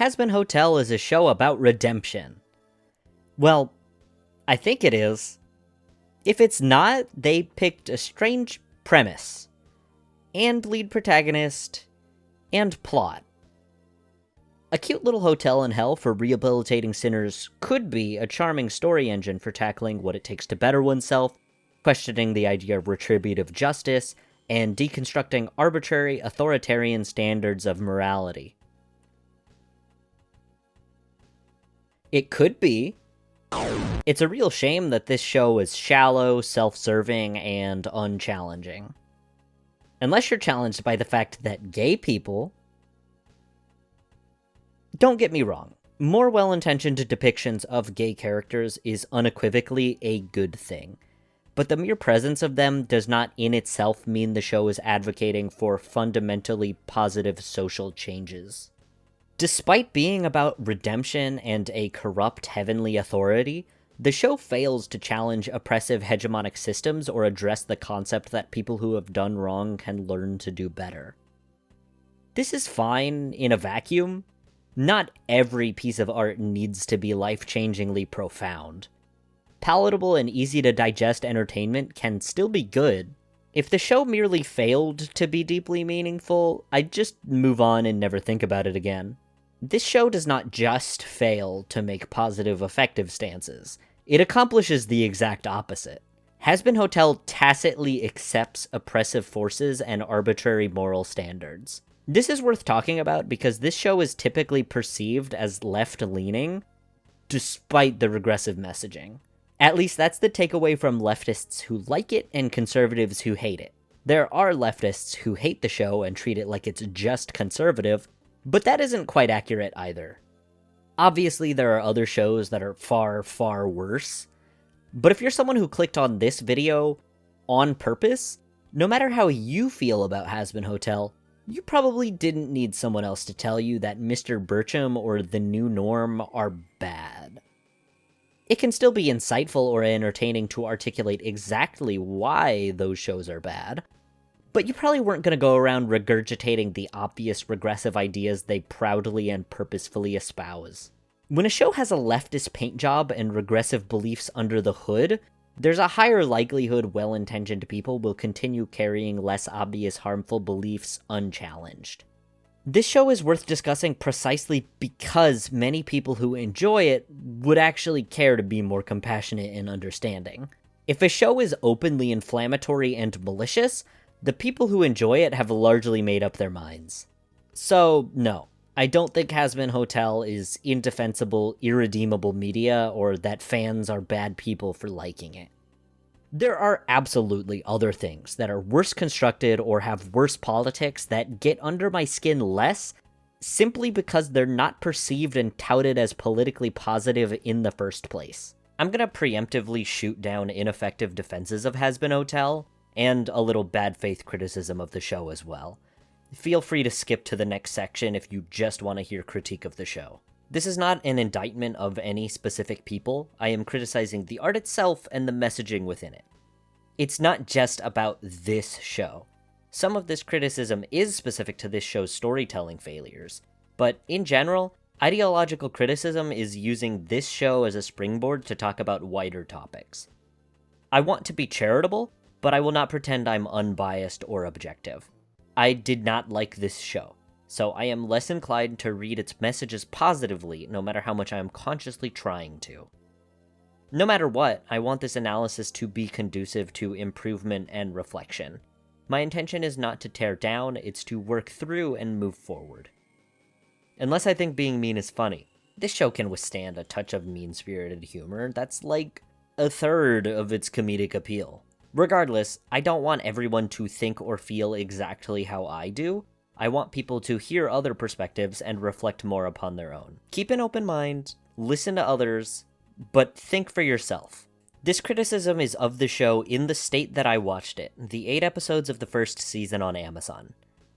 Hazbin Hotel is a show about redemption. Well, I think it is. If it's not, they picked a strange premise, and lead protagonist, and plot. A cute little hotel in hell for rehabilitating sinners could be a charming story engine for tackling what it takes to better oneself, questioning the idea of retributive justice, and deconstructing arbitrary authoritarian standards of morality. It could be. It's a real shame that this show is shallow, self-serving, and unchallenging. Unless you're challenged by the fact that gay people... Don't get me wrong, more well-intentioned depictions of gay characters is unequivocally a good thing, but the mere presence of them does not in itself mean the show is advocating for fundamentally positive social changes. Despite being about redemption and a corrupt heavenly authority, the show fails to challenge oppressive hegemonic systems or address the concept that people who have done wrong can learn to do better. This is fine in a vacuum. Not every piece of art needs to be life-changingly profound. Palatable and easy-to-digest entertainment can still be good. If the show merely failed to be deeply meaningful, I'd just move on and never think about it again. This show does not just fail to make positive, effective stances. It accomplishes the exact opposite. Hazbin Hotel tacitly accepts oppressive forces and arbitrary moral standards. This is worth talking about because this show is typically perceived as left-leaning, despite the regressive messaging. At least that's the takeaway from leftists who like it and conservatives who hate it. There are leftists who hate the show and treat it like it's just conservative, but that isn't quite accurate either. Obviously, there are other shows that are far, far worse, but if you're someone who clicked on this video on purpose, no matter how you feel about Hazbin Hotel, you probably didn't need someone else to tell you that Mr. Bircham or The New Norm are bad. It can still be insightful or entertaining to articulate exactly why those shows are bad, but you probably weren't going to go around regurgitating the obvious regressive ideas they proudly and purposefully espouse. When a show has a leftist paint job and regressive beliefs under the hood, there's a higher likelihood well-intentioned people will continue carrying less obvious harmful beliefs unchallenged. This show is worth discussing precisely because many people who enjoy it would actually care to be more compassionate and understanding. If a show is openly inflammatory and malicious, the people who enjoy it have largely made up their minds. So, no, I don't think Hazbin Hotel is indefensible, irredeemable media, or that fans are bad people for liking it. There are absolutely other things that are worse constructed or have worse politics that get under my skin less, simply because they're not perceived and touted as politically positive in the first place. I'm gonna preemptively shoot down ineffective defenses of Hazbin Hotel, and a little bad faith criticism of the show as well. Feel free to skip to the next section if you just want to hear critique of the show. This is not an indictment of any specific people. I am criticizing the art itself and the messaging within it. It's not just about this show. Some of this criticism is specific to this show's storytelling failures, but in general, ideological criticism is using this show as a springboard to talk about wider topics. I want to be charitable, but I will not pretend I'm unbiased or objective. I did not like this show, so I am less inclined to read its messages positively, no matter how much I am consciously trying to. No matter what, I want this analysis to be conducive to improvement and reflection. My intention is not to tear down, it's to work through and move forward. Unless I think being mean is funny, this show can withstand a touch of mean-spirited humor that's like a third of its comedic appeal. Regardless, I don't want everyone to think or feel exactly how I do. I want people to hear other perspectives and reflect more upon their own. Keep an open mind, listen to others, but think for yourself. This criticism is of the show in the state that I watched it, the 8 episodes of the first season on Amazon.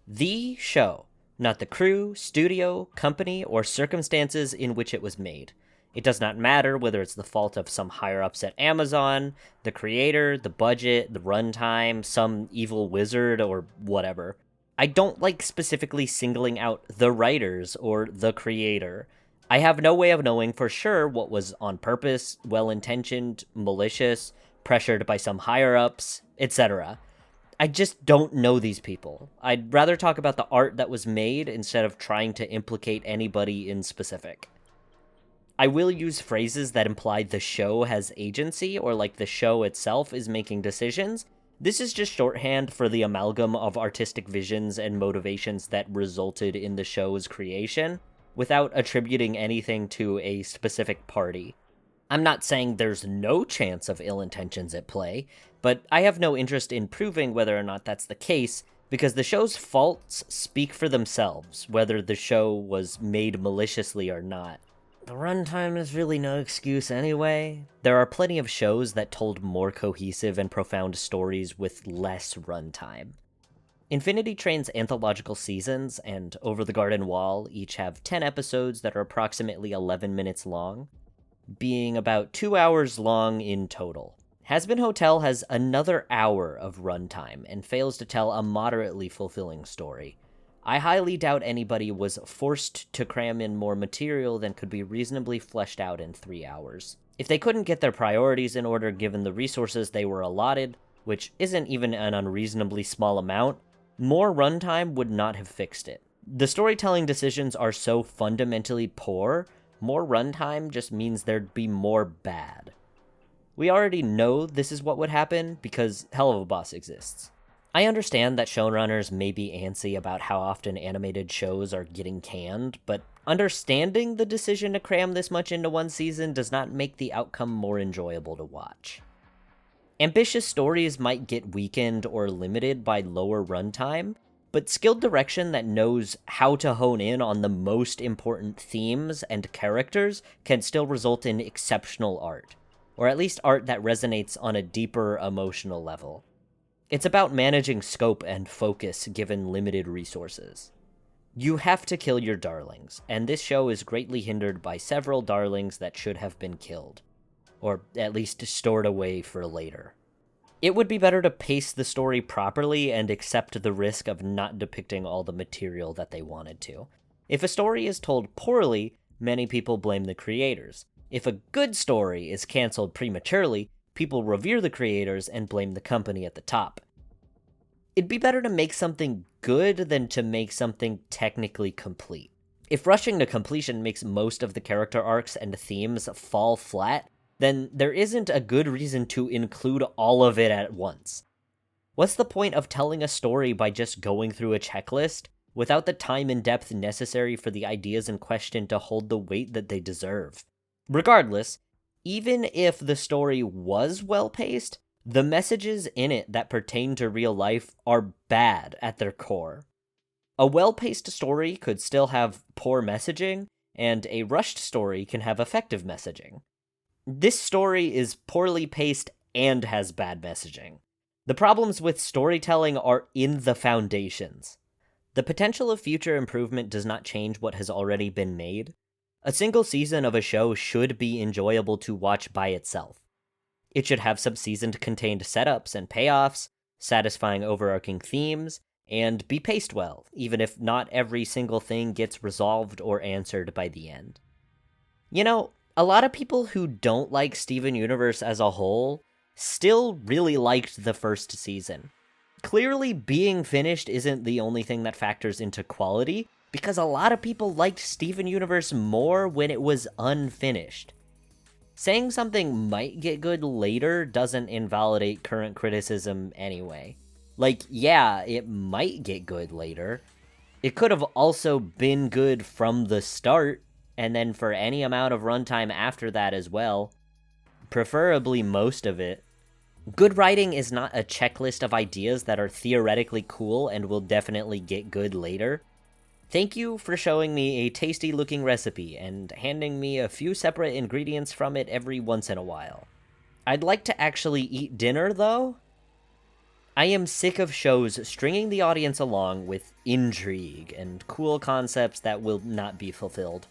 The show, not the crew, studio, company, or circumstances in which it was made. It does not matter whether it's the fault of some higher-ups at Amazon, the creator, the budget, the runtime, some evil wizard, or whatever. I don't like specifically singling out the writers or the creator. I have no way of knowing for sure what was on purpose, well-intentioned, malicious, pressured by some higher-ups, etc. I just don't know these people. I'd rather talk about the art that was made instead of trying to implicate anybody in specific. I will use phrases that imply the show has agency or like the show itself is making decisions. This is just shorthand for the amalgam of artistic visions and motivations that resulted in the show's creation, without attributing anything to a specific party. I'm not saying there's no chance of ill intentions at play, but I have no interest in proving whether or not that's the case, because the show's faults speak for themselves, whether the show was made maliciously or not. The runtime is really no excuse anyway. There are plenty of shows that told more cohesive and profound stories with less runtime. Infinity Train's anthological seasons and Over the Garden Wall each have 10 episodes that are approximately 11 minutes long, being about 2 hours long in total. Hazbin Hotel has another hour of runtime and fails to tell a moderately fulfilling story. I highly doubt anybody was forced to cram in more material than could be reasonably fleshed out in 3 hours. If they couldn't get their priorities in order given the resources they were allotted, which isn't even an unreasonably small amount, more runtime would not have fixed it. The storytelling decisions are so fundamentally poor, more runtime just means there'd be more bad. We already know this is what would happen because Hell of a Boss exists. I understand that showrunners may be antsy about how often animated shows are getting canned, but understanding the decision to cram this much into one season does not make the outcome more enjoyable to watch. Ambitious stories might get weakened or limited by lower runtime, but skilled direction that knows how to hone in on the most important themes and characters can still result in exceptional art, or at least art that resonates on a deeper emotional level. It's about managing scope and focus given limited resources. You have to kill your darlings, and this show is greatly hindered by several darlings that should have been killed, or at least stored away for later. It would be better to pace the story properly and accept the risk of not depicting all the material that they wanted to. If a story is told poorly, many people blame the creators. If a good story is cancelled prematurely, people revere the creators and blame the company at the top. It'd be better to make something good than to make something technically complete. If rushing to completion makes most of the character arcs and themes fall flat, then there isn't a good reason to include all of it at once. What's the point of telling a story by just going through a checklist, without the time and depth necessary for the ideas in question to hold the weight that they deserve? Regardless, even if the story was well-paced, the messages in it that pertain to real life are bad at their core. A well-paced story could still have poor messaging, and a rushed story can have effective messaging. This story is poorly paced and has bad messaging. The problems with storytelling are in the foundations. The potential of future improvement does not change what has already been made. A single season of a show should be enjoyable to watch by itself. It should have some season-contained setups and payoffs, satisfying overarching themes, and be paced well, even if not every single thing gets resolved or answered by the end. You know, a lot of people who don't like Steven Universe as a whole still really liked the first season. Clearly, being finished isn't the only thing that factors into quality, because a lot of people liked Steven Universe more when it was unfinished. Saying something might get good later doesn't invalidate current criticism anyway. Like, yeah, it might get good later. It could have also been good from the start, and then for any amount of runtime after that as well. Preferably most of it. Good writing is not a checklist of ideas that are theoretically cool and will definitely get good later. Thank you for showing me a tasty-looking recipe and handing me a few separate ingredients from it every once in a while. I'd like to actually eat dinner, though. I am sick of shows stringing the audience along with intrigue and cool concepts that will not be fulfilled.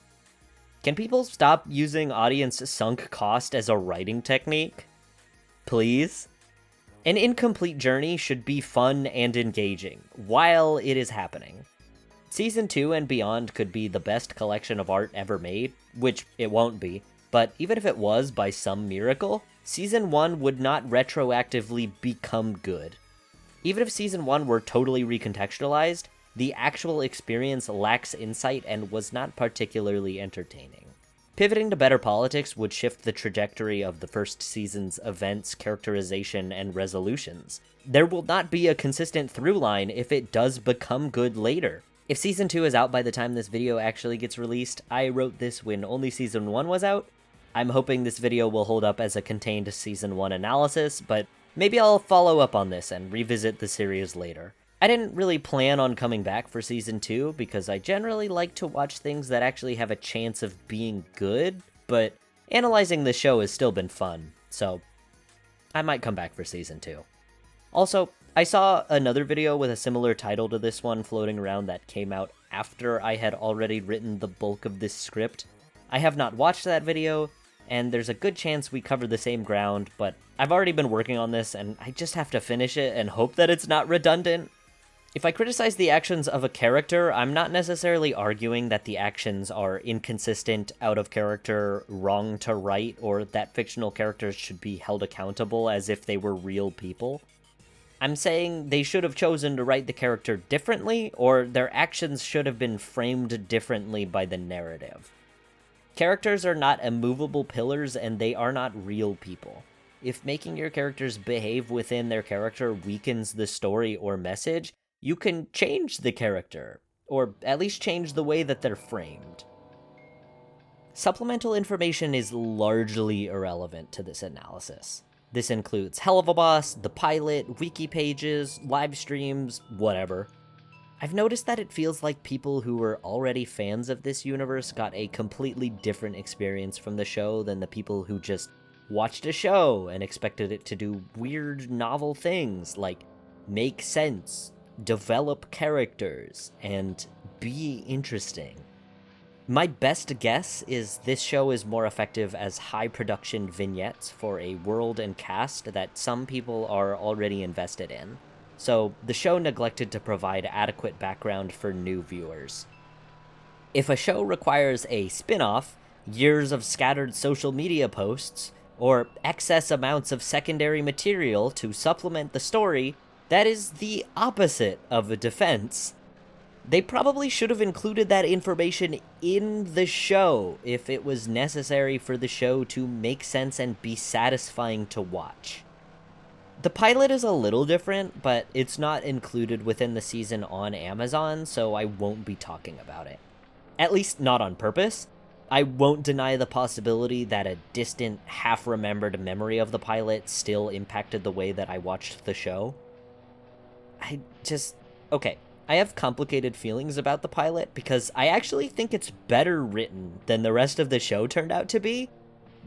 Can people stop using audience sunk cost as a writing technique? Please? An incomplete journey should be fun and engaging, while it is happening. Season 2 and beyond could be the best collection of art ever made, which it won't be, but even if it was by some miracle, Season 1 would not retroactively become good. Even if Season 1 were totally recontextualized, the actual experience lacks insight and was not particularly entertaining. Pivoting to better politics would shift the trajectory of the first season's events, characterization, and resolutions. There will not be a consistent through line if it does become good later. If Season 2 is out by the time this video actually gets released, I wrote this when only Season 1 was out. I'm hoping this video will hold up as a contained Season 1 analysis, but maybe I'll follow up on this and revisit the series later. I didn't really plan on coming back for Season 2 because I generally like to watch things that actually have a chance of being good, but analyzing the show has still been fun, so I might come back for Season 2. Also, I saw another video with a similar title to this one floating around that came out after I had already written the bulk of this script. I have not watched that video, and there's a good chance we cover the same ground, but I've already been working on this, and I just have to finish it and hope that it's not redundant. If I criticize the actions of a character, I'm not necessarily arguing that the actions are inconsistent, out of character, wrong to right, or that fictional characters should be held accountable as if they were real people. I'm saying they should have chosen to write the character differently, or their actions should have been framed differently by the narrative. Characters are not immovable pillars, and they are not real people. If making your characters behave within their character weakens the story or message, you can change the character, or at least change the way that they're framed. Supplemental information is largely irrelevant to this analysis. This includes Hell of a Boss, the pilot, wiki pages, live streams, whatever. I've noticed that it feels like people who were already fans of this universe got a completely different experience from the show than the people who just watched a show and expected it to do weird, novel things like make sense, develop characters, and be interesting. My best guess is this show is more effective as high-production vignettes for a world and cast that some people are already invested in, so the show neglected to provide adequate background for new viewers. If a show requires a spin-off, years of scattered social media posts, or excess amounts of secondary material to supplement the story, that is the opposite of a defense. They probably should have included that information in the show if it was necessary for the show to make sense and be satisfying to watch. The pilot is a little different, but it's not included within the season on Amazon, so I won't be talking about it. At least not on purpose. I won't deny the possibility that a distant, half-remembered memory of the pilot still impacted the way that I watched the show. Okay. I have complicated feelings about the pilot because I actually think it's better written than the rest of the show turned out to be,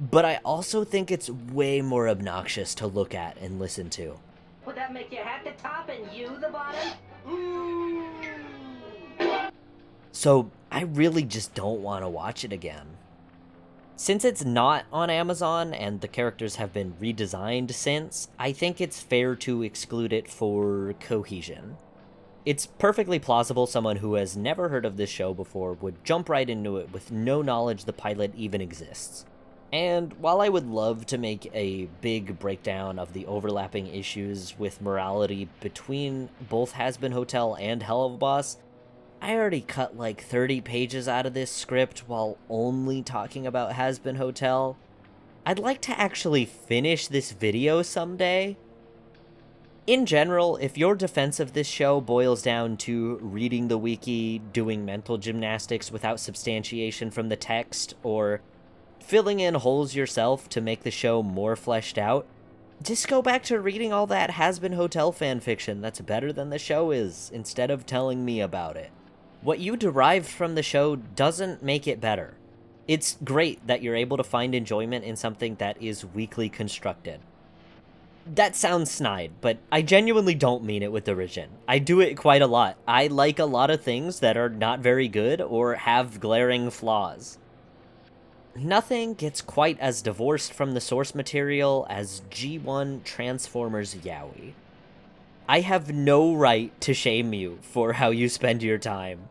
but I also think it's way more obnoxious to look at and listen to. Would that make your hat the top and you the bottom? So I really just don't want to watch it again. Since it's not on Amazon and the characters have been redesigned since, I think it's fair to exclude it for cohesion. It's perfectly plausible someone who has never heard of this show before would jump right into it with no knowledge the pilot even exists. And while I would love to make a big breakdown of the overlapping issues with morality between both Hazbin Hotel and Hell of a Boss, I already cut like 30 pages out of this script while only talking about Hazbin Hotel. I'd like to actually finish this video someday. In general, if your defense of this show boils down to reading the wiki, doing mental gymnastics without substantiation from the text, or filling in holes yourself to make the show more fleshed out, just go back to reading all that Hazbin Hotel fanfiction that's better than the show is, instead of telling me about it. What you derived from the show doesn't make it better. It's great that you're able to find enjoyment in something that is weakly constructed. That sounds snide, but I genuinely don't mean it with derision. I do it quite a lot. I like a lot of things that are not very good or have glaring flaws. Nothing gets quite as divorced from the source material as G1 Transformers Yaoi. I have no right to shame you for how you spend your time.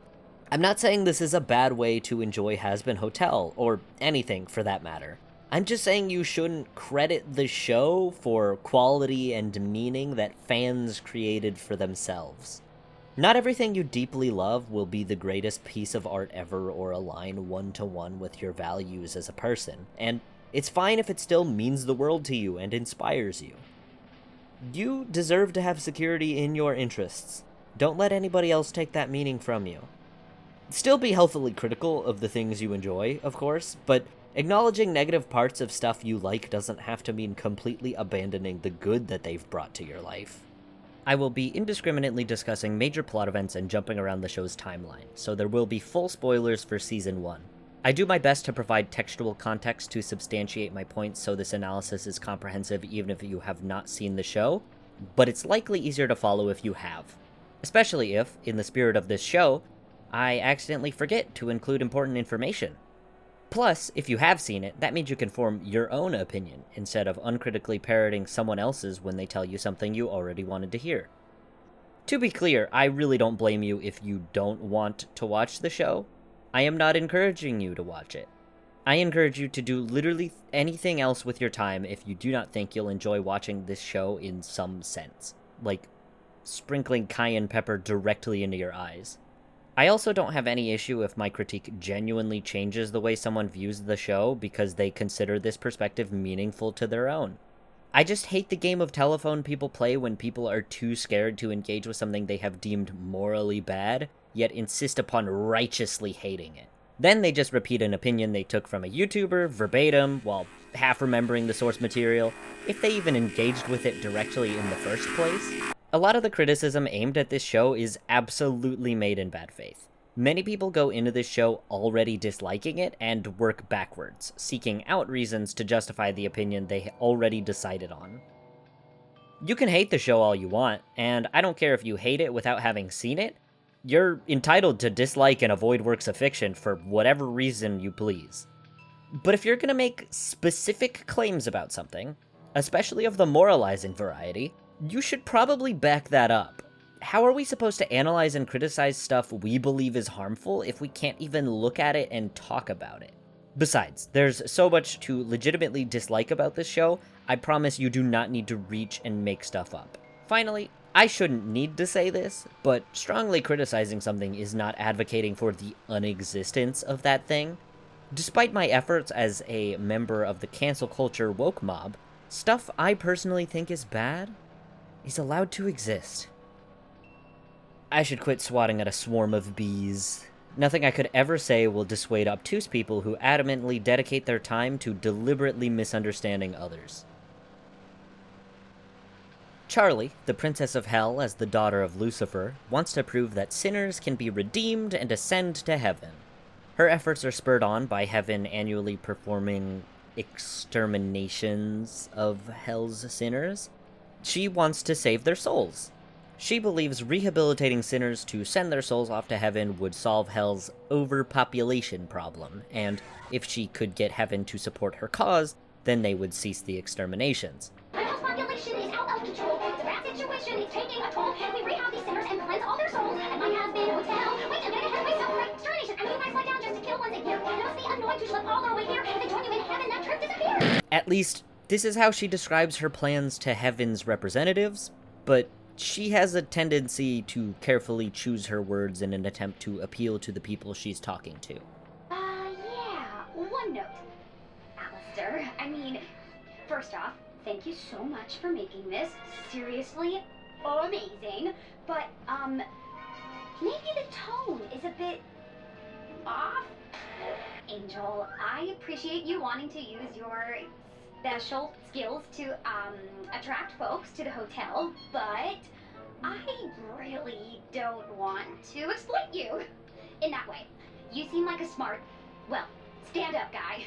I'm not saying this is a bad way to enjoy Hazbin Hotel, or anything for that matter. I'm just saying you shouldn't credit the show for quality and meaning that fans created for themselves. Not everything you deeply love will be the greatest piece of art ever or align one-to-one with your values as a person, and it's fine if it still means the world to you and inspires you. You deserve to have security in your interests. Don't let anybody else take that meaning from you. Still be healthily critical of the things you enjoy, of course, but acknowledging negative parts of stuff you like doesn't have to mean completely abandoning the good that they've brought to your life. I will be indiscriminately discussing major plot events and jumping around the show's timeline, so there will be full spoilers for Season 1. I do my best to provide textual context to substantiate my points so this analysis is comprehensive even if you have not seen the show, but it's likely easier to follow if you have. Especially if, in the spirit of this show, I accidentally forget to include important information. Plus, if you have seen it, that means you can form your own opinion, instead of uncritically parroting someone else's when they tell you something you already wanted to hear. To be clear, I really don't blame you if you don't want to watch the show. I am not encouraging you to watch it. I encourage you to do literally anything else with your time if you do not think you'll enjoy watching this show in some sense, like sprinkling cayenne pepper directly into your eyes. I also don't have any issue if my critique genuinely changes the way someone views the show because they consider this perspective meaningful to their own. I just hate the game of telephone people play when people are too scared to engage with something they have deemed morally bad, yet insist upon righteously hating it. Then they just repeat an opinion they took from a YouTuber, verbatim, while half remembering the source material, if they even engaged with it directly in the first place. A lot of the criticism aimed at this show is absolutely made in bad faith. Many people go into this show already disliking it and work backwards, seeking out reasons to justify the opinion they already decided on. You can hate the show all you want, and I don't care if you hate it without having seen it. You're entitled to dislike and avoid works of fiction for whatever reason you please. But if you're gonna make specific claims about something, especially of the moralizing variety, you should probably back that up. How are we supposed to analyze and criticize stuff we believe is harmful if we can't even look at it and talk about it? Besides, there's so much to legitimately dislike about this show, I promise you do not need to reach and make stuff up. Finally, I shouldn't need to say this, but strongly criticizing something is not advocating for the unexistence of that thing. Despite my efforts as a member of the cancel culture woke mob, stuff I personally think is bad is allowed to exist. I should quit swatting at a swarm of bees. Nothing I could ever say will dissuade obtuse people who adamantly dedicate their time to deliberately misunderstanding others. Charlie, the Princess of Hell as the daughter of Lucifer, wants to prove that sinners can be redeemed and ascend to heaven. Her efforts are spurred on by Heaven annually performing exterminations of Hell's sinners. She wants to save their souls. She believes rehabilitating sinners to send their souls off to heaven would solve Hell's overpopulation problem, and if she could get Heaven to support her cause, then they would cease the exterminations. Hell's population is out of control. The rat situation is taking a toll. We rehab these sinners and cleanse all their souls. And my Hazbin Hotel. Wait, I'm getting ahead of myself. Right, Extermination. I mean, you guys fly down just to kill once a year. It must be annoying to schlep all the way here. If they join you in heaven, that trip disappears. At least, this is how she describes her plans to Heaven's representatives, but she has a tendency to carefully choose her words in an attempt to appeal to the people she's talking to. Yeah. One note. Alistair, I mean, first off, thank you so much for making this. Seriously, amazing. But, maybe the tone is a bit off. Angel, I appreciate you wanting to use your special skills to, attract folks to the hotel, but I really don't want to exploit you in that way. You seem like a smart, well, stand-up guy.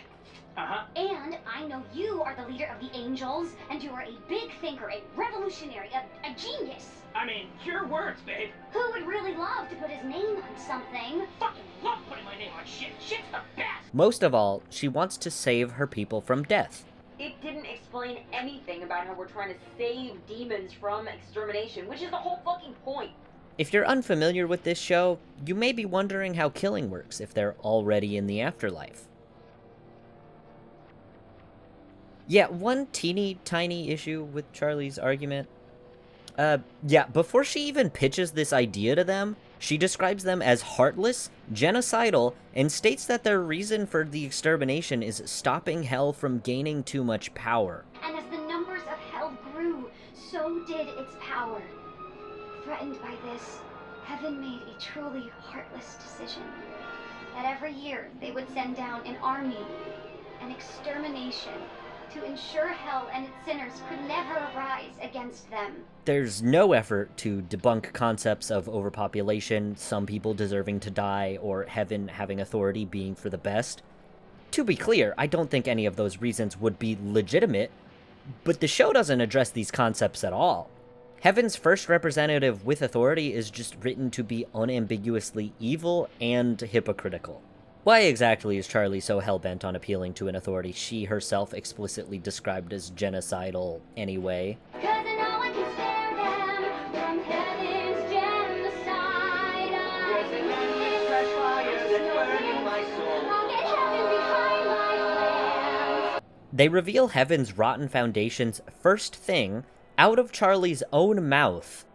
Uh-huh. And I know you are the leader of the angels, and you are a big thinker, a revolutionary, a genius. I mean, your words, babe. Who would really love to put his name on something? Fucking love putting my name on shit. Shit's the best. Most of all, she wants to save her people from death. It didn't explain anything about how we're trying to save demons from extermination, which is the whole fucking point. If you're unfamiliar with this show, you may be wondering how killing works if they're already in the afterlife. Yeah, one teeny tiny issue with Charlie's argument. Before she even pitches this idea to them, she describes them as heartless, genocidal, and states that their reason for the extermination is stopping Hell from gaining too much power. And as the numbers of hell grew, so did its power. Threatened by this, Heaven made a truly heartless decision. That every year they would send down an army, an extermination, to ensure Hell and its sinners could never rise against them. There's no effort to debunk concepts of overpopulation, some people deserving to die, or Heaven having authority being for the best. To be clear, I don't think any of those reasons would be legitimate, but the show doesn't address these concepts at all. Heaven's first representative with authority is just written to be unambiguously evil and hypocritical. Why exactly is Charlie so hell-bent on appealing to an authority she herself explicitly described as genocidal anyway? 'Cause no one can spare them from heaven's genocide. There's an endless fresh fire that's burning my soul. I'll get heaven behind my plans. They reveal Heaven's rotten foundation's first thing out of Charlie's own mouth.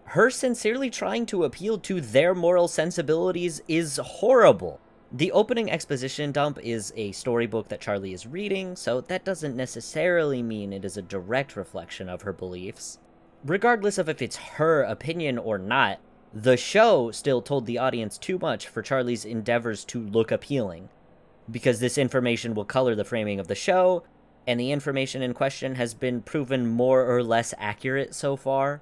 Her sincerely trying to appeal to their moral sensibilities is horrible. The opening exposition dump is a storybook that Charlie is reading, so that doesn't necessarily mean it is a direct reflection of her beliefs. Regardless of if it's her opinion or not, the show still told the audience too much for Charlie's endeavors to look appealing, because this information will color the framing of the show, and the information in question has been proven more or less accurate so far.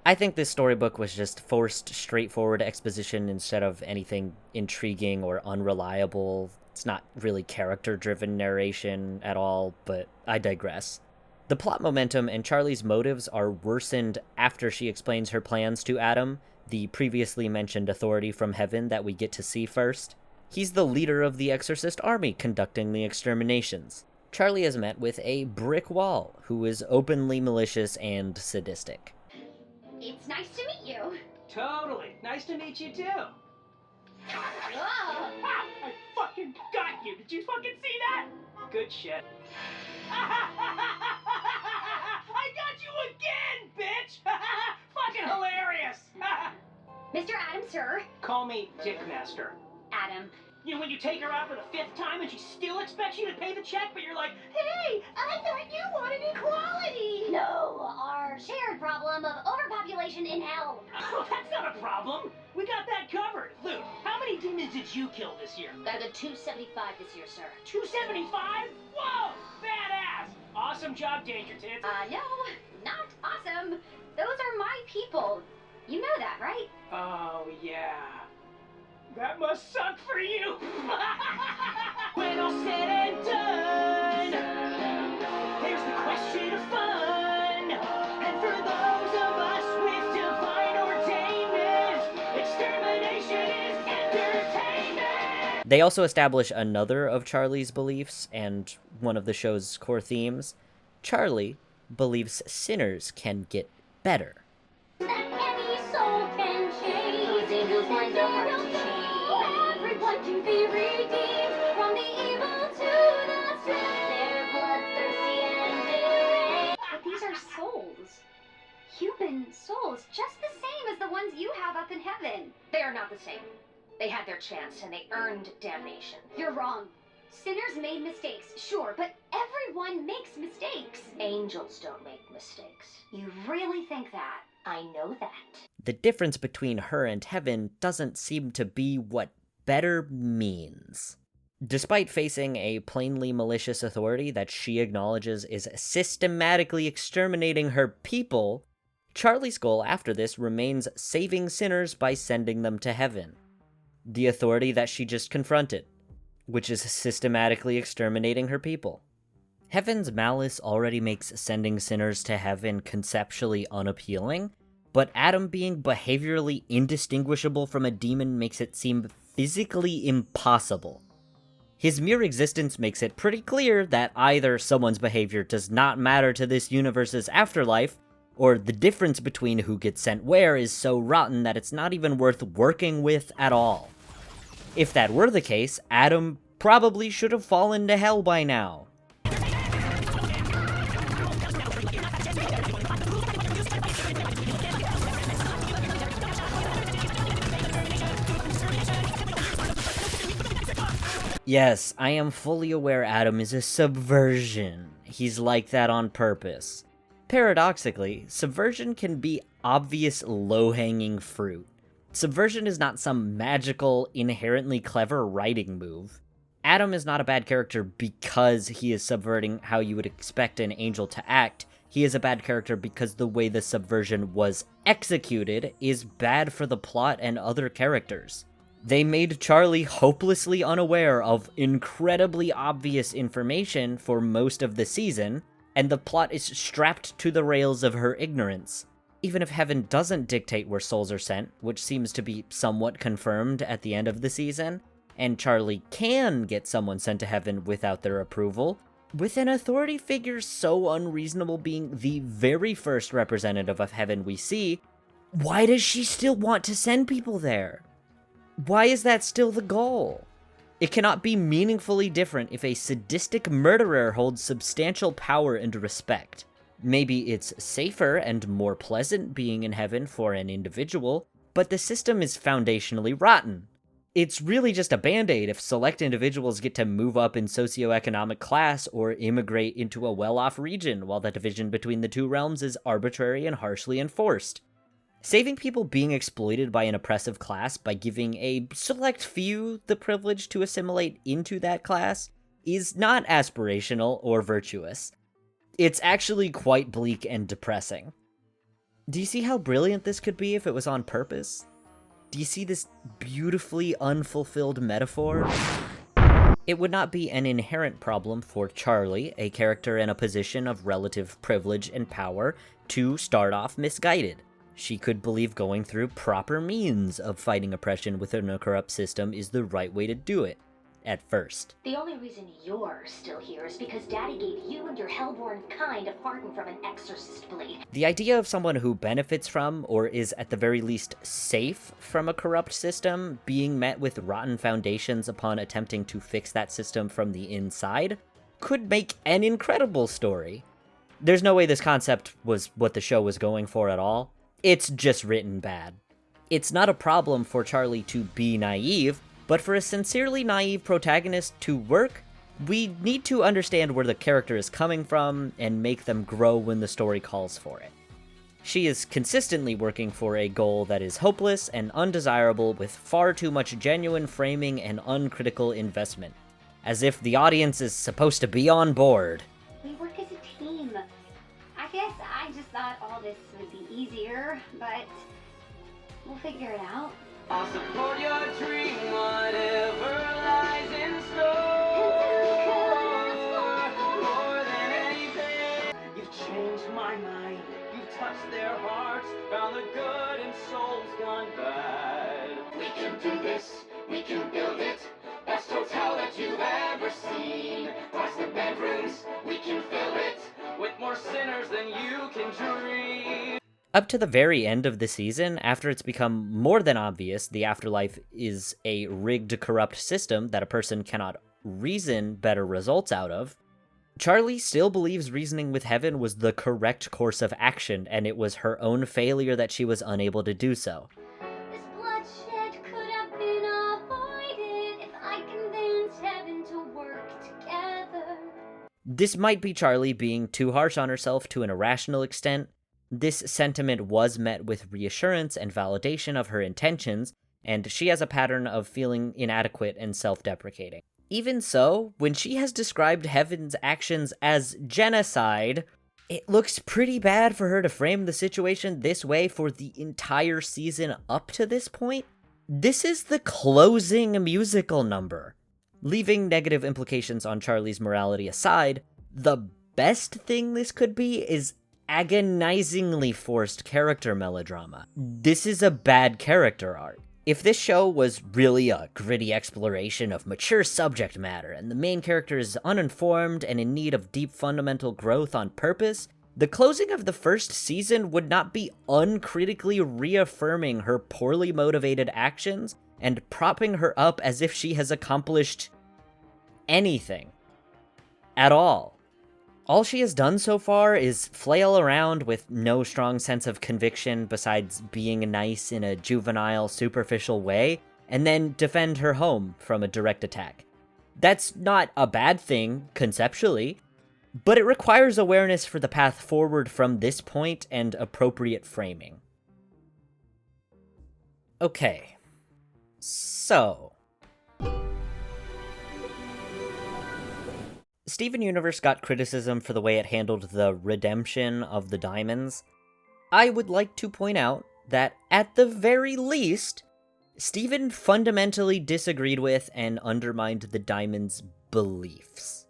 I think this storybook was just forced, straightforward exposition instead of anything intriguing or unreliable. It's not really character-driven narration at all, but I digress. The plot momentum and Charlie's motives are worsened after she explains her plans to Adam, the previously mentioned authority from Heaven that we get to see first. He's the leader of the Exorcist army conducting the exterminations. Charlie is met with a brick wall, who is openly malicious and sadistic. It's nice to meet you. Totally. Nice to meet you, too. Whoa. Ah, I fucking got you. Did you fucking see that? Good shit. I got you again, bitch! Fucking hilarious! Mr. Adam, sir. Call me Dickmaster. Adam. You know, when you take her out for the 5th time and she still expects you to pay the check, but you're like, hey, I thought you wanted equality! No, our shared problem of overpopulation in hell. Oh, that's not a problem. We got that covered. Luke, how many demons did you kill this year? Got a 275 this year, sir. 275? Whoa! Badass! Awesome job, Danger Tits. No, not awesome. Those are my people. You know that, right? Oh, yeah. That must suck for you. When all said and done, there's the question of fun. And for those of us with divine ordainment, extermination is entertainment. They also establish another of Charlie's beliefs and one of the show's core themes. Charlie believes sinners can get better. That any soul can change. Angels wind up hard to change. Everyone can be redeemed from the evil to the sin. They're bloodthirsty and deranged. But these are souls. Human souls, just the same as the ones you have up in heaven. They are not the same. They had their chance and they earned damnation. You're wrong. Sinners made mistakes, sure, but everyone makes mistakes. Angels don't make mistakes. You really think that? I know that. The difference between her and Heaven doesn't seem to be what better means. Despite facing a plainly malicious authority that she acknowledges is systematically exterminating her people, Charlie's goal after this remains saving sinners by sending them to heaven. The authority that she just confronted. which is systematically exterminating her people. Heaven's malice already makes sending sinners to heaven conceptually unappealing, but Adam being behaviorally indistinguishable from a demon makes it seem physically impossible. His mere existence makes it pretty clear that either someone's behavior does not matter to this universe's afterlife, or the difference between who gets sent where is so rotten that it's not even worth working with at all. If that were the case, Adam probably should have fallen to hell by now. Yes, I am fully aware Adam is a subversion. He's like that on purpose. Paradoxically, subversion can be obvious low-hanging fruit. Subversion is not some magical, inherently clever writing move. Adam is not a bad character because he is subverting how you would expect an angel to act. He is a bad character because the way the subversion was executed is bad for the plot and other characters. They made Charlie hopelessly unaware of incredibly obvious information for most of the season, and the plot is strapped to the rails of her ignorance. Even if heaven doesn't dictate where souls are sent, which seems to be somewhat confirmed at the end of the season, and Charlie can get someone sent to heaven without their approval, with an authority figure so unreasonable being the very first representative of heaven we see, why does she still want to send people there? Why is that still the goal? It cannot be meaningfully different if a sadistic murderer holds substantial power and respect. Maybe it's safer and more pleasant being in heaven for an individual, but the system is foundationally rotten. It's really just a band-aid if select individuals get to move up in socioeconomic class or immigrate into a well-off region, while the division between the two realms is arbitrary and harshly enforced. Saving people being exploited by an oppressive class by giving a select few the privilege to assimilate into that class is not aspirational or virtuous. It's actually quite bleak and depressing. Do you see how brilliant this could be if it was on purpose? Do you see this beautifully unfulfilled metaphor? It would not be an inherent problem for Charlie, a character in a position of relative privilege and power, to start off misguided. She could believe going through proper means of fighting oppression within a corrupt system is the right way to do it, at first. The only reason you're still here is because Daddy gave you and your hellborn kind a pardon from an exorcist blade. The idea of someone who benefits from, or is at the very least safe from a corrupt system, being met with rotten foundations upon attempting to fix that system from the inside, could make an incredible story. There's no way this concept was what the show was going for at all. It's just written bad. It's not a problem for Charlie to be naive, but for a sincerely naive protagonist to work, we need to understand where the character is coming from and make them grow when the story calls for it. She is consistently working for a goal that is hopeless and undesirable with far too much genuine framing and uncritical investment, as if the audience is supposed to be on board. We work as a team. I guess I just thought all this would be easier, but we'll figure it out. I'll support your dream, whatever lies in store. More than anything, you've changed my mind. You've touched their hearts, found the good in souls gone bad. We can do this, we can build it. Best hotel that you've ever seen. Plus the bedrooms, we can fill it with more sinners than you can dream. Up to the very end of the season, after it's become more than obvious the afterlife is a rigged, corrupt system that a person cannot reason better results out of, Charlie still believes reasoning with heaven was the correct course of action, and it was her own failure that she was unable to do so. This bloodshed could have been avoided if I convinced heaven to work together. This might be Charlie being too harsh on herself to an irrational extent. This sentiment was met with reassurance and validation of her intentions, and she has a pattern of feeling inadequate and self-deprecating. Even so, when she has described Heaven's actions as genocide, it looks pretty bad for her to frame the situation this way for the entire season up to this point. This is the closing musical number. Leaving negative implications on Charlie's morality aside, the best thing this could be is agonizingly forced character melodrama. This is a bad character arc. If this show was really a gritty exploration of mature subject matter, and the main character is uninformed and in need of deep fundamental growth on purpose, the closing of the first season would not be uncritically reaffirming her poorly motivated actions and propping her up as if she has accomplished anything at all. All she has done so far is flail around with no strong sense of conviction besides being nice in a juvenile, superficial way, and then defend her home from a direct attack. That's not a bad thing, conceptually, but it requires awareness for the path forward from this point and appropriate framing. Okay, so Steven Universe got criticism for the way it handled the redemption of the diamonds. I would like to point out that, at the very least, Steven fundamentally disagreed with and undermined the diamonds' beliefs.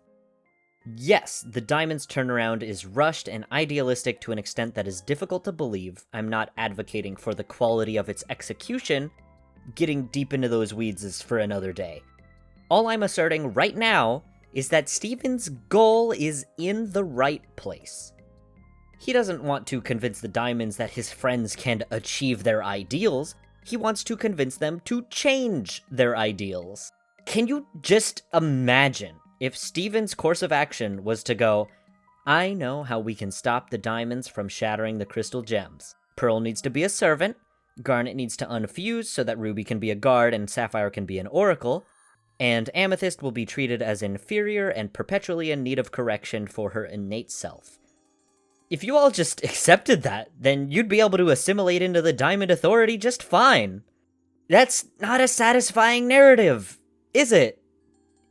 Yes, the diamonds' turnaround is rushed and idealistic to an extent that is difficult to believe. I'm not advocating for the quality of its execution. Getting deep into those weeds is for another day. All I'm asserting right now is that Steven's goal is in the right place. He doesn't want to convince the diamonds that his friends can achieve their ideals. He wants to convince them to change their ideals. Can you just imagine if Steven's course of action was to go, I know how we can stop the diamonds from shattering the crystal gems. Pearl needs to be a servant, Garnet needs to unfuse so that Ruby can be a guard and Sapphire can be an oracle, and Amethyst will be treated as inferior and perpetually in need of correction for her innate self. If you all just accepted that, then you'd be able to assimilate into the Diamond Authority just fine. That's not a satisfying narrative, is it?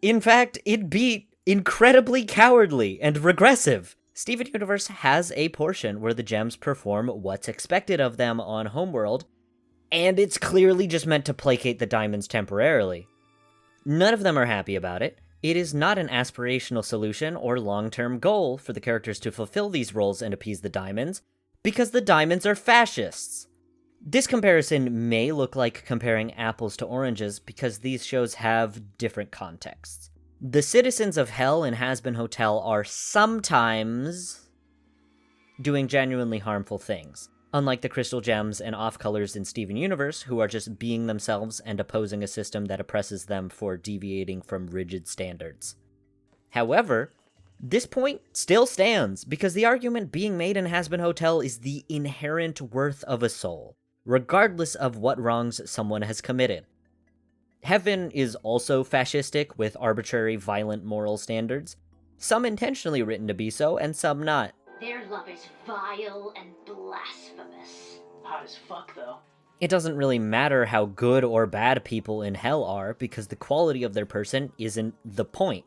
In fact, it'd be incredibly cowardly and regressive. Steven Universe has a portion where the gems perform what's expected of them on Homeworld, and it's clearly just meant to placate the diamonds temporarily. None of them are happy about it. It is not an aspirational solution or long-term goal for the characters to fulfill these roles and appease the diamonds, because the diamonds are fascists. This comparison may look like comparing apples to oranges because these shows have different contexts. The citizens of Hell and Hazbin Hotel are sometimes doing genuinely harmful things, unlike the Crystal Gems and Off-Colors in Steven Universe, who are just being themselves and opposing a system that oppresses them for deviating from rigid standards. However, this point still stands, because the argument being made in Hazbin Hotel is the inherent worth of a soul, regardless of what wrongs someone has committed. Heaven is also fascistic, with arbitrary, violent moral standards, some intentionally written to be so, and some not. Their love is vile and blasphemous. Hot as fuck, though. It doesn't really matter how good or bad people in Hell are, because the quality of their person isn't the point.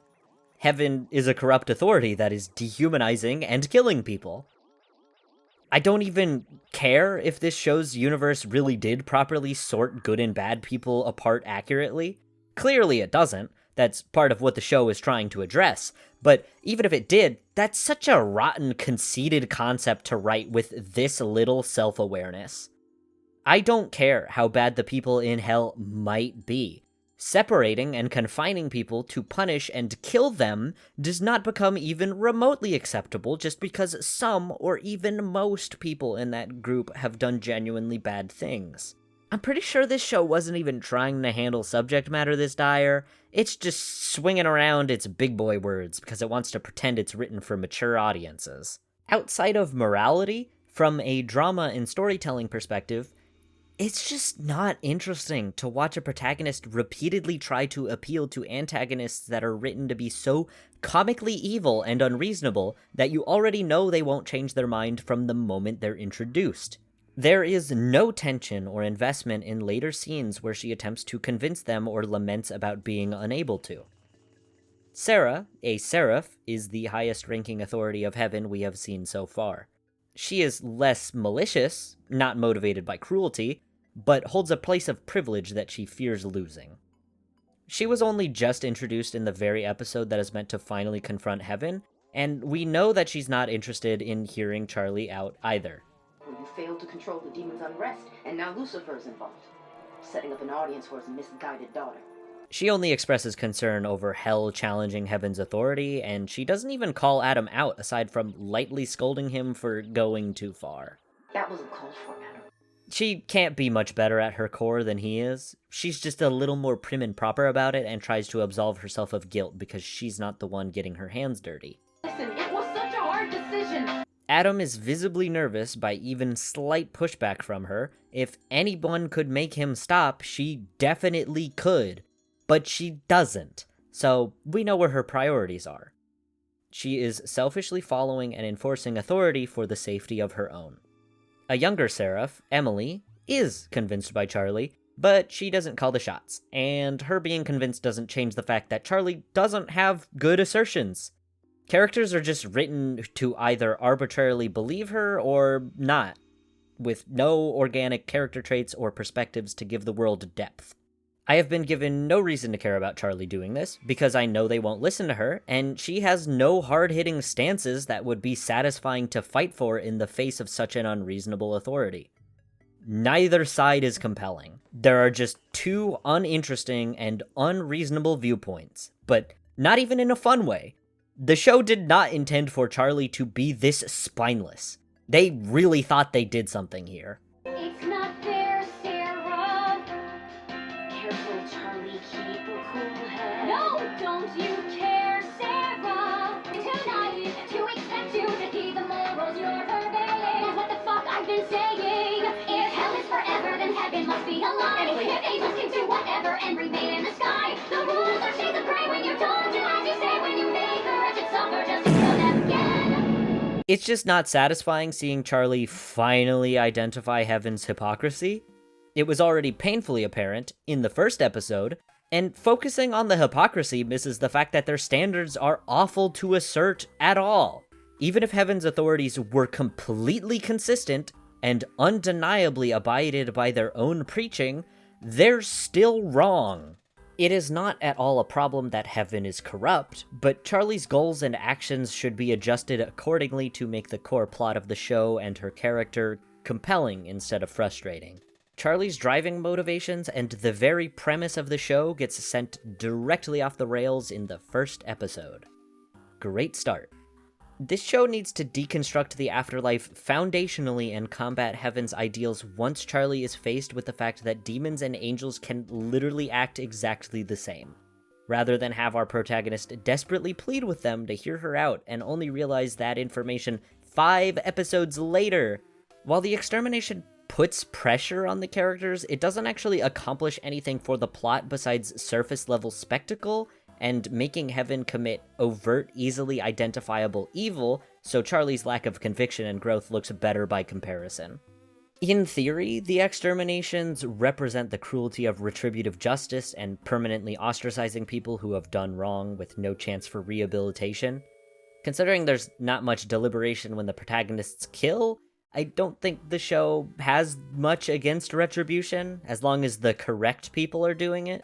Heaven is a corrupt authority that is dehumanizing and killing people. I don't even care if this show's universe really did properly sort good and bad people apart accurately. Clearly it doesn't. That's part of what the show is trying to address. But even if it did, that's such a rotten, conceited concept to write with this little self-awareness. I don't care how bad the people in Hell might be. Separating and confining people to punish and kill them does not become even remotely acceptable just because some or even most people in that group have done genuinely bad things. I'm pretty sure this show wasn't even trying to handle subject matter this dire. It's just swinging around its big boy words because it wants to pretend it's written for mature audiences. Outside of morality, from a drama and storytelling perspective, it's just not interesting to watch a protagonist repeatedly try to appeal to antagonists that are written to be so comically evil and unreasonable that you already know they won't change their mind from the moment they're introduced. There is no tension or investment in later scenes where she attempts to convince them or laments about being unable to. Sarah, a seraph, is the highest-ranking authority of Heaven we have seen so far. She is less malicious, not motivated by cruelty, but holds a place of privilege that she fears losing. She was only just introduced in the very episode that is meant to finally confront Heaven, and we know that she's not interested in hearing Charlie out either. Well, you failed to control the demon's unrest, and now Lucifer's involved, setting up an audience for his misguided daughter. She only expresses concern over Hell challenging Heaven's authority, and she doesn't even call Adam out aside from lightly scolding him for going too far. That wasn't called for, Adam. She can't be much better at her core than he is. She's just a little more prim and proper about it and tries to absolve herself of guilt because she's not the one getting her hands dirty. Listen, it was such a hard decision. Adam is visibly nervous by even slight pushback from her. If anyone could make him stop, she definitely could. But she doesn't, so we know where her priorities are. She is selfishly following and enforcing authority for the safety of her own. A younger Seraph, Emily, is convinced by Charlie, but she doesn't call the shots, and her being convinced doesn't change the fact that Charlie doesn't have good assertions. Characters are just written to either arbitrarily believe her or not, with no organic character traits or perspectives to give the world depth. I have been given no reason to care about Charlie doing this, because I know they won't listen to her, and she has no hard-hitting stances that would be satisfying to fight for in the face of such an unreasonable authority. Neither side is compelling. There are just two uninteresting and unreasonable viewpoints, but not even in a fun way. The show did not intend for Charlie to be this spineless. They really thought they did something here. It's not fair, Sarah. Careful, Charlie, keep a cool head. No, don't you care, Sarah? Too naive to expect you to heed the morals you're purveying. That's what the fuck I've been saying. If hell is forever, then heaven must be a lie. If angels can do whatever and remain in the sky, the rules are shades of gray when you're told to, as you say, when you make the wretched suffer just to kill them again. It's just not satisfying seeing Charlie finally identify Heaven's hypocrisy. It was already painfully apparent in the first episode, and focusing on the hypocrisy misses the fact that their standards are awful to assert at all. Even if Heaven's authorities were completely consistent and undeniably abided by their own preaching, they're still wrong. It is not at all a problem that Heaven is corrupt, but Charlie's goals and actions should be adjusted accordingly to make the core plot of the show and her character compelling instead of frustrating. Charlie's driving motivations and the very premise of the show gets sent directly off the rails in the first episode. Great start. This show needs to deconstruct the afterlife foundationally and combat Heaven's ideals once Charlie is faced with the fact that demons and angels can literally act exactly the same, rather than have our protagonist desperately plead with them to hear her out and only realize that information 5 episodes later. While the Extermination puts pressure on the characters, it doesn't actually accomplish anything for the plot besides surface-level spectacle and making Heaven commit overt, easily identifiable evil, so Charlie's lack of conviction and growth looks better by comparison. In theory, the Exterminations represent the cruelty of retributive justice and permanently ostracizing people who have done wrong with no chance for rehabilitation. Considering there's not much deliberation when the protagonists kill, I don't think the show has much against retribution, as long as the correct people are doing it.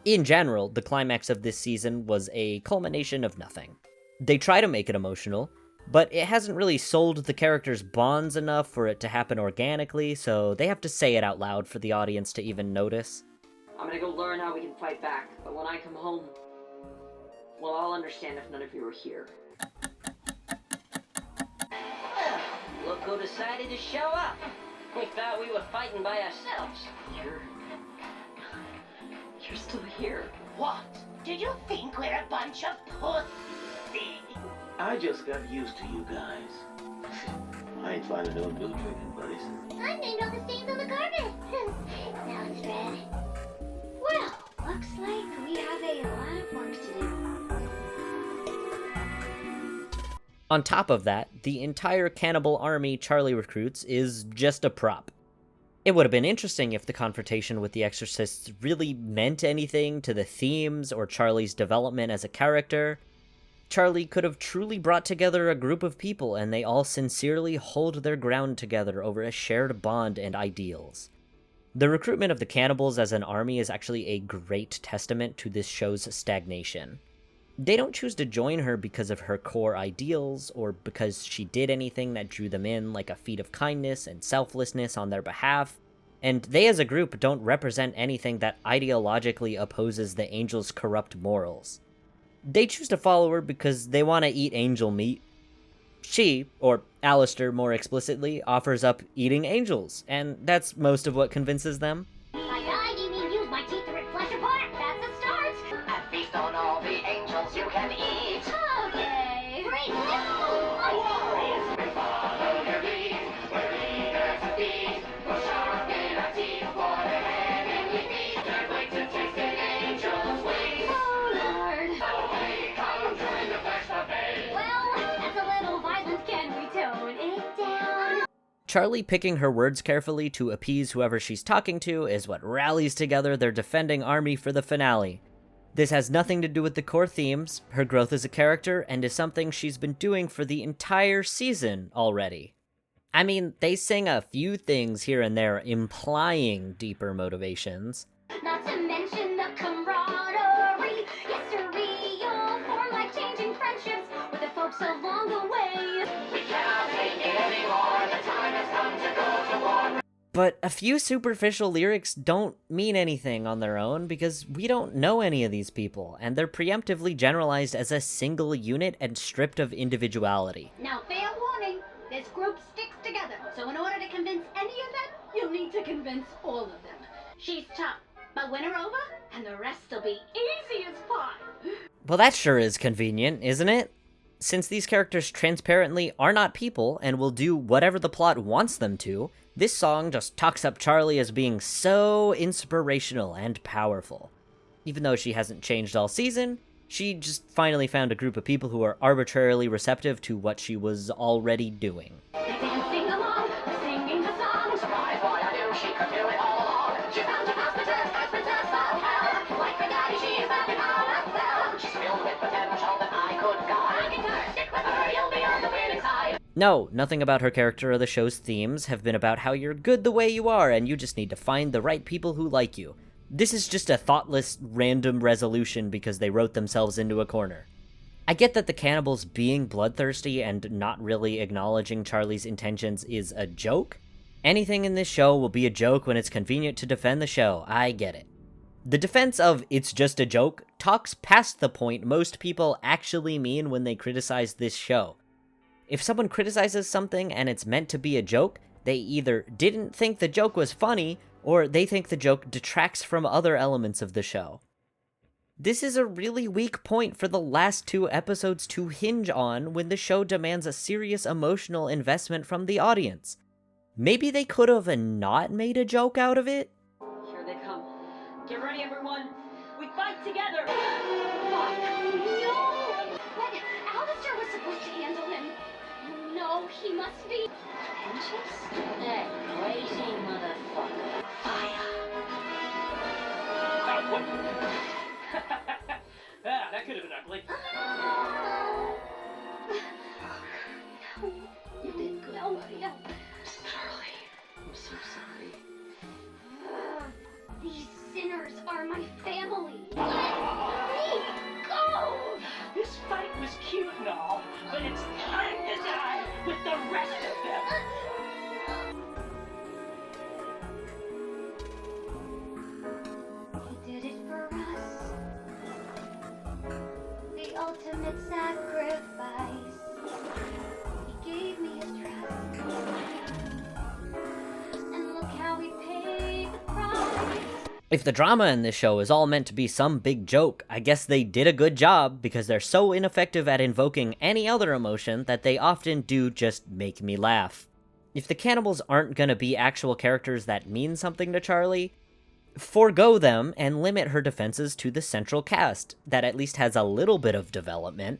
In general, the climax of this season was a culmination of nothing. They try to make it emotional, but it hasn't really sold the characters' bonds enough for it to happen organically, so they have to say it out loud for the audience to even notice. I'm gonna go learn how we can fight back, but when I come home, well, I'll understand if none of you are here. Look who decided to show up. We thought we were fighting by ourselves. You're still here. What? Do you think we're a bunch of pussy? I just got used to you guys. I ain't finding no new drinking buddies. I named all the stains on the carpet. Now it's red. Well, looks like we have a lot of work to do. On top of that, the entire cannibal army Charlie recruits is just a prop. It would have been interesting if the confrontation with the exorcists really meant anything to the themes or Charlie's development as a character. Charlie could have truly brought together a group of people and they all sincerely hold their ground together over a shared bond and ideals. The recruitment of the cannibals as an army is actually a great testament to this show's stagnation. They don't choose to join her because of her core ideals, or because she did anything that drew them in, like a feat of kindness and selflessness on their behalf, and they as a group don't represent anything that ideologically opposes the Angel's corrupt morals. They choose to follow her because they want to eat angel meat. She, or Alistair more explicitly, offers up eating angels, and that's most of what convinces them. By I, you mean use my teeth to rip flesh apart? That's a start! And feast on all the angels you can eat. Okay. Great! Warriors, we follow your lead. We're eager to feed. We'll sharpen our teeth for the heavenly feast. Can't wait to taste an angel's wings. Oh, Lord. Away, come join the flesh buffet. Well, that's a little violent. Can we tone it down? Charlie picking her words carefully to appease whoever she's talking to is what rallies together their defending army for the finale. This has nothing to do with the core themes, her growth as a character, and is something she's been doing for the entire season already. I mean, they sing a few things here and there implying deeper motivations. Not to mention the camaraderie. Yes, sirree, you'll form life-changing friendships with the folks along the way. We cannot take it anymore. The time has come to go to war. But a few superficial lyrics don't mean anything on their own because we don't know any of these people, and they're preemptively generalized as a single unit and stripped of individuality. Now, fair warning, this group sticks together. So in order to convince any of them, you'll need to convince all of them. She's top, but win her over, and the rest'll be easy as pie. Well, that sure is convenient, isn't it? Since these characters transparently are not people and will do whatever the plot wants them to, this song just talks up Charlie as being so inspirational and powerful. Even though she hasn't changed all season, she just finally found a group of people who are arbitrarily receptive to what she was already doing. They didn't sing along, singing the song. Surprise, why I knew she could do it all along. She found her as princess of hell. Like her daddy, she is back in RFL. She's filled with potential that I could guide. Look at her. Stick with her, you'll be on the winning side. No, nothing about her character or the show's themes have been about how you're good the way you are and you just need to find the right people who like you. This is just a thoughtless, random resolution because they wrote themselves into a corner. I get that the cannibals being bloodthirsty and not really acknowledging Charlie's intentions is a joke. Anything in this show will be a joke when it's convenient to defend the show, I get it. The defense of "it's just a joke" talks past the point most people actually mean when they criticize this show. If someone criticizes something and it's meant to be a joke, they either didn't think the joke was funny, or they think the joke detracts from other elements of the show. This is a really weak point for the last 2 episodes to hinge on when the show demands a serious emotional investment from the audience. Maybe they could have not made a joke out of it? Here they come. Get ready, everyone. We fight together. Fuck, no! But Alistair was supposed to handle him. No, he must be anxious. That crazy motherfucker. That could have been ugly. You did good, No, buddy. no. Charlie, I'm so sorry. These sinners are my family. Let me go! This fight was cute and all, but it's time to die with the rest of them. He did it for us. The ultimate sacrifice. He gave me his trust. And look how he paid the price. If the drama in this show is all meant to be some big joke, I guess they did a good job because they're so ineffective at invoking any other emotion that they often do just make me laugh. If the cannibals aren't gonna be actual characters that mean something to Charlie, forego them and limit her defenses to the central cast that at least has a little bit of development.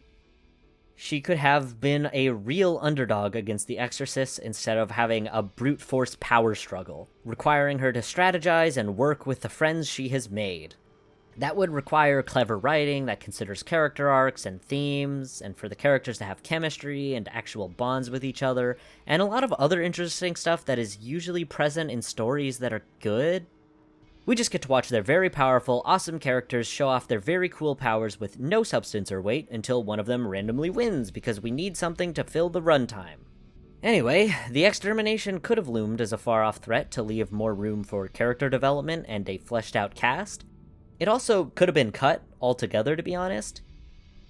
She could have been a real underdog against the Exorcists instead of having a brute force power struggle, requiring her to strategize and work with the friends she has made. That would require clever writing that considers character arcs and themes, and for the characters to have chemistry and actual bonds with each other, and a lot of other interesting stuff that is usually present in stories that are good. We just get to watch their very powerful, awesome characters show off their very cool powers with no substance or weight until one of them randomly wins because we need something to fill the runtime. Anyway, the Extermination could have loomed as a far-off threat to leave more room for character development and a fleshed-out cast. It also could have been cut altogether, to be honest.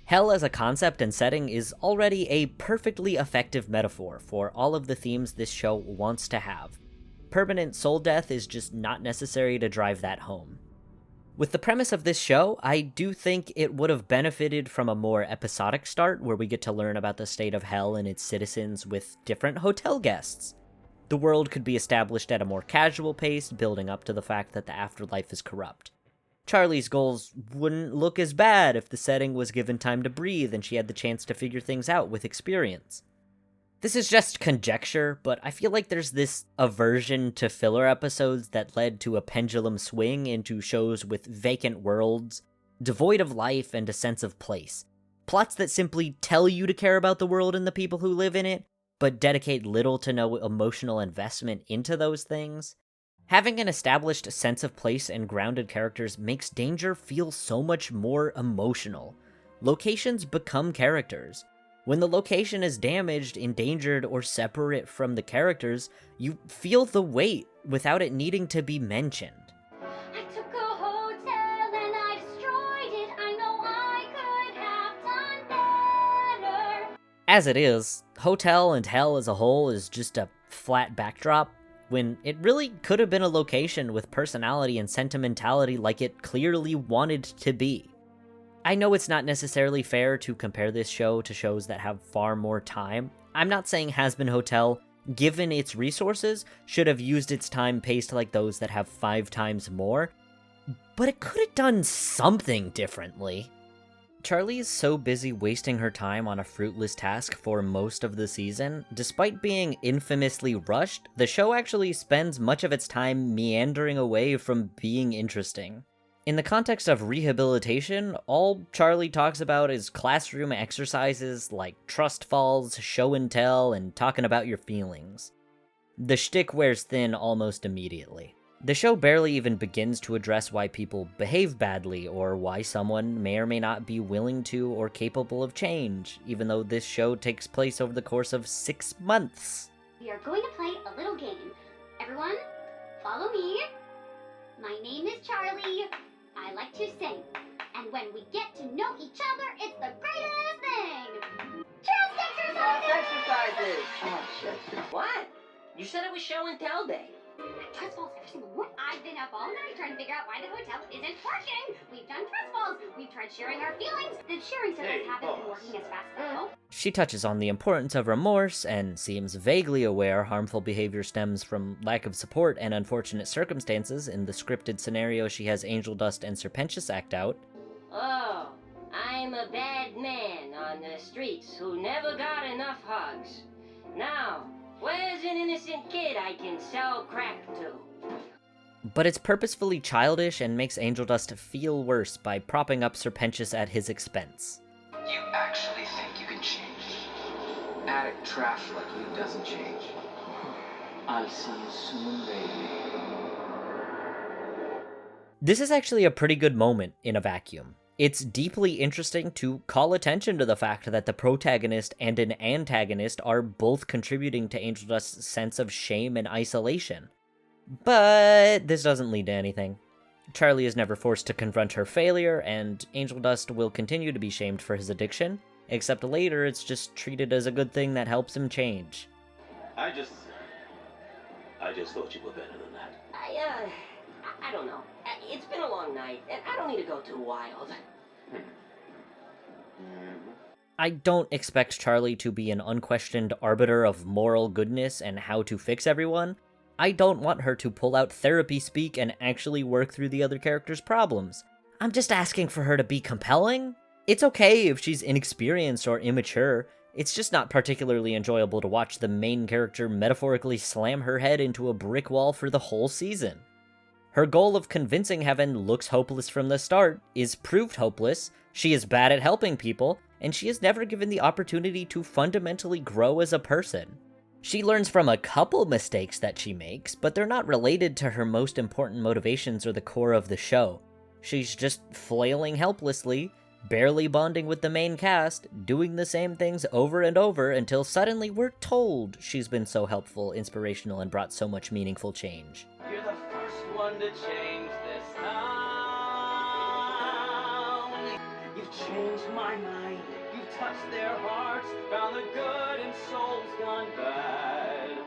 Hell as a concept and setting is already a perfectly effective metaphor for all of the themes this show wants to have. Permanent soul death is just not necessary to drive that home. With the premise of this show, I do think it would have benefited from a more episodic start where we get to learn about the state of Hell and its citizens with different hotel guests. The world could be established at a more casual pace, building up to the fact that the afterlife is corrupt. Charlie's goals wouldn't look as bad if the setting was given time to breathe and she had the chance to figure things out with experience. This is just conjecture, but I feel like there's this aversion to filler episodes that led to a pendulum swing into shows with vacant worlds, devoid of life and a sense of place. Plots that simply tell you to care about the world and the people who live in it, but dedicate little to no emotional investment into those things. Having an established sense of place and grounded characters makes danger feel so much more emotional. Locations become characters. When the location is damaged, endangered, or separate from the characters, you feel the weight without it needing to be mentioned. I took a hotel and I destroyed it. I know I could have done better. As it is, Hotel and Hell as a whole is just a flat backdrop, when it really could have been a location with personality and sentimentality like it clearly wanted to be. I know it's not necessarily fair to compare this show to shows that have far more time. I'm not saying Hazbin Hotel, given its resources, should have used its time paced like those that have 5 times more, but it could have done something differently. Charlie is so busy wasting her time on a fruitless task for most of the season. Despite being infamously rushed, the show actually spends much of its time meandering away from being interesting. In the context of rehabilitation, all Charlie talks about is classroom exercises like trust falls, show and tell, and talking about your feelings. The shtick wears thin almost immediately. The show barely even begins to address why people behave badly, or why someone may or may not be willing to or capable of change, even though this show takes place over the course of 6 months. We are going to play a little game. Everyone, follow me. My name is Charlie. I like to sing. And when we get to know each other, it's the greatest thing! Chest exercises! Oh, shit. What? You said it was show and tell day. Trust falls every single morning. I've been up all night trying to figure out why the hotel isn't working. We've done trust falls. We've tried sharing our feelings. The sharing circles haven't been working as fast as I hoped. She touches on the importance of remorse and seems vaguely aware harmful behavior stems from lack of support and unfortunate circumstances in the scripted scenario she has Angel Dust and Serpentius act out. Oh, I'm a bad man on the streets who never got enough hugs. Now, where's an innocent kid I can sell crack to? But it's purposefully childish and makes Angel Dust feel worse by propping up Serpentius at his expense. You actually think you can change? Addict trash like you doesn't change. I'll see you soon, baby. This is actually a pretty good moment in a vacuum. It's deeply interesting to call attention to the fact that the protagonist and an antagonist are both contributing to Angel Dust's sense of shame and isolation. But this doesn't lead to anything. Charlie is never forced to confront her failure, and Angel Dust will continue to be shamed for his addiction, except later it's just treated as a good thing that helps him change. I just thought you were better than that. I don't know. It's been a long night, and I don't need to go too wild. I don't expect Charlie to be an unquestioned arbiter of moral goodness and how to fix everyone. I don't want her to pull out therapy speak and actually work through the other characters' problems. I'm just asking for her to be compelling. It's okay if she's inexperienced or immature. It's just not particularly enjoyable to watch the main character metaphorically slam her head into a brick wall for the whole season. Her goal of convincing Heaven looks hopeless from the start, is proved hopeless, she is bad at helping people, and she is never given the opportunity to fundamentally grow as a person. She learns from a couple mistakes that she makes, but they're not related to her most important motivations or the core of the show. She's just flailing helplessly, barely bonding with the main cast, doing the same things over and over until suddenly we're told she's been so helpful, inspirational, and brought so much meaningful change. You're the first one to change this town. You've changed my mind. You've touched their hearts, found the good in souls gone bad.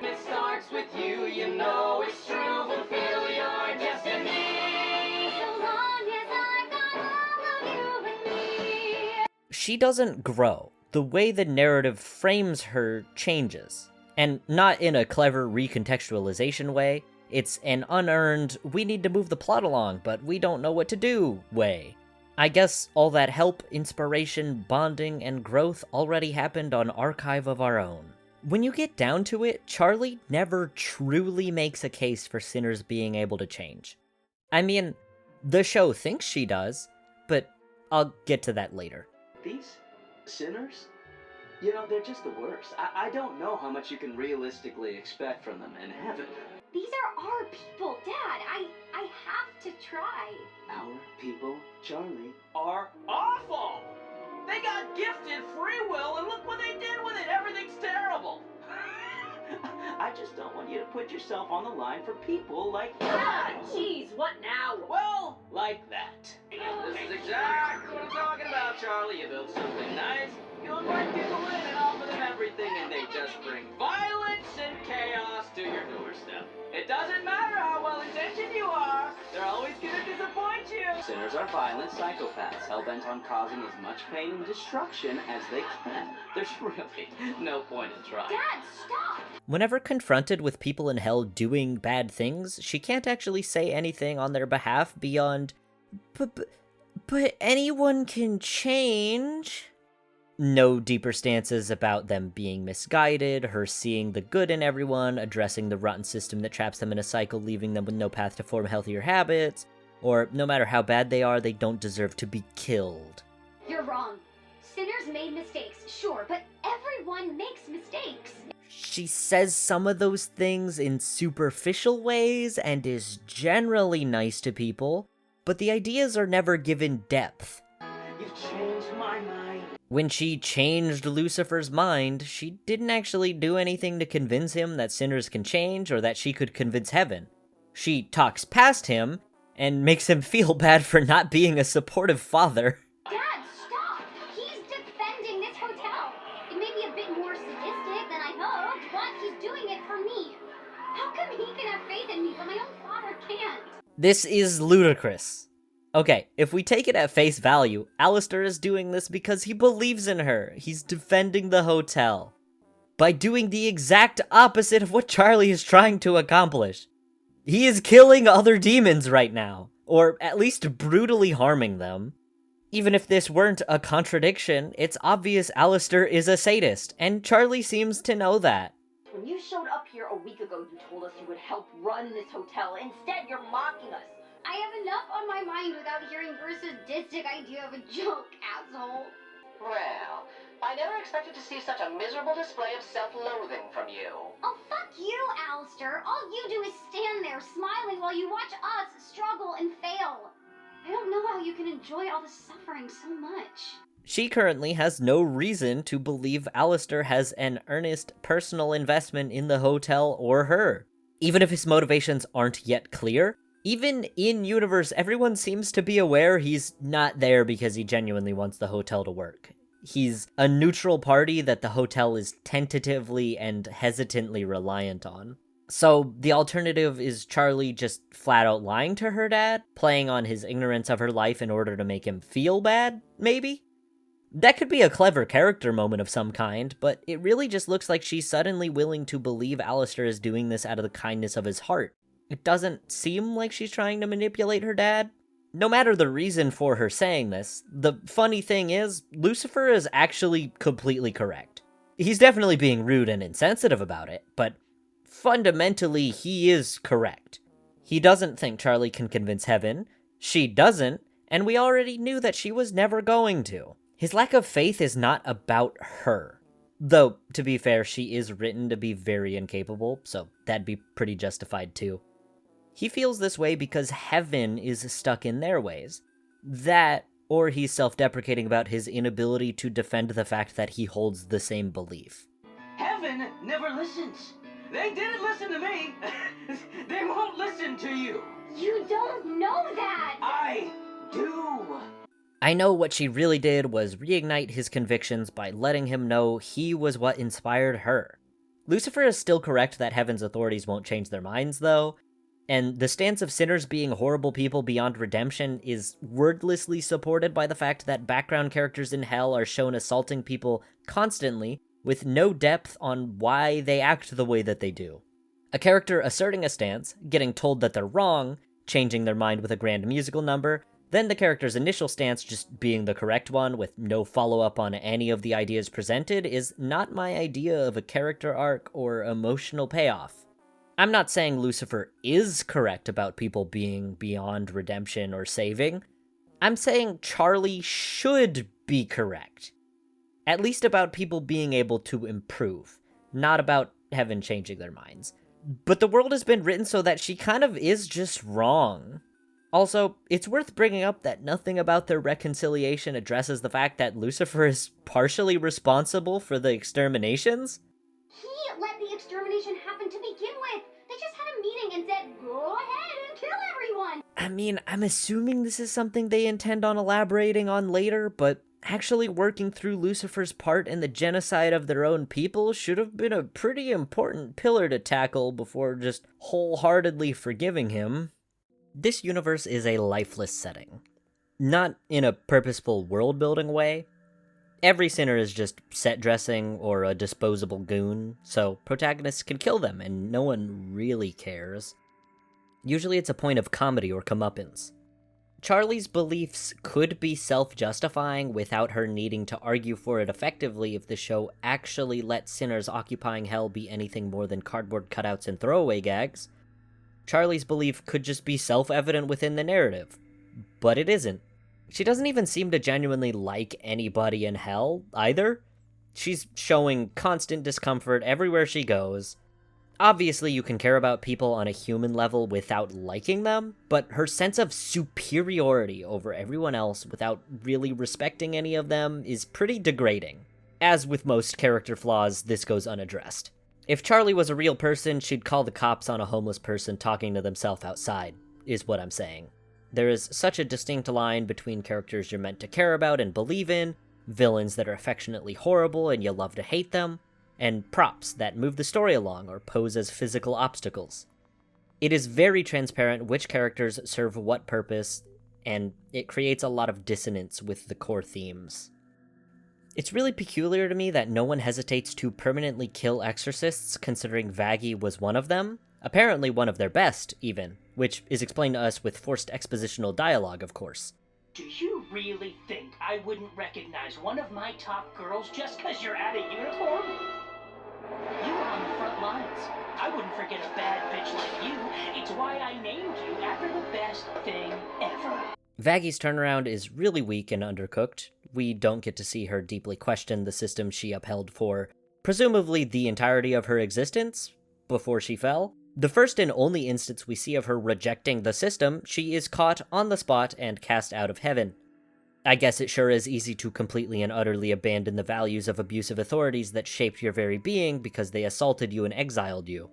It starts with you, you know it's true. Fulfill your destiny. So long as I've got all of you with me. She doesn't grow. The way the narrative frames her changes. And not in a clever recontextualization way. It's an unearned, we need to move the plot along, but we don't know what to do way. I guess all that help, inspiration, bonding, and growth already happened on Archive of Our Own. When you get down to it, Charlie never truly makes a case for sinners being able to change. I mean, the show thinks she does, but I'll get to that later. These sinners? You know, they're just the worst. I don't know how much you can realistically expect from them in heaven. These are our people, Dad. I have to try. Our people, Charlie, are awful! They got gifted free will, and look what they did with it! Everything's terrible! I just don't want you to put yourself on the line for people like that! Jeez, what now? Well, like that. This is exactly what I'm talking about, Charlie. You build something nice, you invite people in and offer them everything, and they just bring violence and chaos to your doorstep. It doesn't matter how well-intentioned you are, they're always gonna disappoint you. Sinners are violent psychopaths, hell-bent on causing as much pain and destruction as they can. There's really no point in trying. Dad, stop! Whenever confronted with people in hell doing bad things, she can't actually say anything on their behalf beyond, but anyone can change. No deeper stances about them being misguided, her seeing the good in everyone, addressing the rotten system that traps them in a cycle, leaving them with no path to form healthier habits, or no matter how bad they are, they don't deserve to be killed. You're wrong. Sinners made mistakes, sure, but everyone makes mistakes. She says some of those things in superficial ways and is generally nice to people, but the ideas are never given depth. You've changed my mind. When she changed Lucifer's mind, she didn't actually do anything to convince him that sinners can change or that she could convince heaven. She talks past him and makes him feel bad for not being a supportive father. Dad, stop! He's defending this hotel. It may be a bit more sadistic than I hoped, but he's doing it for me. How come he can have faith in me, but my own father can't? This is ludicrous. Okay, if we take it at face value, Alistair is doing this because he believes in her. He's defending the hotel. By doing the exact opposite of what Charlie is trying to accomplish. He is killing other demons right now, or at least brutally harming them. Even if this weren't a contradiction, it's obvious Alistair is a sadist, and Charlie seems to know that. When you showed up here a week ago, you told us you would help run this hotel. Instead, you're mocking us. I have enough on my mind without hearing your sadistic idea of a joke, asshole. Well, I never expected to see such a miserable display of self-loathing from you. Oh, fuck you, Alistair. All you do is stand there smiling while you watch us struggle and fail. I don't know how you can enjoy all the suffering so much. She currently has no reason to believe Alistair has an earnest personal investment in the hotel or her. Even if his motivations aren't yet clear, even in-universe, everyone seems to be aware he's not there because he genuinely wants the hotel to work. He's a neutral party that the hotel is tentatively and hesitantly reliant on. So the alternative is Charlie just flat out lying to her dad, playing on his ignorance of her life in order to make him feel bad, maybe? That could be a clever character moment of some kind, but it really just looks like she's suddenly willing to believe Alistair is doing this out of the kindness of his heart. It doesn't seem like she's trying to manipulate her dad. No matter the reason for her saying this, the funny thing is, Lucifer is actually completely correct. He's definitely being rude and insensitive about it, but fundamentally he is correct. He doesn't think Charlie can convince Heaven, she doesn't, and we already knew that she was never going to. His lack of faith is not about her. Though, to be fair, she is written to be very incapable, so that'd be pretty justified too. He feels this way because Heaven is stuck in their ways. That, or he's self-deprecating about his inability to defend the fact that he holds the same belief. Heaven never listens. They didn't listen to me. They won't listen to you. You don't know that! I do. I know what she really did was reignite his convictions by letting him know he was what inspired her. Lucifer is still correct that Heaven's authorities won't change their minds, though, and the stance of sinners being horrible people beyond redemption is wordlessly supported by the fact that background characters in Hell are shown assaulting people constantly, with no depth on why they act the way that they do. A character asserting a stance, getting told that they're wrong, changing their mind with a grand musical number, then the character's initial stance just being the correct one with no follow-up on any of the ideas presented is not my idea of a character arc or emotional payoff. I'm not saying Lucifer is correct about people being beyond redemption or saving. I'm saying Charlie should be correct. At least about people being able to improve, not about Heaven changing their minds. But the world has been written so that she kind of is just wrong. Also, it's worth bringing up that nothing about their reconciliation addresses the fact that Lucifer is partially responsible for the exterminations. He let the extermination happen to begin with. They just had a meeting and said, go ahead and kill everyone. I mean, I'm assuming this is something they intend on elaborating on later, but actually working through Lucifer's part in the genocide of their own people should have been a pretty important pillar to tackle before just wholeheartedly forgiving him. This universe is a lifeless setting. Not in a purposeful world-building way. Every sinner is just set-dressing or a disposable goon, so protagonists can kill them and no one really cares. Usually it's a point of comedy or comeuppance. Charlie's beliefs could be self-justifying without her needing to argue for it effectively if the show actually let sinners occupying hell be anything more than cardboard cutouts and throwaway gags. Charlie's belief could just be self-evident within the narrative, but it isn't. She doesn't even seem to genuinely like anybody in hell, either. She's showing constant discomfort everywhere she goes. Obviously, you can care about people on a human level without liking them, but her sense of superiority over everyone else without really respecting any of them is pretty degrading. As with most character flaws, this goes unaddressed. If Charlie was a real person, she'd call the cops on a homeless person talking to themselves outside, is what I'm saying. There is such a distinct line between characters you're meant to care about and believe in, villains that are affectionately horrible and you love to hate them, and props that move the story along or pose as physical obstacles. It is very transparent which characters serve what purpose, and it creates a lot of dissonance with the core themes. It's really peculiar to me that no one hesitates to permanently kill exorcists, considering Vaggie was one of them, apparently one of their best, even, which is explained to us with forced expositional dialogue, of course. Do you really think I wouldn't recognize one of my top girls just because you're out of uniform? You were on the front lines. I wouldn't forget a bad bitch like you. It's why I named you after the best thing ever. Vaggie's turnaround is really weak and undercooked. We don't get to see her deeply question the system she upheld for, presumably the entirety of her existence, before she fell. The first and only instance we see of her rejecting the system, she is caught on the spot and cast out of heaven. I guess it sure is easy to completely and utterly abandon the values of abusive authorities that shaped your very being because they assaulted you and exiled you.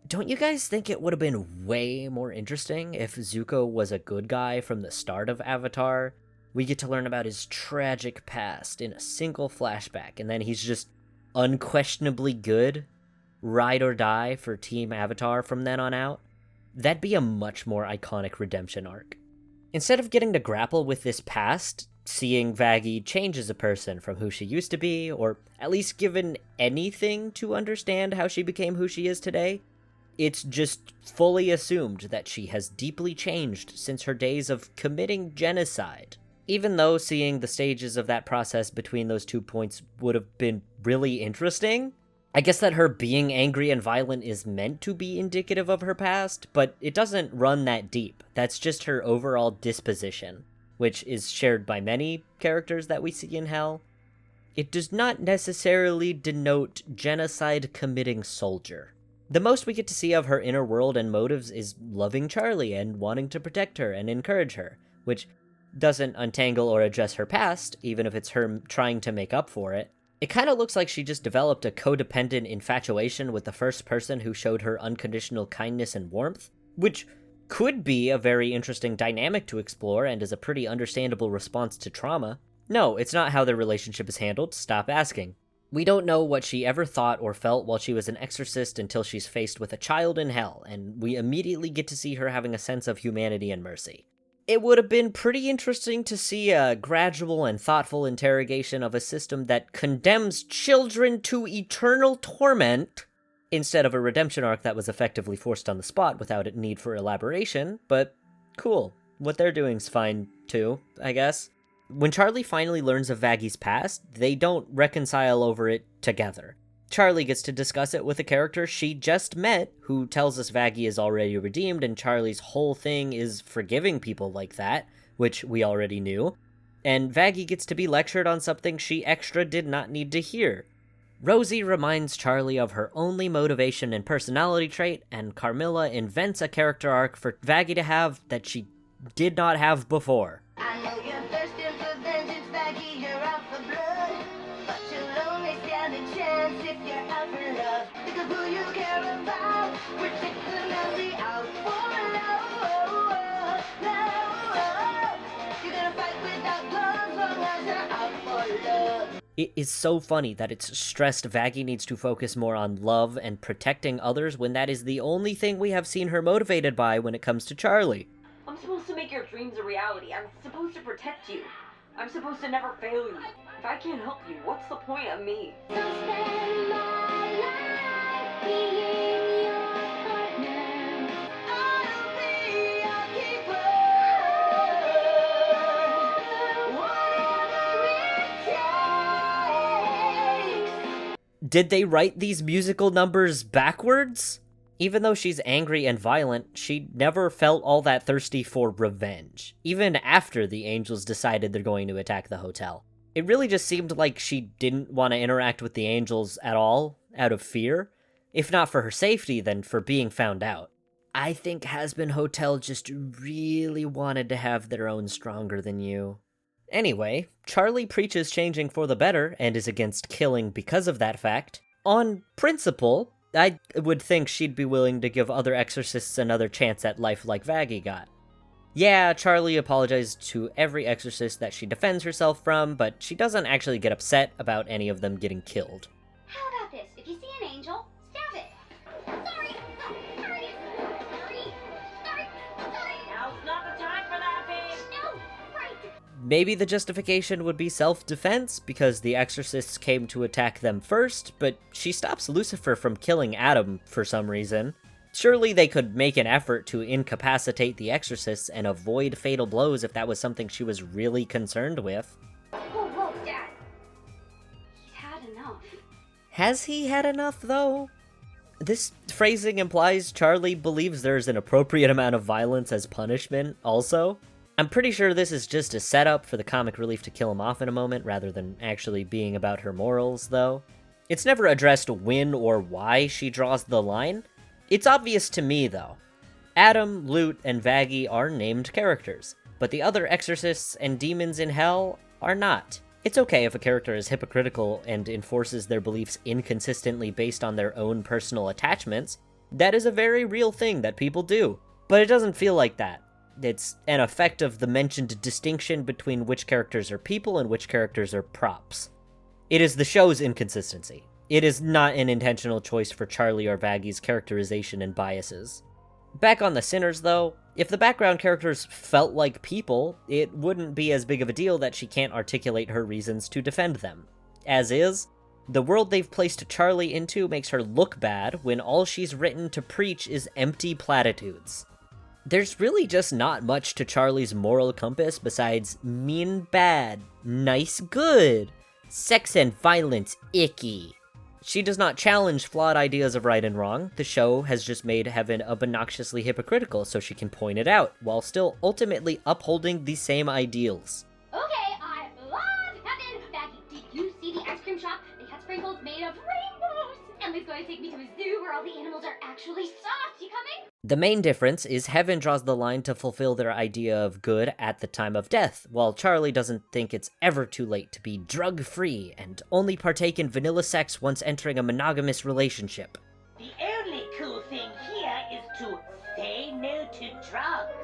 Don't you guys think it would have been way more interesting if Zuko was a good guy from the start of Avatar? We get to learn about his tragic past in a single flashback, and then he's just unquestionably good, ride or die for Team Avatar from then on out. That'd be a much more iconic redemption arc. Instead of getting to grapple with this past, seeing Vaggie change as a person from who she used to be, or at least given anything to understand how she became who she is today, it's just fully assumed that she has deeply changed since her days of committing genocide. Even though seeing the stages of that process between those 2 points would have been really interesting, I guess that her being angry and violent is meant to be indicative of her past, but it doesn't run that deep. That's just her overall disposition, which is shared by many characters that we see in Hell. It does not necessarily denote genocide-committing soldier. The most we get to see of her inner world and motives is loving Charlie and wanting to protect her and encourage her, which doesn't untangle or address her past, even if it's her trying to make up for it. It kind of looks like she just developed a codependent infatuation with the first person who showed her unconditional kindness and warmth, which could be a very interesting dynamic to explore and is a pretty understandable response to trauma. No, it's not how their relationship is handled. Stop asking. We don't know what she ever thought or felt while she was an exorcist until she's faced with a child in hell, and we immediately get to see her having a sense of humanity and mercy. It would have been pretty interesting to see a gradual and thoughtful interrogation of a system that condemns children to eternal torment, instead of a redemption arc that was effectively forced on the spot without a need for elaboration, but cool. What they're doing's fine, too, I guess. When Charlie finally learns of Vaggy's past, they don't reconcile over it together. Charlie gets to discuss it with a character she just met, who tells us Vaggy is already redeemed, and Charlie's whole thing is forgiving people like that, which we already knew. And Vaggy gets to be lectured on something she extra did not need to hear. Rosie reminds Charlie of her only motivation and personality trait, and Carmilla invents a character arc for Vaggy to have that she did not have before. I know you're thirsting for vengeance, Vaggy, you're out for blood. But you'll only stand a chance if you're out for love. Think of who you care about, particularly out for love. You're gonna fight without gloves long as you're out for love. It is so funny that it's stressed Vaggy needs to focus more on love and protecting others when that is the only thing we have seen her motivated by when it comes to Charlie. I'm supposed to make your dreams a reality. I'm supposed to protect you. I'm supposed to never fail you. If I can't help you, what's the point of me? So spend my life being your partner. I'll be your keeper. Whatever it takes. Did they write these musical numbers backwards? Even though she's angry and violent, she never felt all that thirsty for revenge, even after the angels decided they're going to attack the hotel. It really just seemed like she didn't want to interact with the angels at all, out of fear. If not for her safety, then for being found out. I think Hazbin Hotel just really wanted to have their own stronger than you. Anyway, Charlie preaches changing for the better and is against killing because of that fact. On principle, I would think she'd be willing to give other exorcists another chance at life like Vaggy got. Yeah, Charlie apologized to every exorcist that she defends herself from, but she doesn't actually get upset about any of them getting killed. How about this? If you see an angel, stab it. Sorry. Now's not the time for that, babe. No, right. Maybe the justification would be self-defense, because the exorcists came to attack them first, but she stops Lucifer from killing Adam for some reason. Surely they could make an effort to incapacitate the exorcists and avoid fatal blows if that was something she was really concerned with. Whoa, Dad. He's had enough. Has he had enough, though? This phrasing implies Charlie believes there's an appropriate amount of violence as punishment, also. I'm pretty sure this is just a setup for the comic relief to kill him off in a moment, rather than actually being about her morals, though. It's never addressed when or why she draws the line. It's obvious to me, though. Adam, Lute, and Vaggy are named characters, but the other exorcists and demons in hell are not. It's okay if a character is hypocritical and enforces their beliefs inconsistently based on their own personal attachments. That is a very real thing that people do, but it doesn't feel like that. It's an effect of the mentioned distinction between which characters are people and which characters are props. It is the show's inconsistency. It is not an intentional choice for Charlie or Vaggy's characterization and biases. Back on the sinners, though, if the background characters felt like people, it wouldn't be as big of a deal that she can't articulate her reasons to defend them. As is, the world they've placed Charlie into makes her look bad when all she's written to preach is empty platitudes. There's really just not much to Charlie's moral compass besides mean bad, nice good, sex and violence icky. She does not challenge flawed ideas of right and wrong. The show has just made Heaven obnoxiously hypocritical so she can point it out, while still ultimately upholding the same ideals. Okay, I love Heaven! Maggie, did you see the ice cream shop? They had sprinkles made of rainbows! Emily's going to take me to a zoo where all the animals are actually soft. You coming? The main difference is Heaven draws the line to fulfill their idea of good at the time of death, while Charlie doesn't think it's ever too late to be drug-free and only partake in vanilla sex once entering a monogamous relationship. The only cool thing here is to say no to drugs.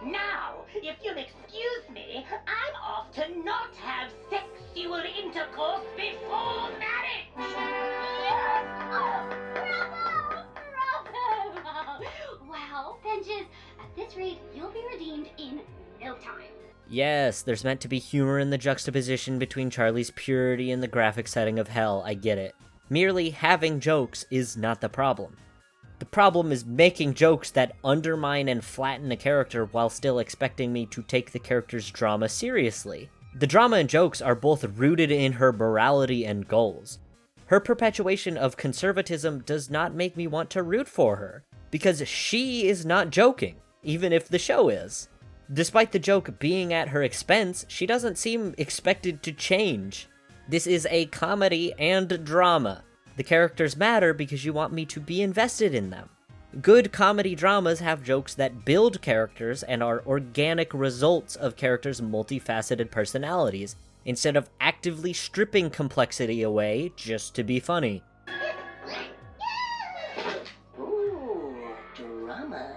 Now, if you'll excuse me, I'm off to not have sexual intercourse before marriage. Yes! Oh, bravo! Bravo! Wow, Benches, at this rate, you'll be redeemed in no time. Yes, there's meant to be humor in the juxtaposition between Charlie's purity and the graphic setting of hell, I get it. Merely having jokes is not the problem. The problem is making jokes that undermine and flatten a character while still expecting me to take the character's drama seriously. The drama and jokes are both rooted in her morality and goals. Her perpetuation of conservatism does not make me want to root for her, because she is not joking, even if the show is. Despite the joke being at her expense, she doesn't seem expected to change. This is a comedy and drama. The characters matter because you want me to be invested in them. Good comedy dramas have jokes that build characters and are organic results of characters' multifaceted personalities, instead of actively stripping complexity away just to be funny. Ooh, drama.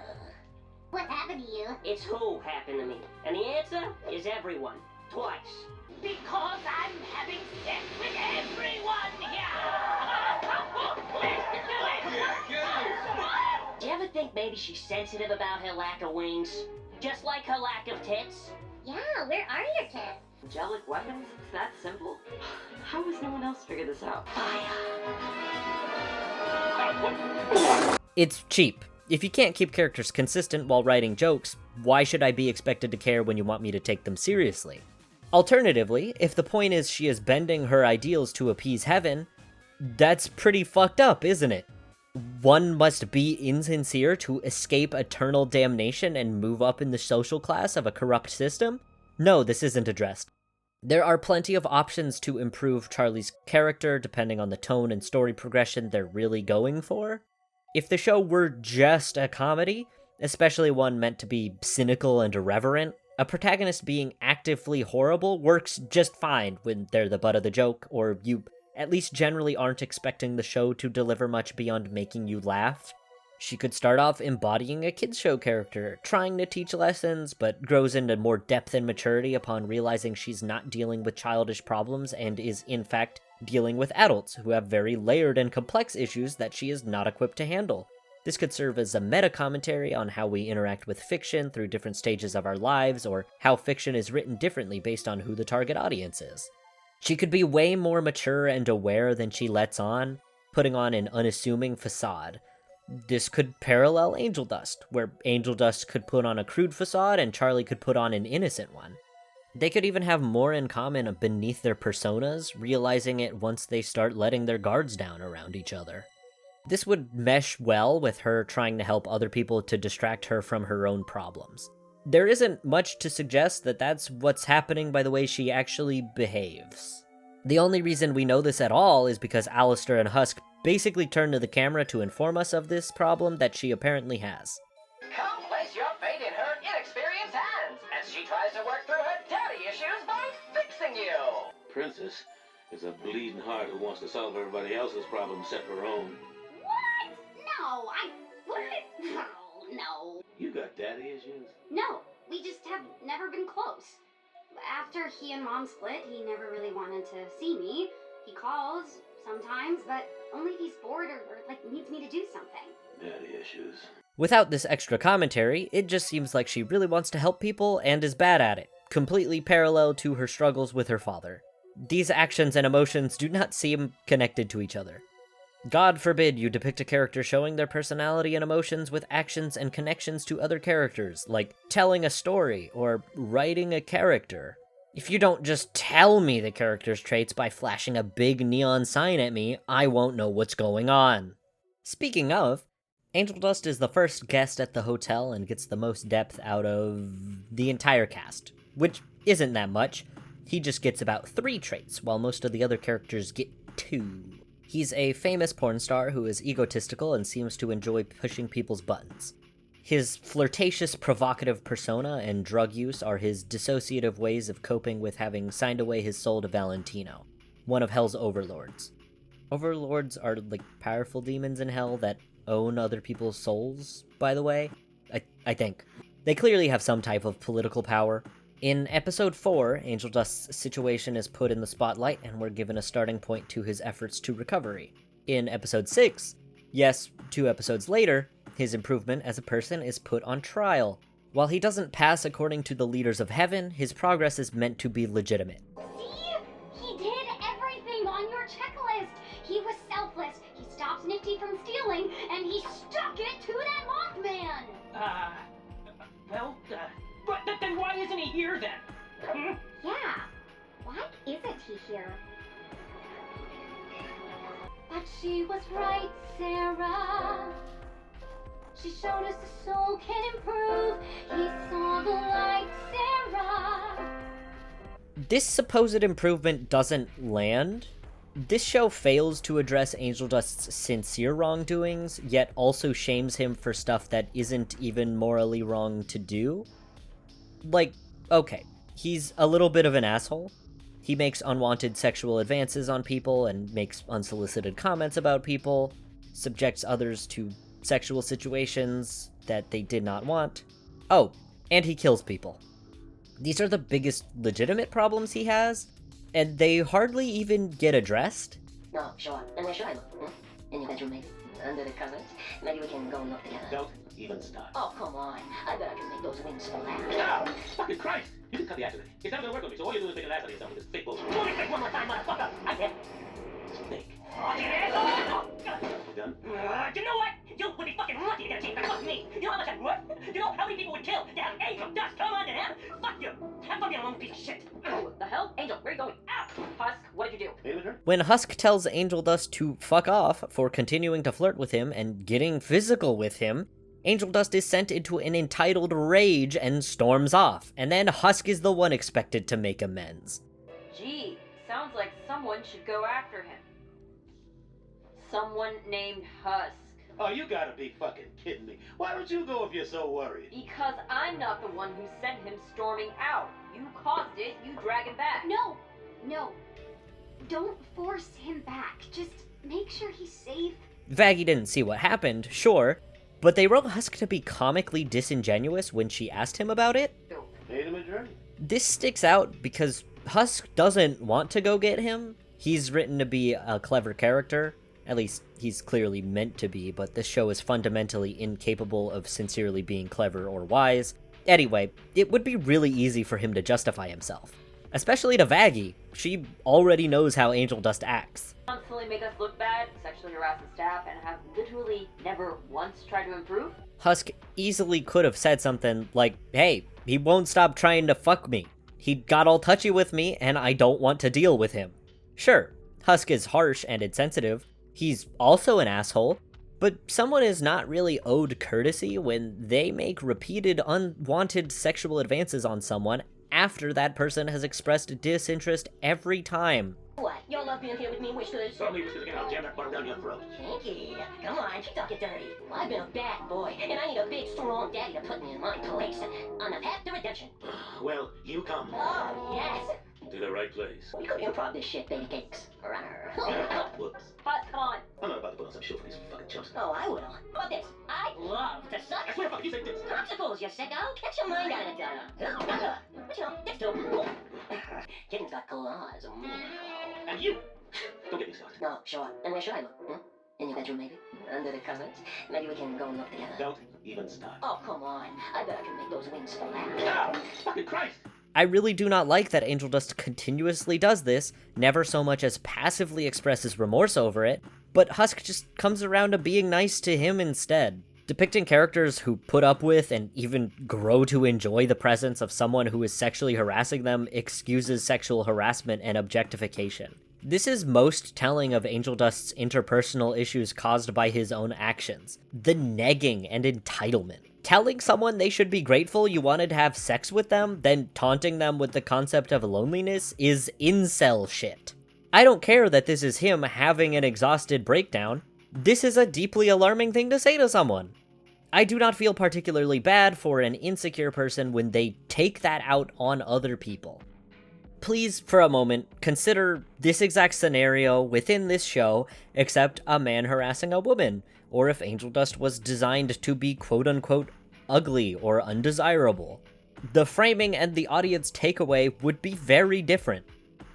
What happened to you? It's who happened to me. And the answer is everyone. Twice. Because I'm having sex with everyone here! Do you ever think maybe she's sensitive about her lack of wings? Just like her lack of tits? Yeah, where are your kids? Angelic weapons? It's that simple? How has no one else figured this out? It's cheap. If you can't keep characters consistent while writing jokes, why should I be expected to care when you want me to take them seriously? Alternatively, if the point is she is bending her ideals to appease Heaven, that's pretty fucked up, isn't it? One must be insincere to escape eternal damnation and move up in the social class of a corrupt system? No, this isn't addressed. There are plenty of options to improve Charlie's character depending on the tone and story progression they're really going for. If the show were just a comedy, especially one meant to be cynical and irreverent, a protagonist being actively horrible works just fine when they're the butt of the joke, or you at least generally aren't expecting the show to deliver much beyond making you laugh. She could start off embodying a kids show character, trying to teach lessons, but grows into more depth and maturity upon realizing she's not dealing with childish problems and is, in fact, dealing with adults who have very layered and complex issues that she is not equipped to handle. This could serve as a meta-commentary on how we interact with fiction through different stages of our lives, or how fiction is written differently based on who the target audience is. She could be way more mature and aware than she lets on, putting on an unassuming facade. This could parallel Angel Dust, where Angel Dust could put on a crude facade and Charlie could put on an innocent one. They could even have more in common beneath their personas, realizing it once they start letting their guards down around each other. This would mesh well with her trying to help other people to distract her from her own problems. There isn't much to suggest that that's what's happening by the way she actually behaves. The only reason we know this at all is because Alistair and Husk basically turn to the camera to inform us of this problem that she apparently has. Come place your fate in her inexperienced hands as she tries to work through her daddy issues by fixing you. Princess is a bleeding heart who wants to solve everybody else's problems except her own. What? No, what? No. You got daddy issues? No, we just have never been close. After he and Mom split, he never really wanted to see me. He calls sometimes, but only if he's bored or needs me to do something. Daddy issues. Without this extra commentary, it just seems like she really wants to help people and is bad at it, completely parallel to her struggles with her father. These actions and emotions do not seem connected to each other. God forbid you depict a character showing their personality and emotions with actions and connections to other characters, like telling a story or writing a character. If you don't just tell me the character's traits by flashing a big neon sign at me, I won't know what's going on. Speaking of, Angel Dust is the first guest at the hotel and gets the most depth out of the entire cast, which isn't that much. He just gets about 3 traits, while most of the other characters get 2. He's a famous porn star who is egotistical and seems to enjoy pushing people's buttons. His flirtatious, provocative persona and drug use are his dissociative ways of coping with having signed away his soul to Valentino, one of Hell's overlords. Overlords are like powerful demons in Hell that own other people's souls, by the way. I think. They clearly have some type of political power. In episode 4, Angel Dust's situation is put in the spotlight and we're given a starting point to his efforts to recovery. In episode 6, yes, 2 episodes later, his improvement as a person is put on trial. While he doesn't pass according to the leaders of heaven, his progress is meant to be legitimate. See? He did everything on your checklist. He was selfless, he stopped Nifty from stealing, and he stuck it to that Mothman! Then why isn't he here then? Yeah, why isn't he here? But she was right, Sarah. She showed us the soul can improve. He saw the light, Sarah. This supposed improvement doesn't land. This show fails to address Angel Dust's sincere wrongdoings, yet also shames him for stuff that isn't even morally wrong to do. Like, okay, he's a little bit of an asshole. He makes unwanted sexual advances on people and makes unsolicited comments about people, subjects others to sexual situations that they did not want. Oh, and he kills people. These are the biggest legitimate problems he has, and they hardly even get addressed. No, sure. And where should I look? In your bedroom, maybe? Under the covers? Maybe we can go and look together. Don't even start. Oh, come on. I bet I can make those wings flap. Ah, fucking Christ! You can cut the accident. It's not gonna work on me, so all you do is make an ass out of yourself with this fake bullshit. Only take one more time, motherfucker! I did. Snake. Fucking asshole! You done? You know what? You would be fucking lucky to get a team that fuck me. You know how much I'm worth? You know how many people would kill to have Angel Dust come on to them? Fuck you! Have fun being a lone piece of shit. What the hell? Angel, where are you going? Ow! Husk, what did you do? Wait a minute. When Husk tells Angel Dust to fuck off for continuing to flirt with him and getting physical with him, Angel Dust is sent into an entitled rage and storms off, and then Husk is the one expected to make amends. Gee, sounds like someone should go after him. Someone named Husk. Oh, you gotta be fucking kidding me. Why don't you go if you're so worried? Because I'm not the one who sent him storming out. You caused it, you drag him back. No. Don't force him back. Just make sure he's safe. Vaggie didn't see what happened, sure, but they wrote Husk to be comically disingenuous when she asked him about it. Made him a journey. This sticks out because Husk doesn't want to go get him. He's written to be a clever character. At least, he's clearly meant to be, but this show is fundamentally incapable of sincerely being clever or wise. Anyway, it would be really easy for him to justify himself. Especially to Vaggie. She already knows how Angel Dust acts. Constantly make us look bad, sexually harass the staff, and have literally never once tried to improve? Husk easily could have said something like, hey, he won't stop trying to fuck me. He got all touchy with me, and I don't want to deal with him. Sure, Husk is harsh and insensitive. He's also an asshole, but someone is not really owed courtesy when they make repeated unwanted sexual advances on someone after that person has expressed disinterest every time. What? Y'all love being here with me, Whiskers? Somebody was again, I'll jam that butter down your throat. Thank you. Come on, talk it dirty. I've been a bad boy, and I need a big, strong daddy to put me in my place. On the path to redemption. Well, you come. Oh, yes. To the right place. We could improv this shit, baby cakes. Rawr. Whoops. Husk, come on. I'm not about to put on some show for these fucking chumps. Oh, I will. How about this? I love to suck. I swear to fuck, you say this. Popsicles, you sicko. Get your mind out of the gutter. But you know, this too. Kitten's got claws. And you! Don't get me started. No, sure. And where should I look? In your bedroom, maybe? Under the covers? Maybe we can go and look together. Don't even start. Oh, come on. I bet I can make those wings flap. Ah, fucking Christ! I really do not like that Angel Dust continuously does this, never so much as passively expresses remorse over it, but Husk just comes around to being nice to him instead. Depicting characters who put up with and even grow to enjoy the presence of someone who is sexually harassing them excuses sexual harassment and objectification. This is most telling of Angel Dust's interpersonal issues caused by his own actions. The negging and entitlement. Telling someone they should be grateful you wanted to have sex with them, then taunting them with the concept of loneliness is incel shit. I don't care that this is him having an exhausted breakdown. This is a deeply alarming thing to say to someone. I do not feel particularly bad for an insecure person when they take that out on other people. Please, for a moment, consider this exact scenario within this show, except a man harassing a woman, or if Angel Dust was designed to be quote-unquote ugly or undesirable. The framing and the audience takeaway would be very different.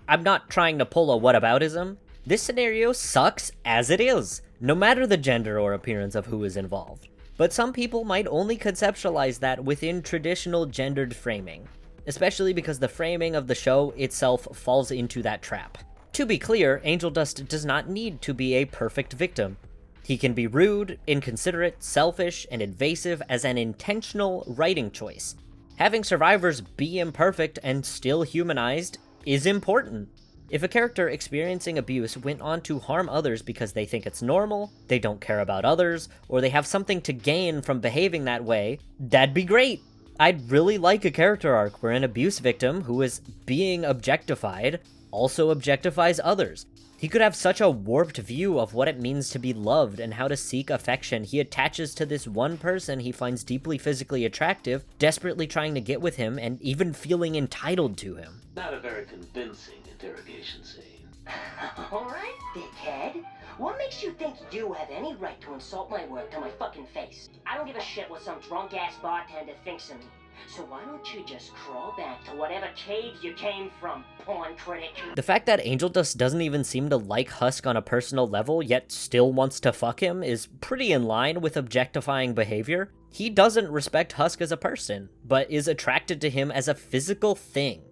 I'm not trying to pull a whataboutism. This scenario sucks as it is, no matter the gender or appearance of who is involved. But some people might only conceptualize that within traditional gendered framing, especially because the framing of the show itself falls into that trap. To be clear, Angel Dust does not need to be a perfect victim. He can be rude, inconsiderate, selfish, and invasive as an intentional writing choice. Having survivors be imperfect and still humanized is important. If a character experiencing abuse went on to harm others because they think it's normal, they don't care about others, or they have something to gain from behaving that way, that'd be great. I'd really like a character arc where an abuse victim who is being objectified also objectifies others. He could have such a warped view of what it means to be loved and how to seek affection. He attaches to this one person he finds deeply physically attractive, desperately trying to get with him and even feeling entitled to him. Not a very convincing interrogation scene. Alright, dickhead. What makes you think you have any right to insult my work to my fucking face? I don't give a shit what some drunk-ass bartender thinks of me. So why don't you just crawl back to whatever cave you came from, porn critic? The fact that Angel Dust doesn't even seem to like Husk on a personal level, yet still wants to fuck him, is pretty in line with objectifying behavior. He doesn't respect Husk as a person, but is attracted to him as a physical thing.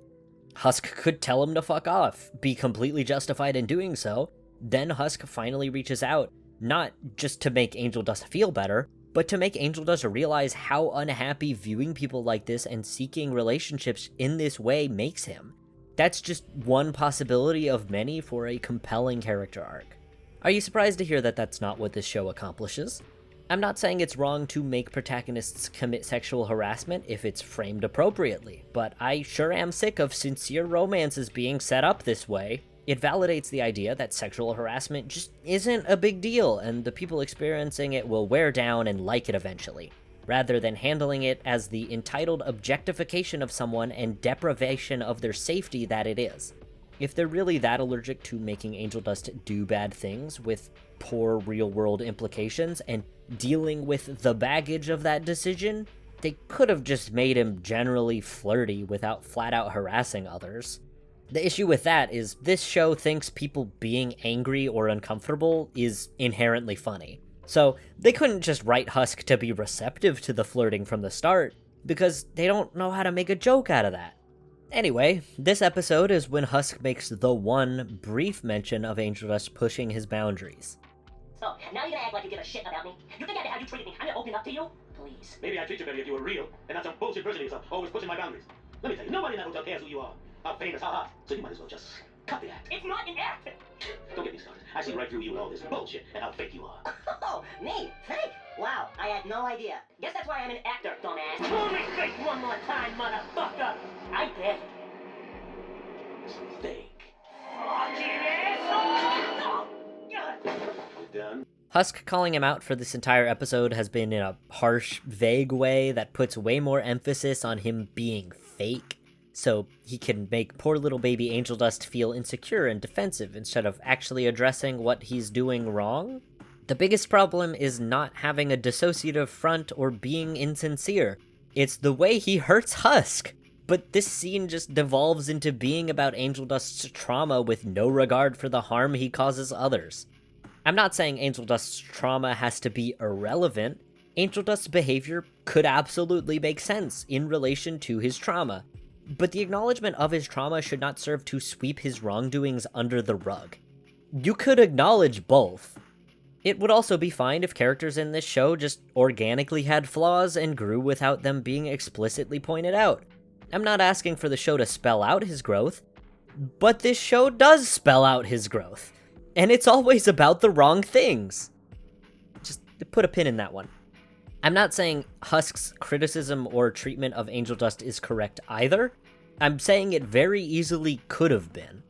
Husk could tell him to fuck off, be completely justified in doing so. Then Husk finally reaches out, not just to make Angel Dust feel better, but to make Angel Dust realize how unhappy viewing people like this and seeking relationships in this way makes him. That's just one possibility of many for a compelling character arc. Are you surprised to hear that that's not what this show accomplishes? I'm not saying it's wrong to make protagonists commit sexual harassment if it's framed appropriately, but I sure am sick of sincere romances being set up this way. It validates the idea that sexual harassment just isn't a big deal, and the people experiencing it will wear down and like it eventually, rather than handling it as the entitled objectification of someone and deprivation of their safety that it is. If they're really that allergic to making Angel Dust do bad things with poor real-world implications and dealing with the baggage of that decision, they could have just made him generally flirty without flat-out harassing others. The issue with that is this show thinks people being angry or uncomfortable is inherently funny. So they couldn't just write Husk to be receptive to the flirting from the start, because they don't know how to make a joke out of that. Anyway, this episode is when Husk makes the one brief mention of Angel Dust pushing his boundaries. So, now you're gonna act like you give a shit about me? You think after how you treated me, I'm gonna open up to you? Please. Maybe I'd treat you better if you were real, and not some bullshit version of yourself, always pushing my boundaries. Let me tell you, nobody in that hotel cares who you are. How famous, how hot. So you might as well just cut the act. It's not an act! Don't get me started. I see right through you and all this bullshit and how fake you are. Oh, me? Fake? Wow, I had no idea. Guess that's why I'm an actor, dumbass. Call me fake one more time, motherfucker! I did. Fake. Fucking asshole! You done? Husk calling him out for this entire episode has been in a harsh, vague way that puts way more emphasis on him being fake, so he can make poor little baby Angel Dust feel insecure and defensive instead of actually addressing what he's doing wrong. The biggest problem is not having a dissociative front or being insincere. It's the way he hurts Husk. But this scene just devolves into being about Angel Dust's trauma with no regard for the harm he causes others. I'm not saying Angel Dust's trauma has to be irrelevant. Angel Dust's behavior could absolutely make sense in relation to his trauma. But the acknowledgement of his trauma should not serve to sweep his wrongdoings under the rug. You could acknowledge both. It would also be fine if characters in this show just organically had flaws and grew without them being explicitly pointed out. I'm not asking for the show to spell out his growth, but this show does spell out his growth. And it's always about the wrong things. Just put a pin in that one. I'm not saying Husk's criticism or treatment of Angel Dust is correct either. I'm saying it very easily could have been.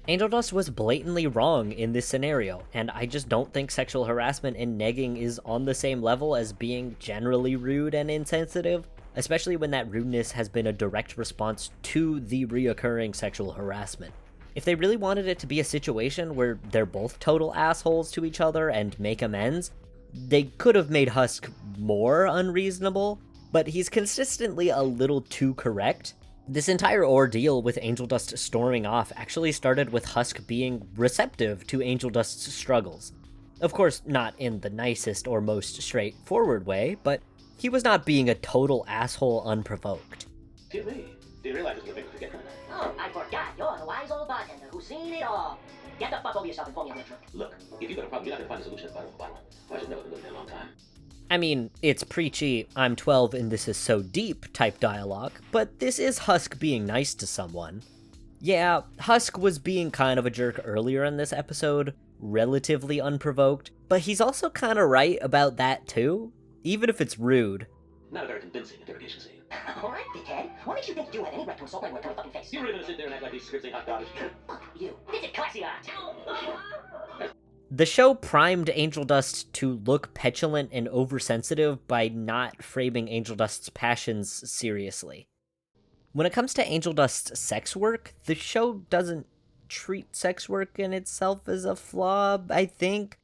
Angel Dust was blatantly wrong in this scenario, and I just don't think sexual harassment and negging is on the same level as being generally rude and insensitive, especially when that rudeness has been a direct response to the reoccurring sexual harassment. If they really wanted it to be a situation where they're both total assholes to each other and make amends, they could have made Husk more unreasonable, but he's consistently a little too correct. This entire ordeal with Angel Dust storming off actually started with Husk being receptive to Angel Dust's struggles. Of course, not in the nicest or most straightforward way, but he was not being a total asshole unprovoked. Excuse me. Do you realize this was a big forget? Oh, I forgot. You're the wise old bartender who's seen it all. Get the fuck over yourself and pour me a drink. Look, if you got a problem, you're not gonna find a solution at the bottom of the bottle. I should never been living there a long time. I mean, it's preachy, I'm 12 and this is so deep type dialogue, but this is Husk being nice to someone. Yeah, Husk was being kind of a jerk earlier in this episode, relatively unprovoked, but he's also kind of right about that too, even if it's rude. Not a very convincing interrogation scene. Alright, dickhead. What makes you think you have any right to insult my work to my fucking face? You really gonna sit there and act like these scripts ain't hot garbage? Fuck you. This is classy art. The show primed Angel Dust to look petulant and oversensitive by not framing Angel Dust's passions seriously. When it comes to Angel Dust's sex work, the show doesn't treat sex work in itself as a flaw, I think.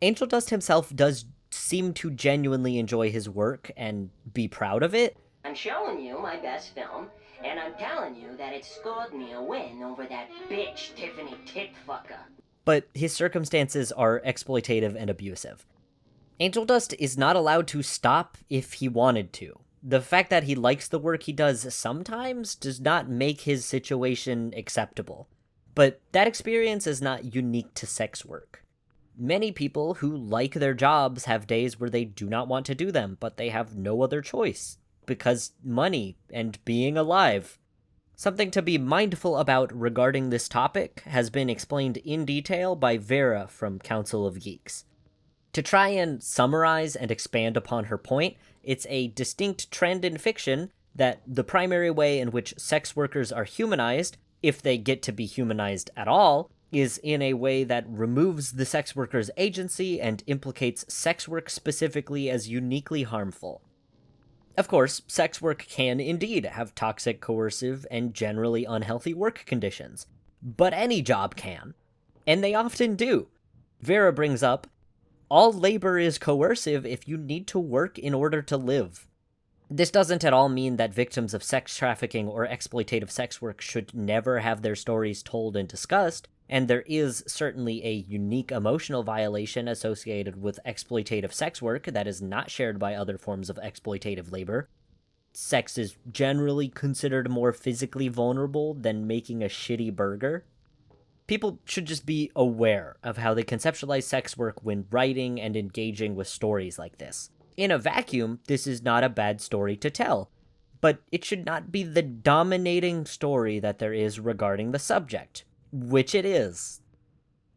Angel Dust himself does seem to genuinely enjoy his work and be proud of it. I'm showing you my best film, and I'm telling you that it scored me a win over that bitch Tiffany Titfucker. But his circumstances are exploitative and abusive. Angel Dust is not allowed to stop if he wanted to. The fact that he likes the work he does sometimes does not make his situation acceptable. But that experience is not unique to sex work. Many people who like their jobs have days where they do not want to do them, but they have no other choice, because money and being alive. Something to be mindful about regarding this topic has been explained in detail by Vera from Council of Geeks. To try and summarize and expand upon her point, it's a distinct trend in fiction that the primary way in which sex workers are humanized, if they get to be humanized at all, is in a way that removes the sex worker's agency and implicates sex work specifically as uniquely harmful. Of course, sex work can indeed have toxic, coercive, and generally unhealthy work conditions. But any job can. And they often do. Vera brings up, all labor is coercive if you need to work in order to live. This doesn't at all mean that victims of sex trafficking or exploitative sex work should never have their stories told and discussed, and there is certainly a unique emotional violation associated with exploitative sex work that is not shared by other forms of exploitative labor. Sex is generally considered more physically vulnerable than making a shitty burger. People should just be aware of how they conceptualize sex work when writing and engaging with stories like this. In a vacuum, this is not a bad story to tell, but it should not be the dominating story that there is regarding the subject. Which it is.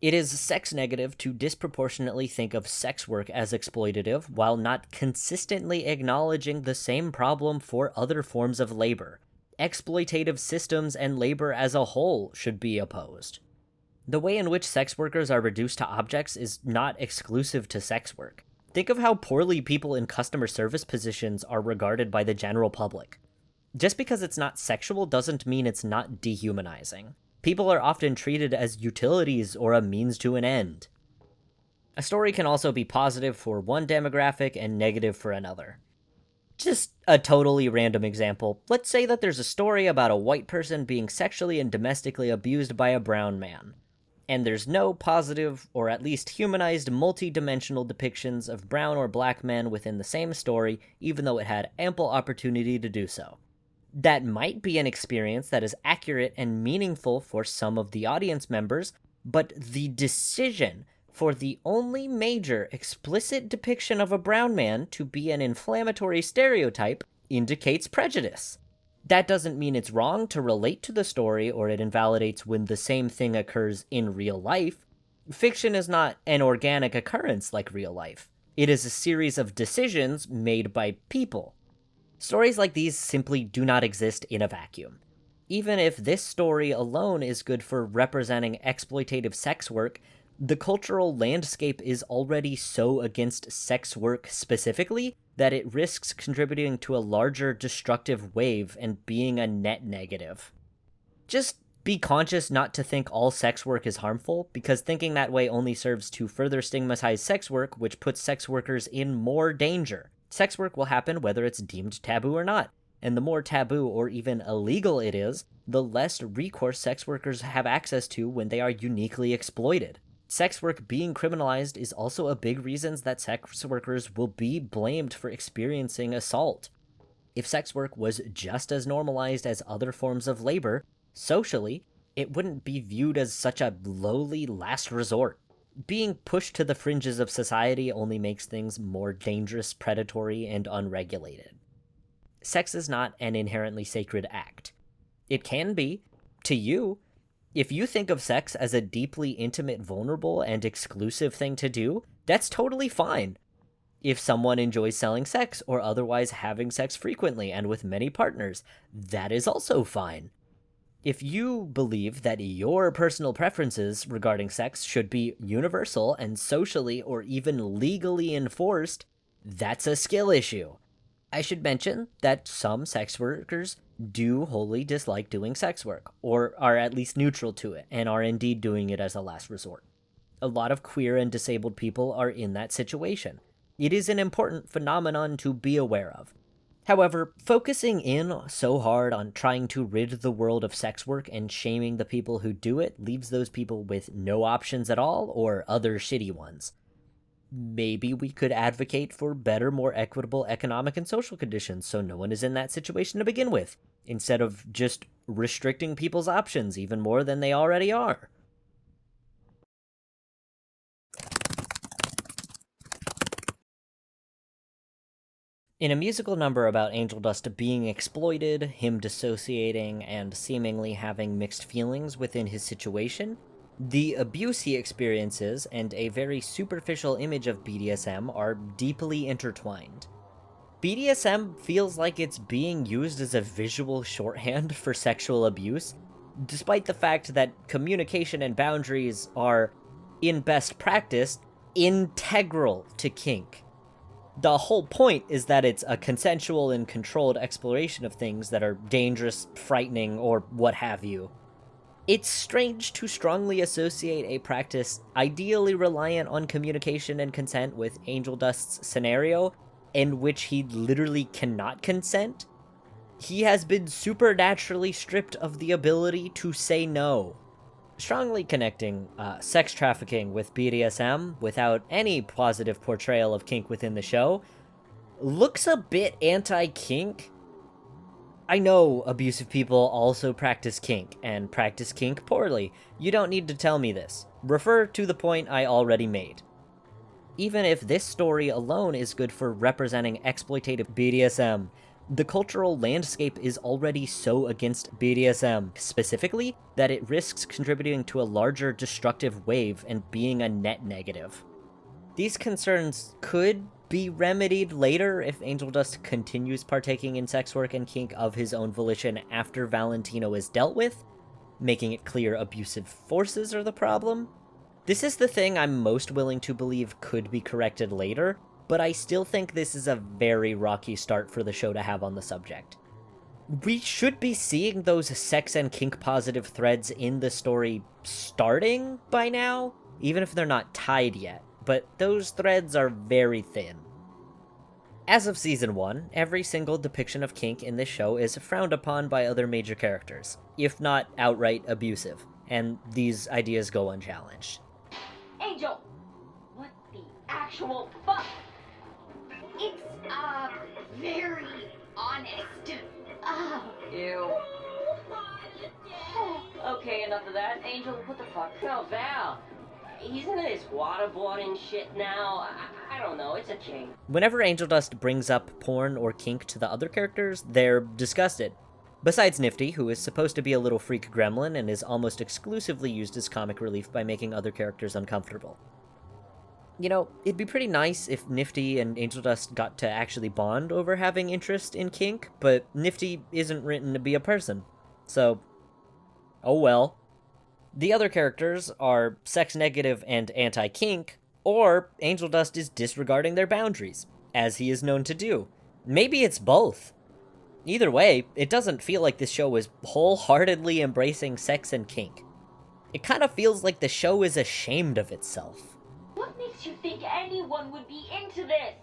It is sex negative to disproportionately think of sex work as exploitative while not consistently acknowledging the same problem for other forms of labor. Exploitative systems and labor as a whole should be opposed. The way in which sex workers are reduced to objects is not exclusive to sex work. Think of how poorly people in customer service positions are regarded by the general public. Just because it's not sexual doesn't mean it's not dehumanizing. People are often treated as utilities or a means to an end. A story can also be positive for one demographic and negative for another. Just a totally random example. Let's say that there's a story about a white person being sexually and domestically abused by a brown man. And there's no positive, or at least humanized, multi-dimensional depictions of brown or black men within the same story, even though it had ample opportunity to do so. That might be an experience that is accurate and meaningful for some of the audience members, but the decision for the only major explicit depiction of a brown man to be an inflammatory stereotype indicates prejudice. That doesn't mean it's wrong to relate to the story or it invalidates when the same thing occurs in real life. Fiction is not an organic occurrence like real life. It is a series of decisions made by people. Stories like these simply do not exist in a vacuum. Even if this story alone is good for representing exploitative sex work, the cultural landscape is already so against sex work specifically that it risks contributing to a larger destructive wave and being a net negative. Just be conscious not to think all sex work is harmful, because thinking that way only serves to further stigmatize sex work, which puts sex workers in more danger. Sex work will happen whether it's deemed taboo or not, and the more taboo or even illegal it is, the less recourse sex workers have access to when they are uniquely exploited. Sex work being criminalized is also a big reason that sex workers will be blamed for experiencing assault. If sex work was just as normalized as other forms of labor, socially, it wouldn't be viewed as such a lowly last resort. Being pushed to the fringes of society only makes things more dangerous, predatory, and unregulated. Sex is not an inherently sacred act. It can be, to you. If you think of sex as a deeply intimate, vulnerable, and exclusive thing to do, that's totally fine. If someone enjoys selling sex or otherwise having sex frequently and with many partners, that is also fine. If you believe that your personal preferences regarding sex should be universal and socially or even legally enforced, that's a skill issue. I should mention that some sex workers do wholly dislike doing sex work, or are at least neutral to it, and are indeed doing it as a last resort. A lot of queer and disabled people are in that situation. It is an important phenomenon to be aware of. However, focusing in so hard on trying to rid the world of sex work and shaming the people who do it leaves those people with no options at all, or other shitty ones. Maybe we could advocate for better, more equitable economic and social conditions so no one is in that situation to begin with, instead of just restricting people's options even more than they already are. In a musical number about Angel Dust being exploited, him dissociating, and seemingly having mixed feelings within his situation, the abuse he experiences and a very superficial image of BDSM are deeply intertwined. BDSM feels like it's being used as a visual shorthand for sexual abuse, despite the fact that communication and boundaries are, in best practice, integral to kink. The whole point is that it's a consensual and controlled exploration of things that are dangerous, frightening, or what have you. It's strange to strongly associate a practice ideally reliant on communication and consent with Angel Dust's scenario, in which he literally cannot consent. He has been supernaturally stripped of the ability to say no. Strongly connecting sex trafficking with BDSM without any positive portrayal of kink within the show looks a bit anti-kink. I know abusive people also practice kink, and practice kink poorly. You don't need to tell me this. Refer to the point I already made. Even if this story alone is good for representing exploitative BDSM, the cultural landscape is already so against BDSM specifically that it risks contributing to a larger destructive wave and being a net negative. These concerns could be remedied later if Angel Dust continues partaking in sex work and kink of his own volition after Valentino is dealt with, making it clear abusive forces are the problem. This is the thing I'm most willing to believe could be corrected later, but I still think this is a very rocky start for the show to have on the subject. We should be seeing those sex and kink-positive threads in the story starting by now, even if they're not tied yet, but those threads are very thin. As of Season 1, every single depiction of kink in this show is frowned upon by other major characters, if not outright abusive, and these ideas go unchallenged. Angel! What the actual fuck? It's, very honest. Oh. Ew. Okay, enough of that. Angel, what the fuck? Calm down. He's into this waterboarding shit now. I don't know, it's a king. Whenever Angel Dust brings up porn or kink to the other characters, they're disgusted. Besides Nifty, who is supposed to be a little freak gremlin and is almost exclusively used as comic relief by making other characters uncomfortable. You know, it'd be pretty nice if Nifty and Angel Dust got to actually bond over having interest in kink, but Nifty isn't written to be a person. So, oh well. The other characters are sex-negative and anti-kink, or Angel Dust is disregarding their boundaries, as he is known to do. Maybe it's both. Either way, it doesn't feel like this show is wholeheartedly embracing sex and kink. It kind of feels like the show is ashamed of itself. What makes you think anyone would be into this?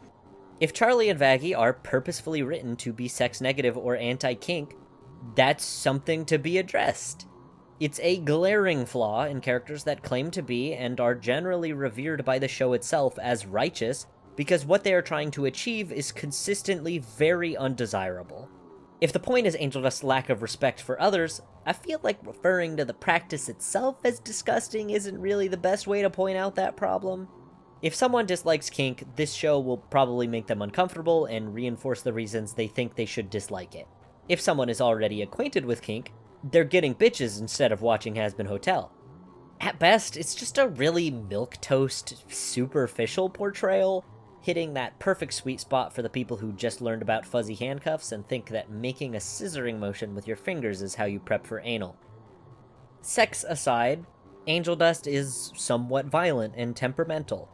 If Charlie and Vaggie are purposefully written to be sex-negative or anti-kink, that's something to be addressed. It's a glaring flaw in characters that claim to be and are generally revered by the show itself as righteous, because what they are trying to achieve is consistently very undesirable. If the point is Angel Dust's lack of respect for others, I feel like referring to the practice itself as disgusting isn't really the best way to point out that problem. If someone dislikes kink, this show will probably make them uncomfortable and reinforce the reasons they think they should dislike it. If someone is already acquainted with kink, they're getting bitches instead of watching Hazbin Hotel. At best, it's just a really milquetoast, superficial portrayal, hitting that perfect sweet spot for the people who just learned about fuzzy handcuffs and think that making a scissoring motion with your fingers is how you prep for anal. Sex aside, Angel Dust is somewhat violent and temperamental.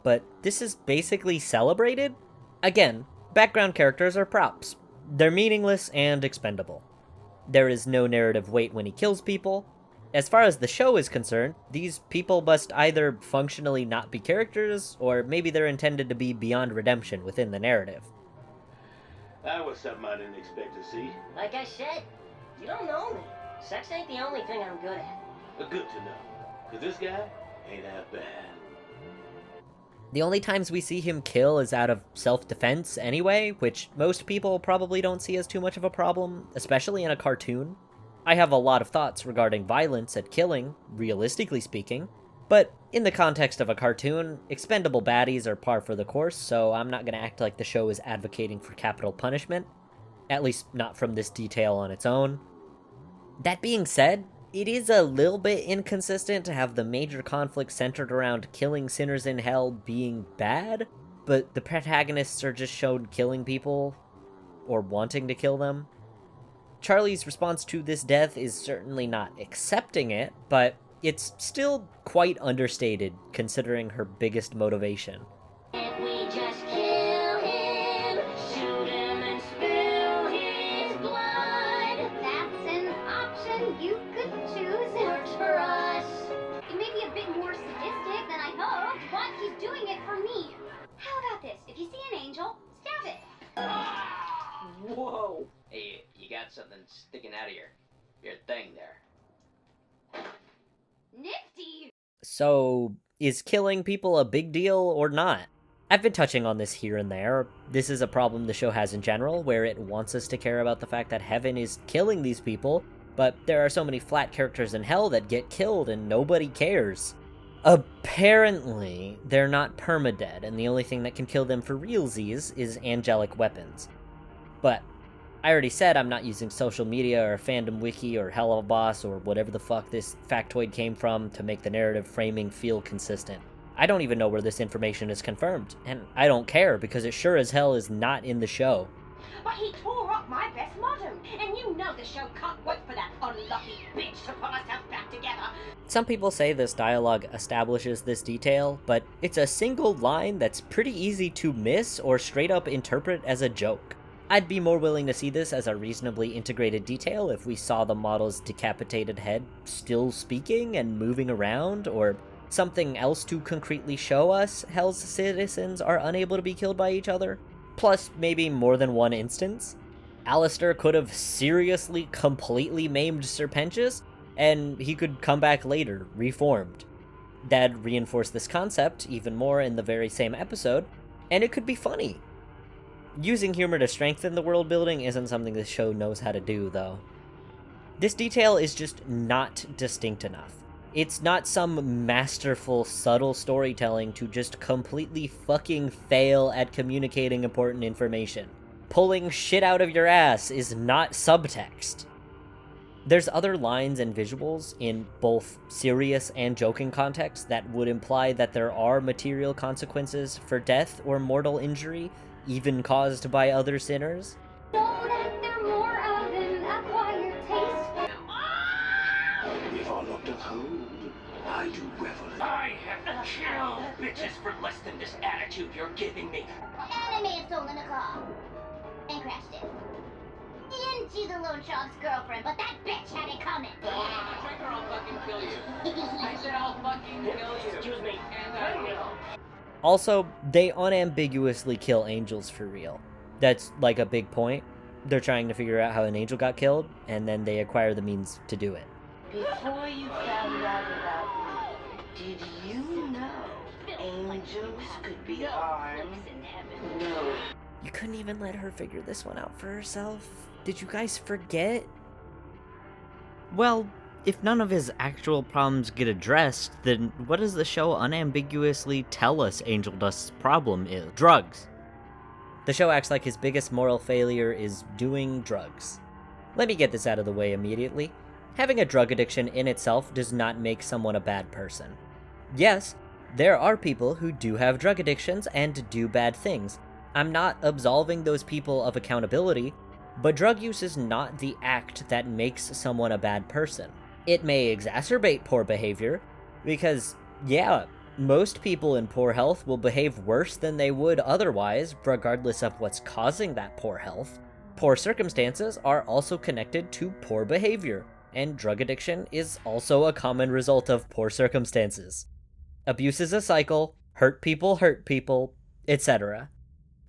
But this is basically celebrated? Again, background characters are props. They're meaningless and expendable. There is no narrative weight when he kills people. As far as the show is concerned, these people must either functionally not be characters, or maybe they're intended to be beyond redemption within the narrative. That was something I didn't expect to see. Like I said, you don't know me. Sex ain't the only thing I'm good at. Good to know. Cause this guy ain't that bad. The only times we see him kill is out of self-defense anyway, which most people probably don't see as too much of a problem, especially in a cartoon. I have a lot of thoughts regarding violence and killing, realistically speaking, but in the context of a cartoon, expendable baddies are par for the course, so I'm not gonna act like the show is advocating for capital punishment, at least not from this detail on its own. That being said, it is a little bit inconsistent to have the major conflict centered around killing sinners in hell being bad, but the protagonists are just shown killing people, or wanting to kill them. Charlie's response to this death is certainly not accepting it, but it's still quite understated considering her biggest motivation. If we just kill him, shoot him and spill his blood. That's an option you could choose. Works for us. It may be a bit more sadistic than I hoped, but he's doing it for me. How about this? If you see an angel, stab it. Whoa! Hey, you got something sticking out of your thing there. Nifty! So, is killing people a big deal or not? I've been touching on this here and there. This is a problem the show has in general, where it wants us to care about the fact that heaven is killing these people, but there are so many flat characters in hell that get killed and nobody cares. Apparently, they're not permadead, and the only thing that can kill them for realsies is angelic weapons. But I already said I'm not using social media or fandom wiki or Hell of a Boss or whatever the fuck this factoid came from to make the narrative framing feel consistent. I don't even know where this information is confirmed, and I don't care because it sure as hell is not in the show. But he tore up my best motto, and you know the show can't wait for that unlucky bitch to pull herself back together. Some people say this dialogue establishes this detail, but it's a single line that's pretty easy to miss or straight up interpret as a joke. I'd be more willing to see this as a reasonably integrated detail if we saw the model's decapitated head still speaking and moving around, or something else to concretely show us Hell's citizens are unable to be killed by each other. Plus, maybe more than one instance. Alistair could have seriously, completely maimed Serpentius, and he could come back later, reformed. That'd reinforce this concept even more in the very same episode, and it could be funny. Using humor to strengthen the world building isn't something this show knows how to do, though. This detail is just not distinct enough. It's not some masterful, subtle storytelling to just completely fucking fail at communicating important information. Pulling shit out of your ass is not subtext. There's other lines and visuals in both serious and joking contexts that would imply that there are material consequences for death or mortal injury, even caused by other sinners. Know that they're more of an acquired taste. If I looked at hold, I do revel in. I have killed bitches for less than this attitude you're giving me. And I may have stolen a car. And crashed it. Into the loan shark's girlfriend, but that bitch had it coming. Drink or I'll fucking kill you. I said I'll fucking kill you. Excuse me. And I will. Also, they unambiguously kill angels for real. That's like a big point. They're trying to figure out how an angel got killed, and then they acquire the means to do it. Before you found out about me, did you know angels could be harmed? No. You couldn't even let her figure this one out for herself? Did you guys forget? Well, if none of his actual problems get addressed, then what does the show unambiguously tell us Angel Dust's problem is? Drugs. The show acts like his biggest moral failure is doing drugs. Let me get this out of the way immediately. Having a drug addiction in itself does not make someone a bad person. Yes, there are people who do have drug addictions and do bad things. I'm not absolving those people of accountability, but drug use is not the act that makes someone a bad person. It may exacerbate poor behavior, because, yeah, most people in poor health will behave worse than they would otherwise, regardless of what's causing that poor health. Poor circumstances are also connected to poor behavior, and drug addiction is also a common result of poor circumstances. Abuse is a cycle, hurt people, etc.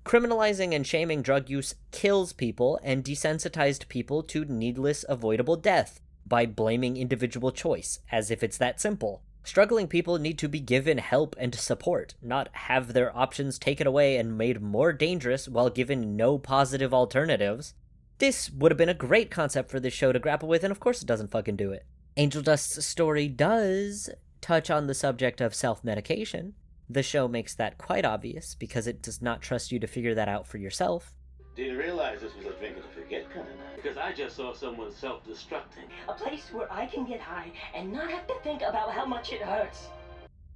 Criminalizing and shaming drug use kills people and desensitized people to needless, avoidable death by blaming individual choice, as if it's that simple. Struggling people need to be given help and support, not have their options taken away and made more dangerous while given no positive alternatives. This would have been a great concept for this show to grapple with, and of course it doesn't fucking do it. Angel Dust's story does touch on the subject of self-medication. The show makes that quite obvious, because it does not trust you to figure that out for yourself. Didn't realize this was a drink to forget kind of night. Because I just saw someone self-destructing. A place where I can get high and not have to think about how much it hurts.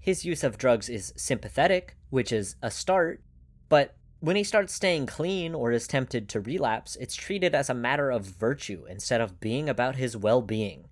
His use of drugs is sympathetic, which is a start, but when he starts staying clean or is tempted to relapse, it's treated as a matter of virtue instead of being about his well-being.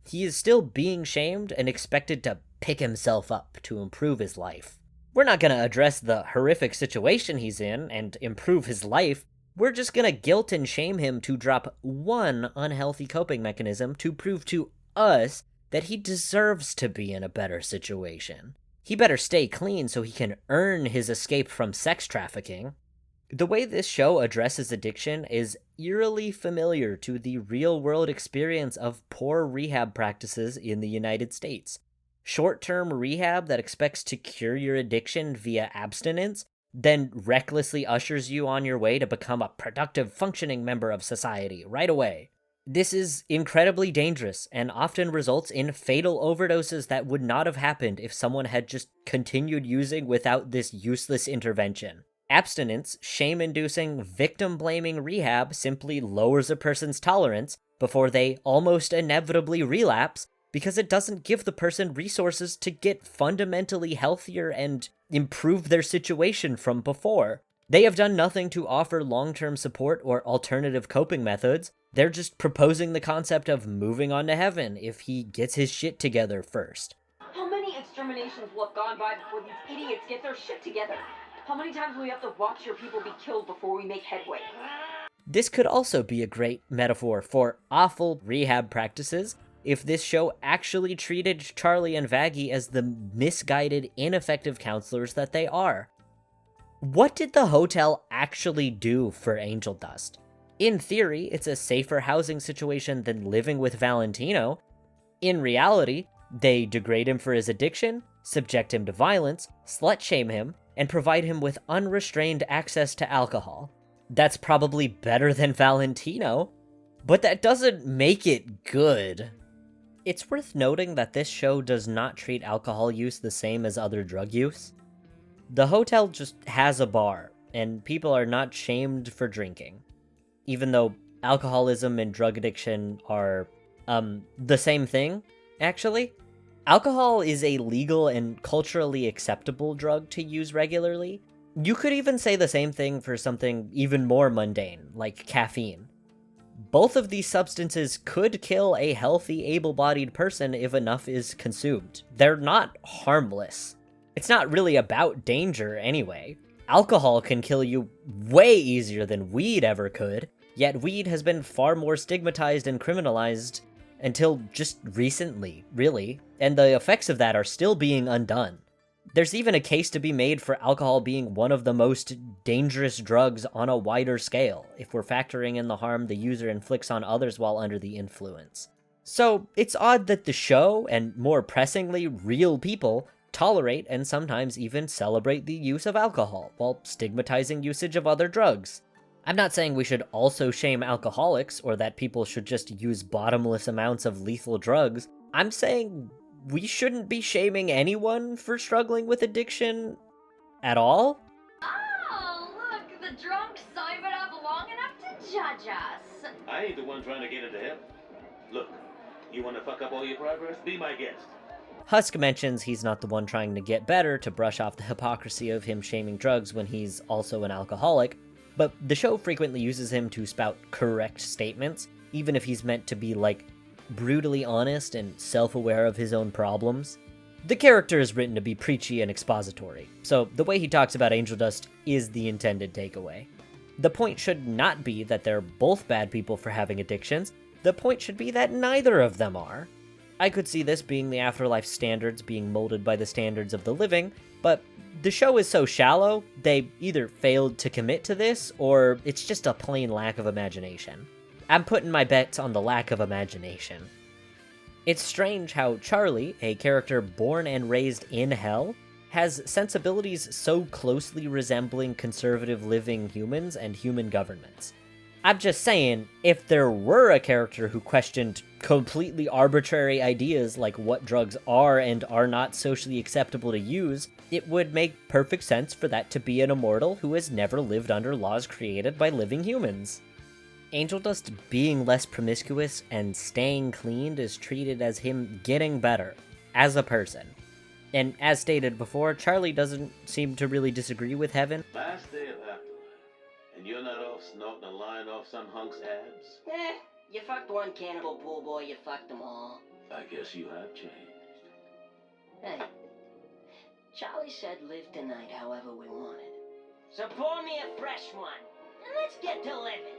He is still being shamed and expected to pick himself up to improve his life. We're not going to address the horrific situation he's in and improve his life. We're just going to guilt and shame him to drop one unhealthy coping mechanism to prove to us that he deserves to be in a better situation. He better stay clean so he can earn his escape from sex trafficking. The way this show addresses addiction is eerily familiar to the real-world experience of poor rehab practices in the United States. Short-term rehab that expects to cure your addiction via abstinence, then recklessly ushers you on your way to become a productive, functioning member of society right away. This is incredibly dangerous and often results in fatal overdoses that would not have happened if someone had just continued using without this useless intervention. Abstinence, shame-inducing, victim-blaming rehab simply lowers a person's tolerance before they almost inevitably relapse, because it doesn't give the person resources to get fundamentally healthier and improve their situation from before. They have done nothing to offer long-term support or alternative coping methods. They're just proposing the concept of moving on to heaven if he gets his shit together first. How many exterminations will have gone by before these idiots get their shit together? How many times will we have to watch your people be killed before we make headway? This could also be a great metaphor for awful rehab practices if this show actually treated Charlie and Vaggie as the misguided, ineffective counselors that they are. What did the hotel actually do for Angel Dust? In theory, it's a safer housing situation than living with Valentino. In reality, they degrade him for his addiction, subject him to violence, slut-shame him, and provide him with unrestrained access to alcohol. That's probably better than Valentino, but that doesn't make it good. It's worth noting that this show does not treat alcohol use the same as other drug use. The hotel just has a bar, and people are not shamed for drinking. Even though alcoholism and drug addiction are, the same thing, actually. Alcohol is a legal and culturally acceptable drug to use regularly. You could even say the same thing for something even more mundane, like caffeine. Both of these substances could kill a healthy, able-bodied person if enough is consumed. They're not harmless. It's not really about danger anyway. Alcohol can kill you way easier than weed ever could, yet weed has been far more stigmatized and criminalized until just recently, really, and the effects of that are still being undone. There's even a case to be made for alcohol being one of the most dangerous drugs on a wider scale, if we're factoring in the harm the user inflicts on others while under the influence. So, it's odd that the show, and more pressingly, real people, tolerate and sometimes even celebrate the use of alcohol, while stigmatizing usage of other drugs. I'm not saying we should also shame alcoholics, or that people should just use bottomless amounts of lethal drugs. I'm saying we shouldn't be shaming anyone for struggling with addiction at all. Oh, look, the drunk sobered up long enough to judge us. I ain't the one trying to get into heaven. Look, you want to fuck up all your progress? Be my guest. Husk mentions he's not the one trying to get better to brush off the hypocrisy of him shaming drugs when he's also an alcoholic, but the show frequently uses him to spout correct statements, even if he's meant to be, like, brutally honest and self-aware of his own problems. The character is written to be preachy and expository, so the way he talks about Angel Dust is the intended takeaway. The point should not be that they're both bad people for having addictions, the point should be that neither of them are. I could see this being the afterlife standards being molded by the standards of the living, but the show is so shallow, they either failed to commit to this, or it's just a plain lack of imagination. I'm putting my bets on the lack of imagination. It's strange how Charlie, a character born and raised in hell, has sensibilities so closely resembling conservative living humans and human governments. I'm just saying, if there were a character who questioned completely arbitrary ideas like what drugs are and are not socially acceptable to use, it would make perfect sense for that to be an immortal who has never lived under laws created by living humans. Angel Dust being less promiscuous and staying clean is treated as him getting better, as a person. And as stated before, Charlie doesn't seem to really disagree with heaven. Last day of afterlife, and you're not off snorting a line off some hunk's abs? You fucked one cannibal pool boy, you fucked them all. I guess you have changed. Hey, Charlie said live tonight however we wanted. So pour me a fresh one, and let's get to living.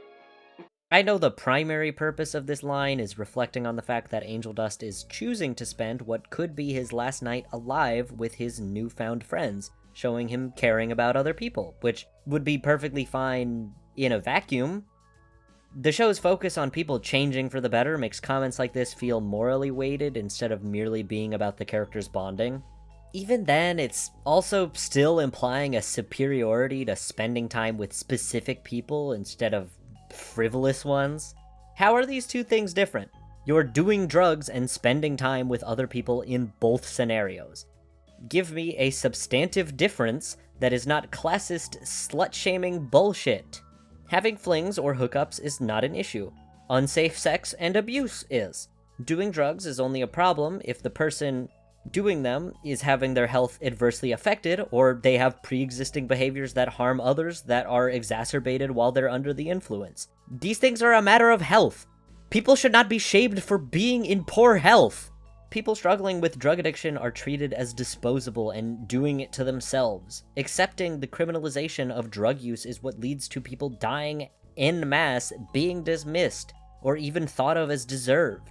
I know the primary purpose of this line is reflecting on the fact that Angel Dust is choosing to spend what could be his last night alive with his newfound friends, showing him caring about other people, which would be perfectly fine in a vacuum. The show's focus on people changing for the better makes comments like this feel morally weighted instead of merely being about the characters bonding. Even then, it's also still implying a superiority to spending time with specific people instead of frivolous ones. How are these two things different? You're doing drugs and spending time with other people in both scenarios. Give me a substantive difference that is not classist, slut-shaming bullshit. Having flings or hookups is not an issue. Unsafe sex and abuse is. Doing drugs is only a problem if the person doing them is having their health adversely affected, or they have pre-existing behaviors that harm others that are exacerbated while they're under the influence. These things are a matter of health. People should not be shamed for being in poor health. People struggling with drug addiction are treated as disposable and doing it to themselves. Accepting the criminalization of drug use is what leads to people dying en masse, being dismissed, or even thought of as deserved.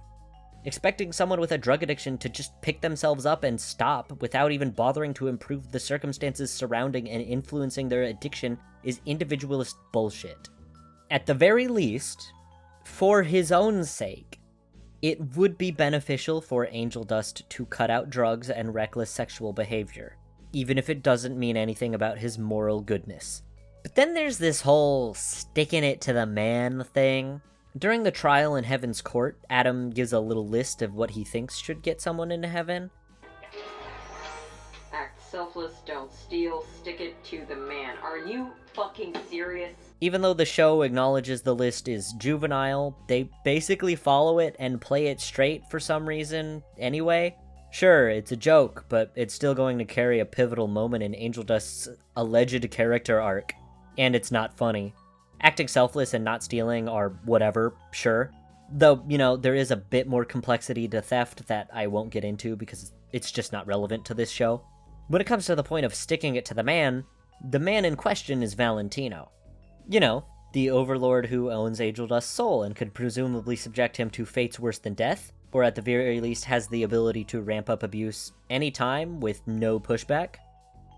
Expecting someone with a drug addiction to just pick themselves up and stop without even bothering to improve the circumstances surrounding and influencing their addiction is individualist bullshit. At the very least, for his own sake, it would be beneficial for Angel Dust to cut out drugs and reckless sexual behavior, even if it doesn't mean anything about his moral goodness. But then there's this whole sticking it to the man thing. During the trial in Heaven's Court, Adam gives a little list of what he thinks should get someone into heaven. Act selfless, don't steal, stick it to the man. Are you fucking serious? Even though the show acknowledges the list is juvenile, they basically follow it and play it straight for some reason anyway. Sure, it's a joke, but it's still going to carry a pivotal moment in Angel Dust's alleged character arc, and it's not funny. Acting selfless and not stealing are whatever, sure. Though, there is a bit more complexity to theft that I won't get into because it's just not relevant to this show. When it comes to the point of sticking it to the man in question is Valentino. The overlord who owns Angel Dust's soul and could presumably subject him to fates worse than death, or at the very least has the ability to ramp up abuse anytime with no pushback.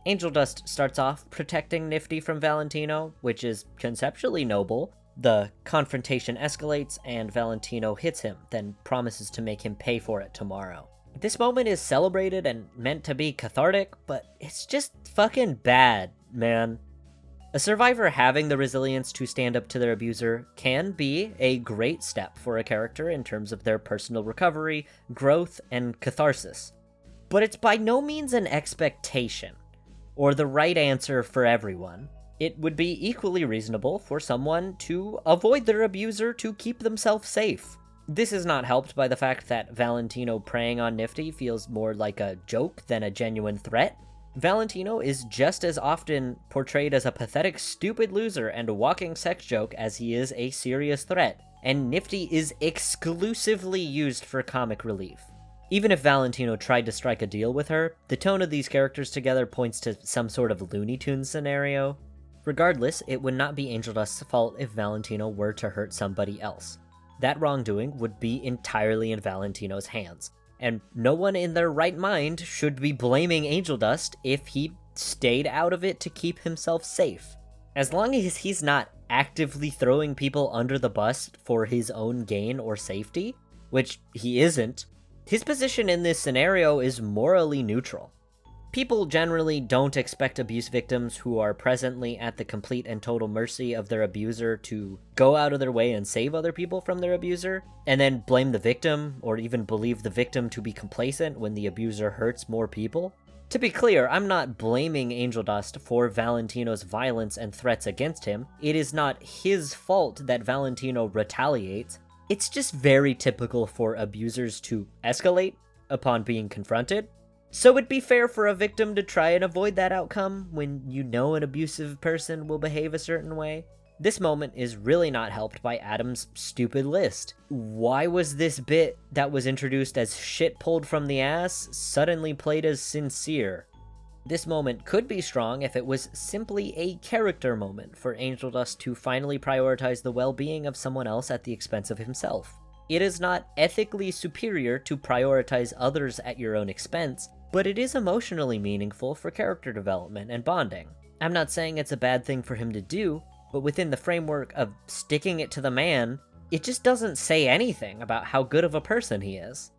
Angel Dust starts off protecting Nifty from Valentino, which is conceptually noble. The confrontation escalates and Valentino hits him, then promises to make him pay for it tomorrow. This moment is celebrated and meant to be cathartic, but it's just fucking bad, man. A survivor having the resilience to stand up to their abuser can be a great step for a character in terms of their personal recovery, growth, and catharsis. But it's by no means an expectation, or the right answer for everyone. It would be equally reasonable for someone to avoid their abuser to keep themselves safe. This is not helped by the fact that Valentino preying on Nifty feels more like a joke than a genuine threat. Valentino is just as often portrayed as a pathetic, stupid loser and a walking sex joke as he is a serious threat, and Nifty is exclusively used for comic relief. Even if Valentino tried to strike a deal with her, the tone of these characters together points to some sort of Looney Tunes scenario. Regardless, it would not be Angel Dust's fault if Valentino were to hurt somebody else. That wrongdoing would be entirely in Valentino's hands. And no one in their right mind should be blaming Angel Dust if he stayed out of it to keep himself safe. As long as he's not actively throwing people under the bus for his own gain or safety, which he isn't, his position in this scenario is morally neutral. People generally don't expect abuse victims who are presently at the complete and total mercy of their abuser to go out of their way and save other people from their abuser, and then blame the victim, or even believe the victim to be complacent when the abuser hurts more people. To be clear, I'm not blaming Angel Dust for Valentino's violence and threats against him. It is not his fault that Valentino retaliates. It's just very typical for abusers to escalate upon being confronted. So it'd be fair for a victim to try and avoid that outcome when you know an abusive person will behave a certain way. This moment is really not helped by Adam's stupid list. Why was this bit that was introduced as shit pulled from the ass suddenly played as sincere? This moment could be strong if it was simply a character moment for Angel Dust to finally prioritize the well-being of someone else at the expense of himself. It is not ethically superior to prioritize others at your own expense, but it is emotionally meaningful for character development and bonding. I'm not saying it's a bad thing for him to do, but within the framework of sticking it to the man, it just doesn't say anything about how good of a person he is.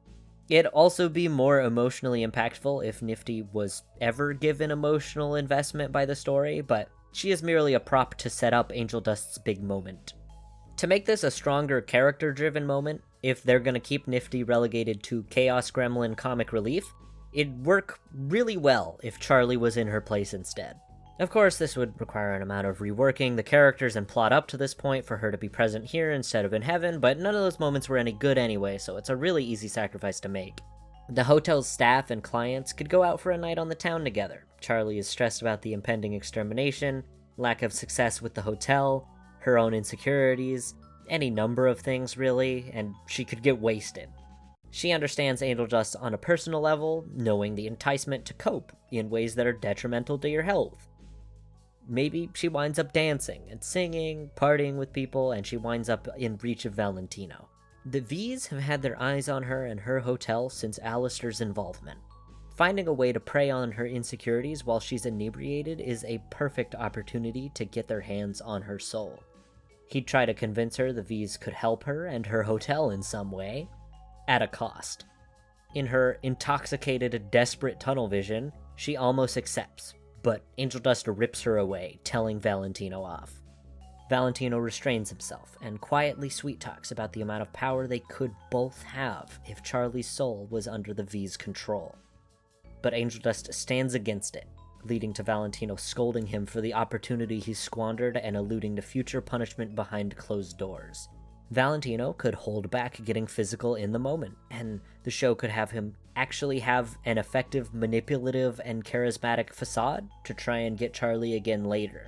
It'd also be more emotionally impactful if Nifty was ever given emotional investment by the story, but she is merely a prop to set up Angel Dust's big moment. To make this a stronger character-driven moment, if they're gonna keep Nifty relegated to Chaos Gremlin comic relief, it'd work really well if Charlie was in her place instead. Of course, this would require an amount of reworking the characters and plot up to this point for her to be present here instead of in heaven, but none of those moments were any good anyway, so it's a really easy sacrifice to make. The hotel's staff and clients could go out for a night on the town together. Charlie is stressed about the impending extermination, lack of success with the hotel, her own insecurities, any number of things really, and she could get wasted. She understands Angel Dust on a personal level, knowing the enticement to cope in ways that are detrimental to your health. Maybe she winds up dancing and singing, partying with people, and she winds up in reach of Valentino. The V's have had their eyes on her and her hotel since Alistair's involvement. Finding a way to prey on her insecurities while she's inebriated is a perfect opportunity to get their hands on her soul. He'd try to convince her the V's could help her and her hotel in some way, at a cost. In her intoxicated, desperate tunnel vision, she almost accepts, but Angel Dust rips her away, telling Valentino off. Valentino restrains himself and quietly sweet-talks about the amount of power they could both have if Charlie's soul was under the V's control. But Angel Dust stands against it, leading to Valentino scolding him for the opportunity he squandered and alluding to future punishment behind closed doors. Valentino could hold back getting physical in the moment, and the show could have him actually have an effective, manipulative, and charismatic facade to try and get Charlie again later.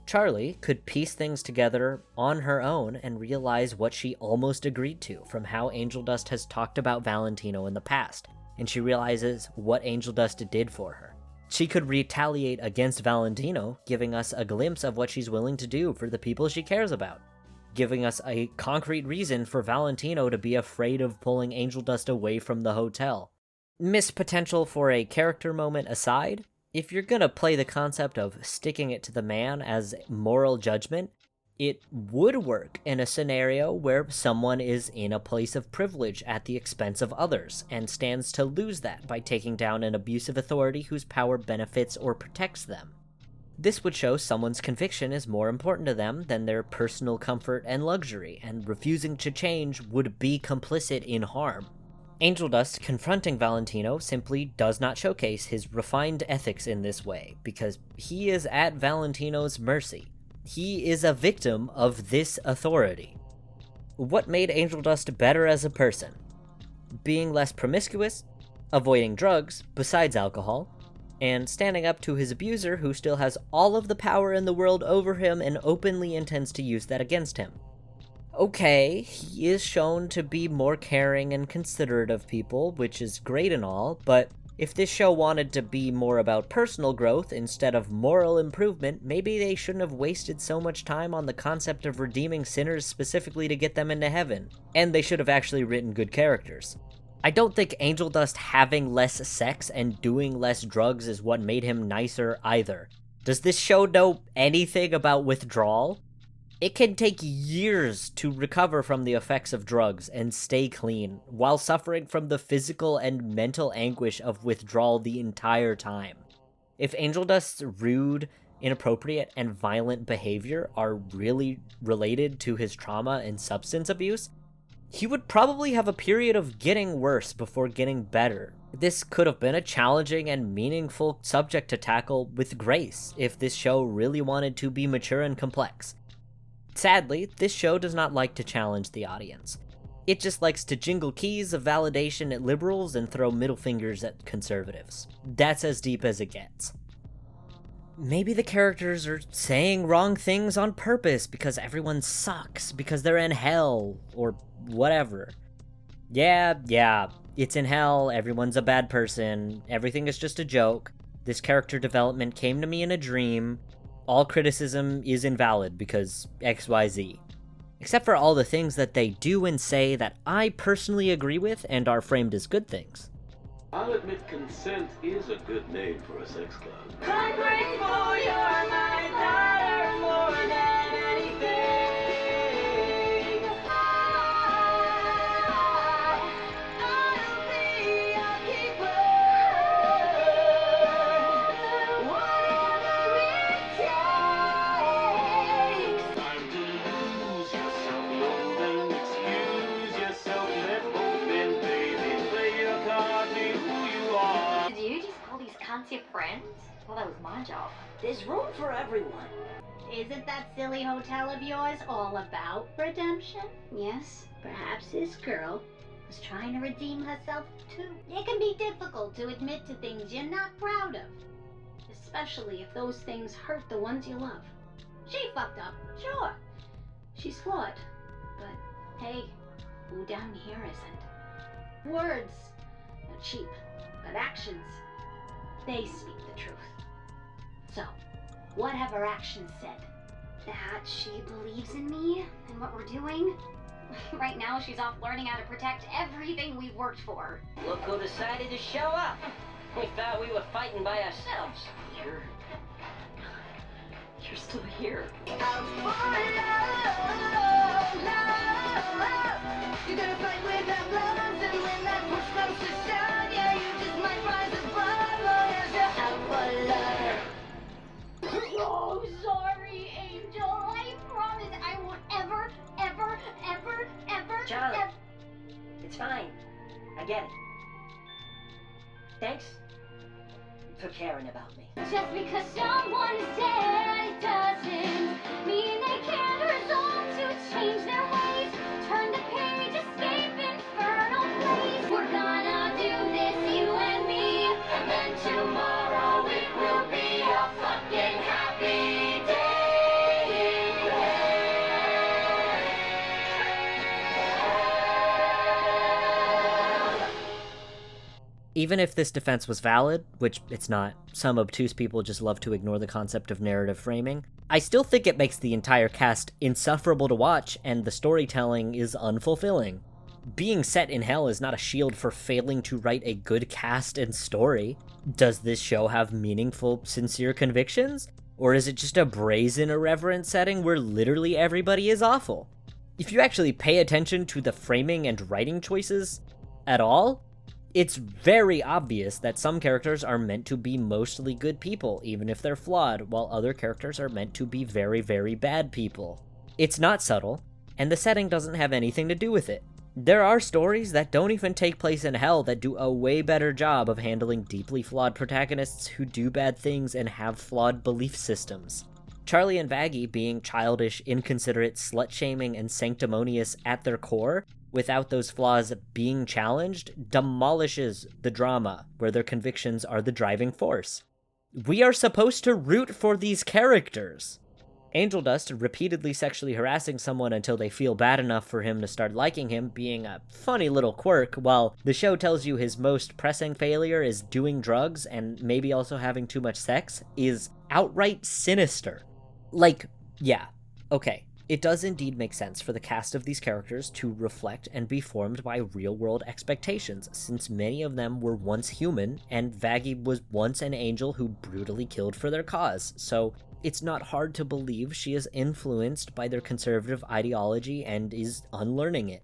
Charlie could piece things together on her own and realize what she almost agreed to from how Angel Dust has talked about Valentino in the past, and she realizes what Angel Dust did for her. She could retaliate against Valentino, giving us a glimpse of what she's willing to do for the people she cares about, giving us a concrete reason for Valentino to be afraid of pulling Angel Dust away from the hotel. Missed potential for a character moment aside, if you're gonna play the concept of sticking it to the man as moral judgment, it would work in a scenario where someone is in a place of privilege at the expense of others, and stands to lose that by taking down an abusive authority whose power benefits or protects them. This would show someone's conviction is more important to them than their personal comfort and luxury, and refusing to change would be complicit in harm. Angel Dust confronting Valentino simply does not showcase his refined ethics in this way, because he is at Valentino's mercy. He is a victim of this authority. What made Angel Dust better as a person? Being less promiscuous, avoiding drugs, besides alcohol, and standing up to his abuser who still has all of the power in the world over him and openly intends to use that against him. Okay, he is shown to be more caring and considerate of people, which is great and all, but if this show wanted to be more about personal growth instead of moral improvement, maybe they shouldn't have wasted so much time on the concept of redeeming sinners specifically to get them into heaven, and they should have actually written good characters. I don't think Angel Dust having less sex and doing less drugs is what made him nicer either. Does this show know anything about withdrawal? It can take years to recover from the effects of drugs and stay clean, while suffering from the physical and mental anguish of withdrawal the entire time. If Angel Dust's rude, inappropriate, and violent behavior are really related to his trauma and substance abuse, he would probably have a period of getting worse before getting better. This could have been a challenging and meaningful subject to tackle with grace if this show really wanted to be mature and complex. Sadly, this show does not like to challenge the audience. It just likes to jingle keys of validation at liberals and throw middle fingers at conservatives. That's as deep as it gets. Maybe the characters are saying wrong things on purpose because everyone sucks, because they're in hell, or whatever. Yeah, it's in hell, everyone's a bad person, everything is just a joke, this character development came to me in a dream, all criticism is invalid because XYZ. Except for all the things that they do and say that I personally agree with and are framed as good things. I'll admit consent is a good name for a sex club. I'm grateful you're my daughter more than anything. I'll be your keeper. Whatever it takes. Time to lose yourself, love and excuse yourself. Left open, baby. Play your card, be who you are. Did you just call these cunts your friends? Well, that was my job. There's room for everyone. Isn't that silly hotel of yours all about redemption? Yes, perhaps this girl was trying to redeem herself too. It can be difficult to admit to things you're not proud of, especially if those things hurt the ones you love. She fucked up, sure. She's flawed, but hey, who down here isn't? Words are cheap, but actions, they speak the truth. So, what have her actions said? That she believes in me and what we're doing? Right now, she's off learning how to protect everything we've worked for. Look who decided to show up. We thought we were fighting by ourselves. You're still here. You're gonna fight without gloves, and when that push comes to shove, yeah, you just might rise above. Long as you're out for love. Oh, sorry, Angel. I promise fine. I get it. Thanks for caring about me. Just because someone is dead, it doesn't mean they can't resolve to change their ways. Turn the page, escape infernal place. We're gonna do this, you and me, and then tomorrow it will be a fucking happy day in hell. Even if this defense was valid, which it's not, some obtuse people just love to ignore the concept of narrative framing, I still think it makes the entire cast insufferable to watch, and the storytelling is unfulfilling. Being set in hell is not a shield for failing to write a good cast and story. Does this show have meaningful, sincere convictions? Or is it just a brazen, irreverent setting where literally everybody is awful? If you actually pay attention to the framing and writing choices at all, it's very obvious that some characters are meant to be mostly good people, even if they're flawed, while other characters are meant to be very, very bad people. It's not subtle, and the setting doesn't have anything to do with it. There are stories that don't even take place in hell that do a way better job of handling deeply flawed protagonists who do bad things and have flawed belief systems. Charlie and Vaggie being childish, inconsiderate, slut-shaming, and sanctimonious at their core, without those flaws being challenged, demolishes the drama, where their convictions are the driving force. We are supposed to root for these characters. Angel Dust repeatedly sexually harassing someone until they feel bad enough for him to start liking him being a funny little quirk, while the show tells you his most pressing failure is doing drugs and maybe also having too much sex, is outright sinister. Like, yeah, okay. It does indeed make sense for the cast of these characters to reflect and be formed by real-world expectations, since many of them were once human, and Vaggie was once an angel who brutally killed for their cause, so it's not hard to believe she is influenced by their conservative ideology and is unlearning it.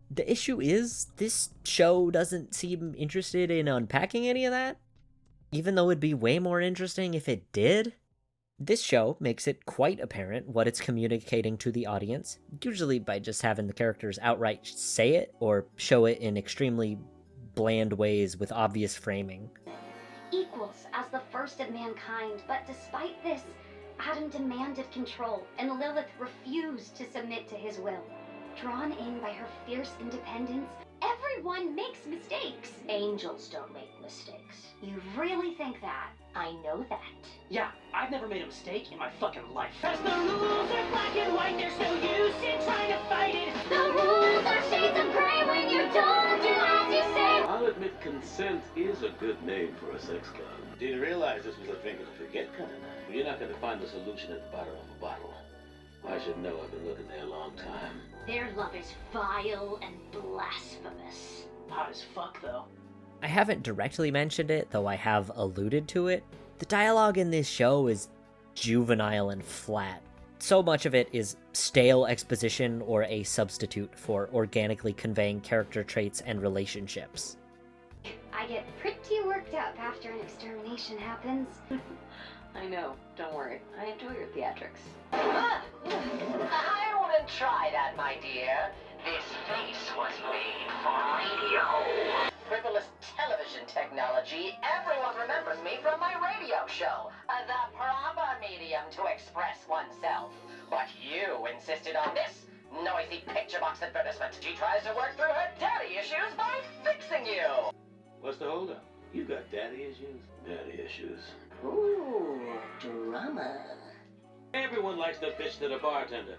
The issue is, this show doesn't seem interested in unpacking any of that, even though it'd be way more interesting if it did. This show makes it quite apparent what it's communicating to the audience, usually by just having the characters outright say it or show it in extremely bland ways with obvious framing. Equals as the first of mankind, but despite this, Adam demanded control, and Lilith refused to submit to his will. Drawn in by her fierce independence, everyone makes mistakes. Angels don't make mistakes. You really think that? I know that. Yeah, I've never made a mistake in my fucking life. As the rules are black and white, there's no use in trying to fight it. The rules are shades of gray when you don't do as you say. I'll admit consent is a good name for a sex club. Didn't realize this was a drink and forget kind of night. You're not going to find the solution at the bottom of a bottle. I should know. I've been looking there a long time. Their love is vile and blasphemous. Hot as fuck, though. I haven't directly mentioned it, though I have alluded to it. The dialogue in this show is juvenile and flat. So much of it is stale exposition or a substitute for organically conveying character traits and relationships. I get pretty worked up after an extermination happens. I know. Don't worry. I enjoy your theatrics. I wouldn't try that, my dear. This face was made for radio. Frivolous television technology. Everyone remembers me from my radio show. The proper medium to express oneself. But you insisted on this noisy picture box advertisement. She tries to work through her daddy issues by fixing you. What's the holdup? You got daddy issues? Daddy issues. Ooh, drama. Everyone likes to bitch to the bartender.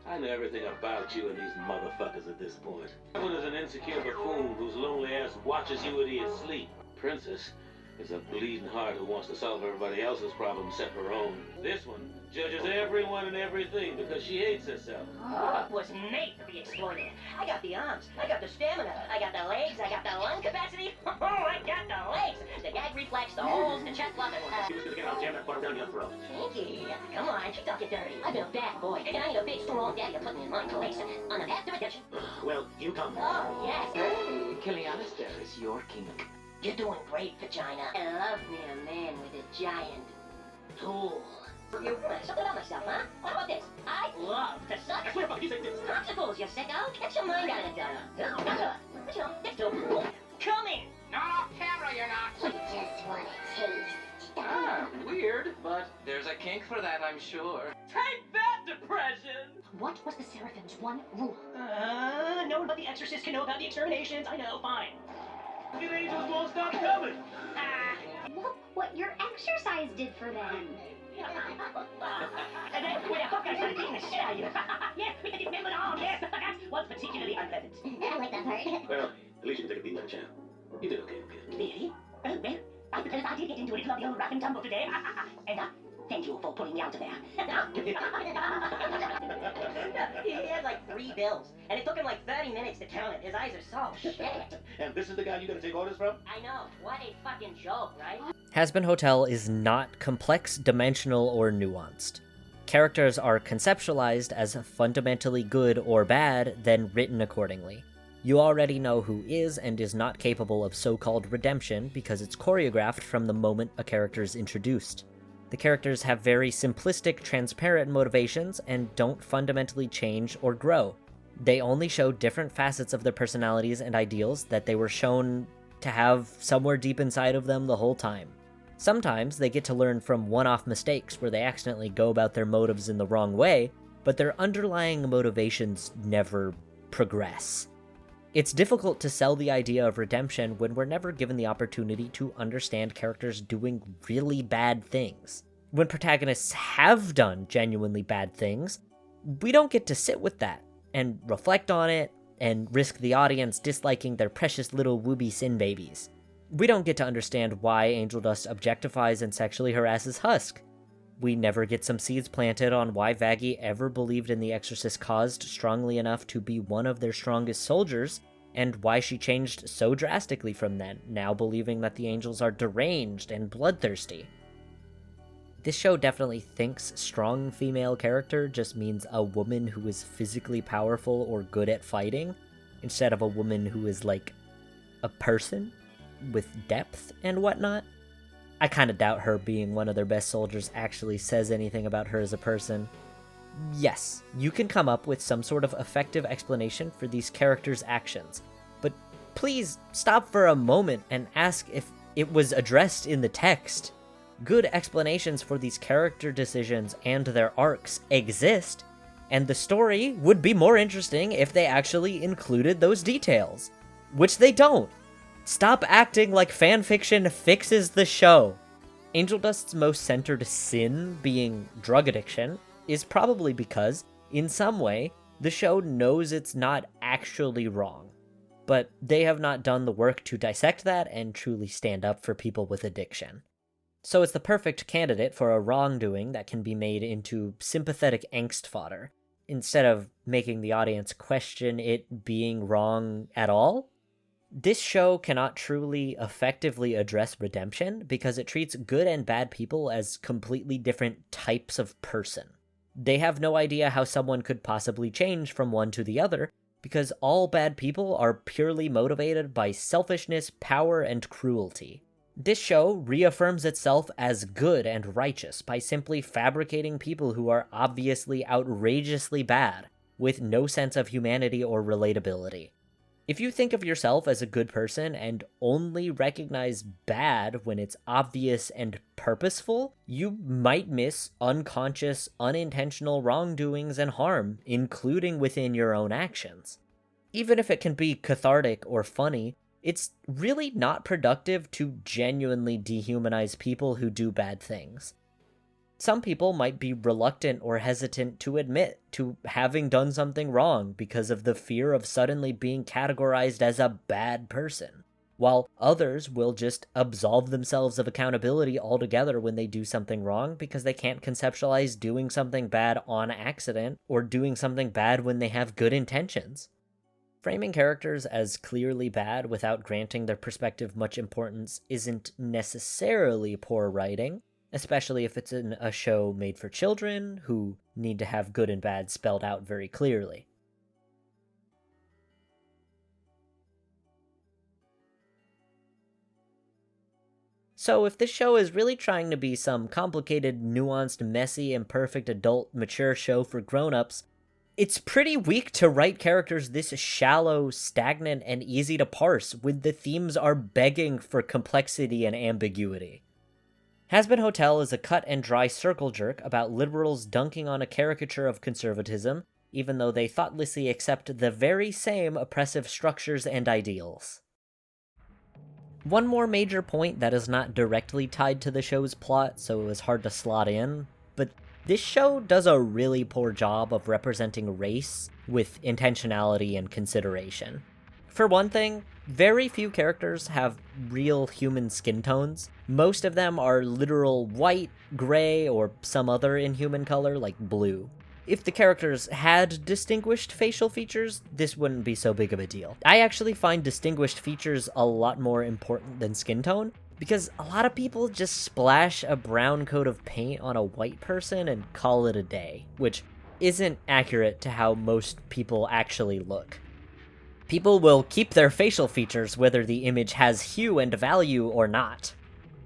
I know everything about you and these motherfuckers at this point. That one is an insecure buffoon whose lonely ass watches you when he is asleep. Princess is a bleeding heart who wants to solve everybody else's problems except her own. This one judges everyone and everything because she hates herself. Oh, it was made to be exploited. I got the arms, I got the stamina, I got the legs, I got the lung capacity. Oh, I got the legs, the gag reflex, the holes, the chest love, She was gonna get out jam that butter down your throat. Kinky. Come on, keep talking dirty. I've been a bad boy, and I need a big, strong daddy to put me in my place on the path to redemption. Well, you come. Oh, yes. Hey, Killianister is your kink. You're doing great, vagina. I love me a man with a giant tool. You something about myself, huh? How about this? I love to suck. Where the fuck you say this? Popsicles, you sicko. Get your mind out of the gutter. Coming! Not off camera, you're not. You just want a taste. Ah, weird, but there's a kink for that, I'm sure. Take that, depression! What was the Seraphim's one rule? No one but the Exorcist can know about the Exterminations. I know, fine. The angels won't stop coming. Look what your exercise did for them. And then when a Hawkeye started beating the shit out of you. Yes, we did remember all, yes. That was particularly unpleasant. I like that part. Well, at least you can take a beat like a champ. You did okay, kid. Really? Well, I suppose I did get into a little of the old rough and tumble today. And thank you for pulling me out of there. He had like 3 bills, and it took him like 30 minutes to count it. His eyes are so shit. And this is the guy you gotta take orders from? I know. What a fucking joke, right? Hazbin Hotel is not complex, dimensional, or nuanced. Characters are conceptualized as fundamentally good or bad, then written accordingly. You already know who is and is not capable of so-called redemption because it's choreographed from the moment a character is introduced. The characters have very simplistic, transparent motivations and don't fundamentally change or grow. They only show different facets of their personalities and ideals that they were shown to have somewhere deep inside of them the whole time. Sometimes they get to learn from one-off mistakes where they accidentally go about their motives in the wrong way, but their underlying motivations never progress. It's difficult to sell the idea of redemption when we're never given the opportunity to understand characters doing really bad things. When protagonists have done genuinely bad things, we don't get to sit with that and reflect on it and risk the audience disliking their precious little wooby sin babies. We don't get to understand why Angel Dust objectifies and sexually harasses Husk. We never get some seeds planted on why Vaggie ever believed in the Exorcist cause strongly enough to be one of their strongest soldiers, and why she changed so drastically from then, now believing that the angels are deranged and bloodthirsty. This show definitely thinks strong female character just means a woman who is physically powerful or good at fighting, instead of a woman who is like a person with depth and whatnot. I kind of doubt her being one of their best soldiers actually says anything about her as a person. Yes, you can come up with some sort of effective explanation for these characters' actions, but please stop for a moment and ask if it was addressed in the text. Good explanations for these character decisions and their arcs exist, and the story would be more interesting if they actually included those details, which they don't. Stop acting like fanfiction fixes the show. Angel Dust's most centered sin, being drug addiction, is probably because, in some way, the show knows it's not actually wrong. But they have not done the work to dissect that and truly stand up for people with addiction. So it's the perfect candidate for a wrongdoing that can be made into sympathetic angst fodder, instead of making the audience question it being wrong at all. This show cannot truly effectively address redemption because it treats good and bad people as completely different types of person. They have no idea how someone could possibly change from one to the other because all bad people are purely motivated by selfishness, power, and cruelty. This show reaffirms itself as good and righteous by simply fabricating people who are obviously outrageously bad, with no sense of humanity or relatability. If you think of yourself as a good person and only recognize bad when it's obvious and purposeful, you might miss unconscious, unintentional wrongdoings and harm, including within your own actions. Even if it can be cathartic or funny, it's really not productive to genuinely dehumanize people who do bad things. Some people might be reluctant or hesitant to admit to having done something wrong because of the fear of suddenly being categorized as a bad person, while others will just absolve themselves of accountability altogether when they do something wrong because they can't conceptualize doing something bad on accident or doing something bad when they have good intentions. Framing characters as clearly bad without granting their perspective much importance isn't necessarily poor writing, especially if it's in a show made for children who need to have good and bad spelled out very clearly. So if this show is really trying to be some complicated, nuanced, messy, imperfect adult mature show for grown-ups, It's pretty weak to write characters this shallow, stagnant, and easy to parse when the themes are begging for complexity and ambiguity. Hazbin Hotel is a cut-and-dry circle jerk about liberals dunking on a caricature of conservatism, even though they thoughtlessly accept the very same oppressive structures and ideals. One more major point that is not directly tied to the show's plot, so it was hard to slot in, but this show does a really poor job of representing race with intentionality and consideration. For one thing, very few characters have real human skin tones. Most of them are literal white, gray, or some other inhuman color like blue. If the characters had distinguished facial features, this wouldn't be so big of a deal. I actually find distinguished features a lot more important than skin tone, because a lot of people just splash a brown coat of paint on a white person and call it a day, which isn't accurate to how most people actually look. People will keep their facial features whether the image has hue and value or not.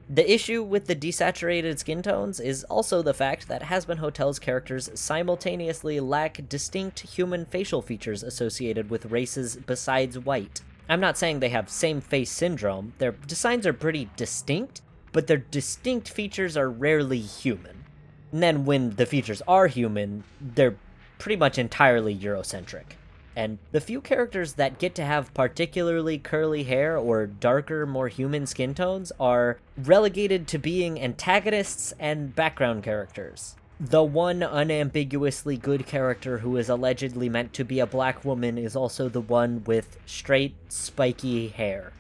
The issue with the desaturated skin tones is also the fact that Hazbin Hotel's characters simultaneously lack distinct human facial features associated with races besides white. I'm not saying they have same face syndrome, their designs are pretty distinct, but their distinct features are rarely human. And then when the features are human, they're pretty much entirely Eurocentric. And the few characters that get to have particularly curly hair or darker, more human skin tones are relegated to being antagonists and background characters. The one unambiguously good character who is allegedly meant to be a black woman is also the one with straight, spiky hair.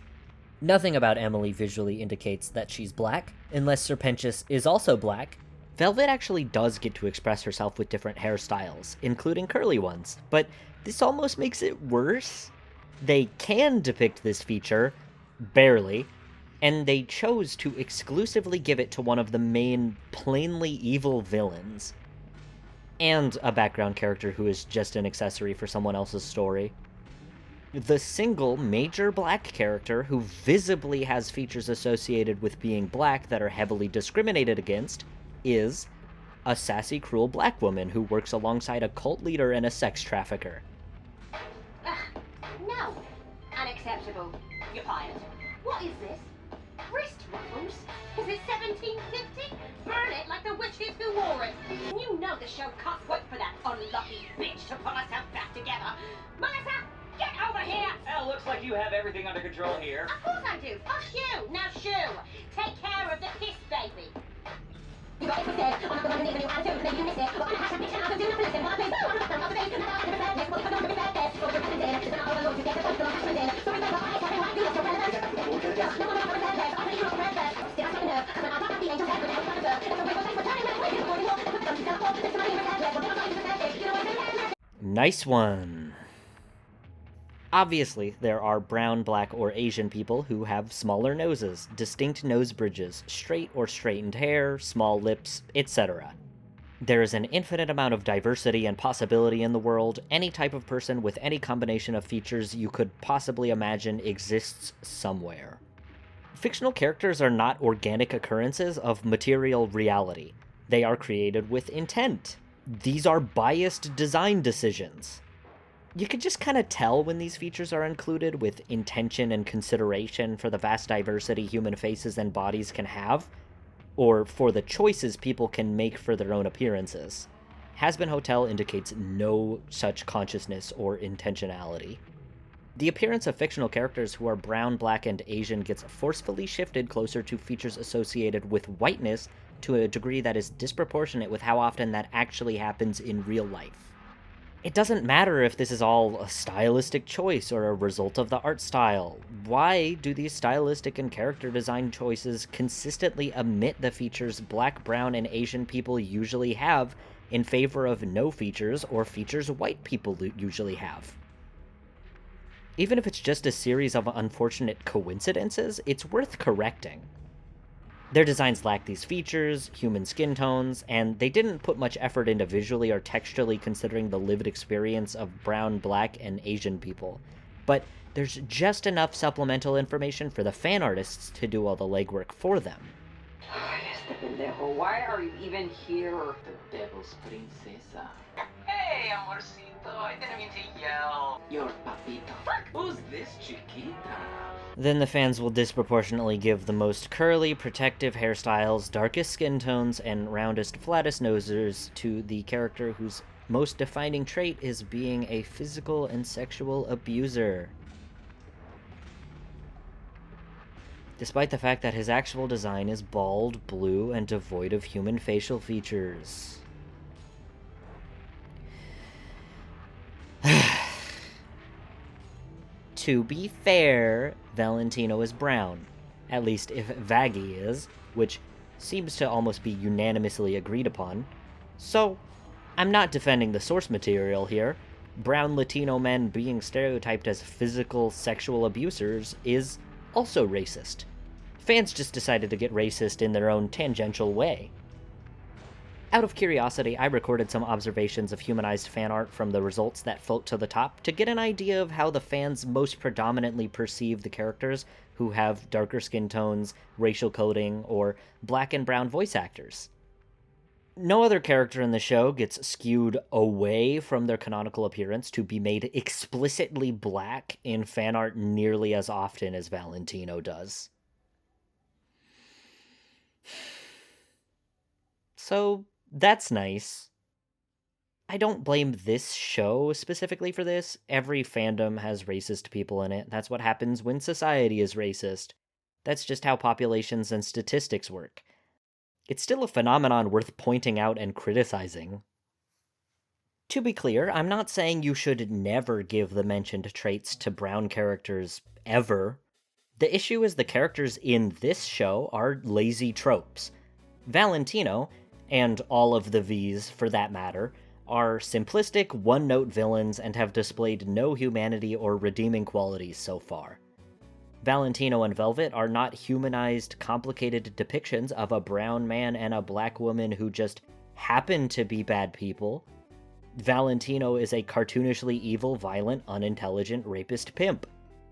Nothing about Emily visually indicates that she's black, unless Serpentius is also black. Velvet actually does get to express herself with different hairstyles, including curly ones, but this almost makes it worse. They can depict this feature, barely, and they chose to exclusively give it to one of the main plainly evil villains. And a background character who is just an accessory for someone else's story. The single major black character who visibly has features associated with being black that are heavily discriminated against is a sassy, cruel black woman who works alongside a cult leader and a sex trafficker. No. Unacceptable. You're fired. What is this? Wrist ruffles? Is it 1750? Burn it like the witches who wore it. You know the show can't wait for that unlucky bitch to pull herself back together. Melissa, get over here! Well, looks like you have everything under control here. Of course I do. Fuck you. Now shoo. Take care of the piss baby. You got it twisted. I'm not the one who needs a new attitude. Maybe you missed it. But I'm a hashtag bitch and I'll do nothing. Listen, what I do. I'm not the one who needs a new attitude. Well, if I don't repeat this, go to the day. Then I'll go to get the first one. So remember, I tell you what, you look so relevant. No one ever said this. I'll tell you not relevant. Still, I don't know. Because when I talk about the angel's head, when I was trying to it's a wiggle thing for turning my way. It's going to walk. Put them to teleport. It's somebody in her head. Well, don't use this. You know what I'm saying? Nice one. Obviously, there are brown, black, or Asian people who have smaller noses, distinct nose bridges, straight or straightened hair, small lips, etc. There is an infinite amount of diversity and possibility in the world. Any type of person with any combination of features you could possibly imagine exists somewhere. Fictional characters are not organic occurrences of material reality. They are created with intent. These are biased design decisions. You can just kind of tell when these features are included with intention and consideration for the vast diversity human faces and bodies can have, or for the choices people can make for their own appearances. Hazbin Hotel indicates no such consciousness or intentionality. The appearance of fictional characters who are brown, black, and Asian gets forcefully shifted closer to features associated with whiteness to a degree that is disproportionate with how often that actually happens in real life. It doesn't matter if this is all a stylistic choice or a result of the art style. Why do these stylistic and character design choices consistently omit the features black, brown, and Asian people usually have in favor of no features or features white people usually have? Even if it's just a series of unfortunate coincidences, it's worth correcting. Their designs lack these features, human skin tones, and they didn't put much effort into visually or textually considering the lived experience of brown, black, and Asian people. But there's just enough supplemental information for the fan artists to do all the legwork for them. Why are you even here? The devil's princesa. Hey, amorcito, I didn't mean to yell. Your papito. Fuck! Who's this chiquita? Then the fans will disproportionately give the most curly, protective hairstyles, darkest skin tones, and roundest, flattest noses to the character whose most defining trait is being a physical and sexual abuser. Despite the fact that his actual design is bald, blue, and devoid of human facial features. To be fair, Valentino is brown. At least if Vaggie is, which seems to almost be unanimously agreed upon. So, I'm not defending the source material here. Brown Latino men being stereotyped as physical sexual abusers is also racist. Fans just decided to get racist in their own tangential way. Out of curiosity, I recorded some observations of humanized fan art from the results that float to the top to get an idea of how the fans most predominantly perceive the characters who have darker skin tones, racial coding, or black and brown voice actors. No other character in the show gets skewed away from their canonical appearance to be made explicitly black in fan art nearly as often as Valentino does. So, that's nice. I don't blame this show specifically for this. Every fandom has racist people in it. That's what happens when society is racist. That's just how populations and statistics work. It's still a phenomenon worth pointing out and criticizing. To be clear, I'm not saying you should never give the mentioned traits to brown characters, ever. The issue is the characters in this show are lazy tropes. Valentino, and all of the Vs for that matter, are simplistic, one-note villains and have displayed no humanity or redeeming qualities so far. Valentino and Velvet are not humanized, complicated depictions of a brown man and a black woman who just happen to be bad people. Valentino is a cartoonishly evil, violent, unintelligent rapist pimp.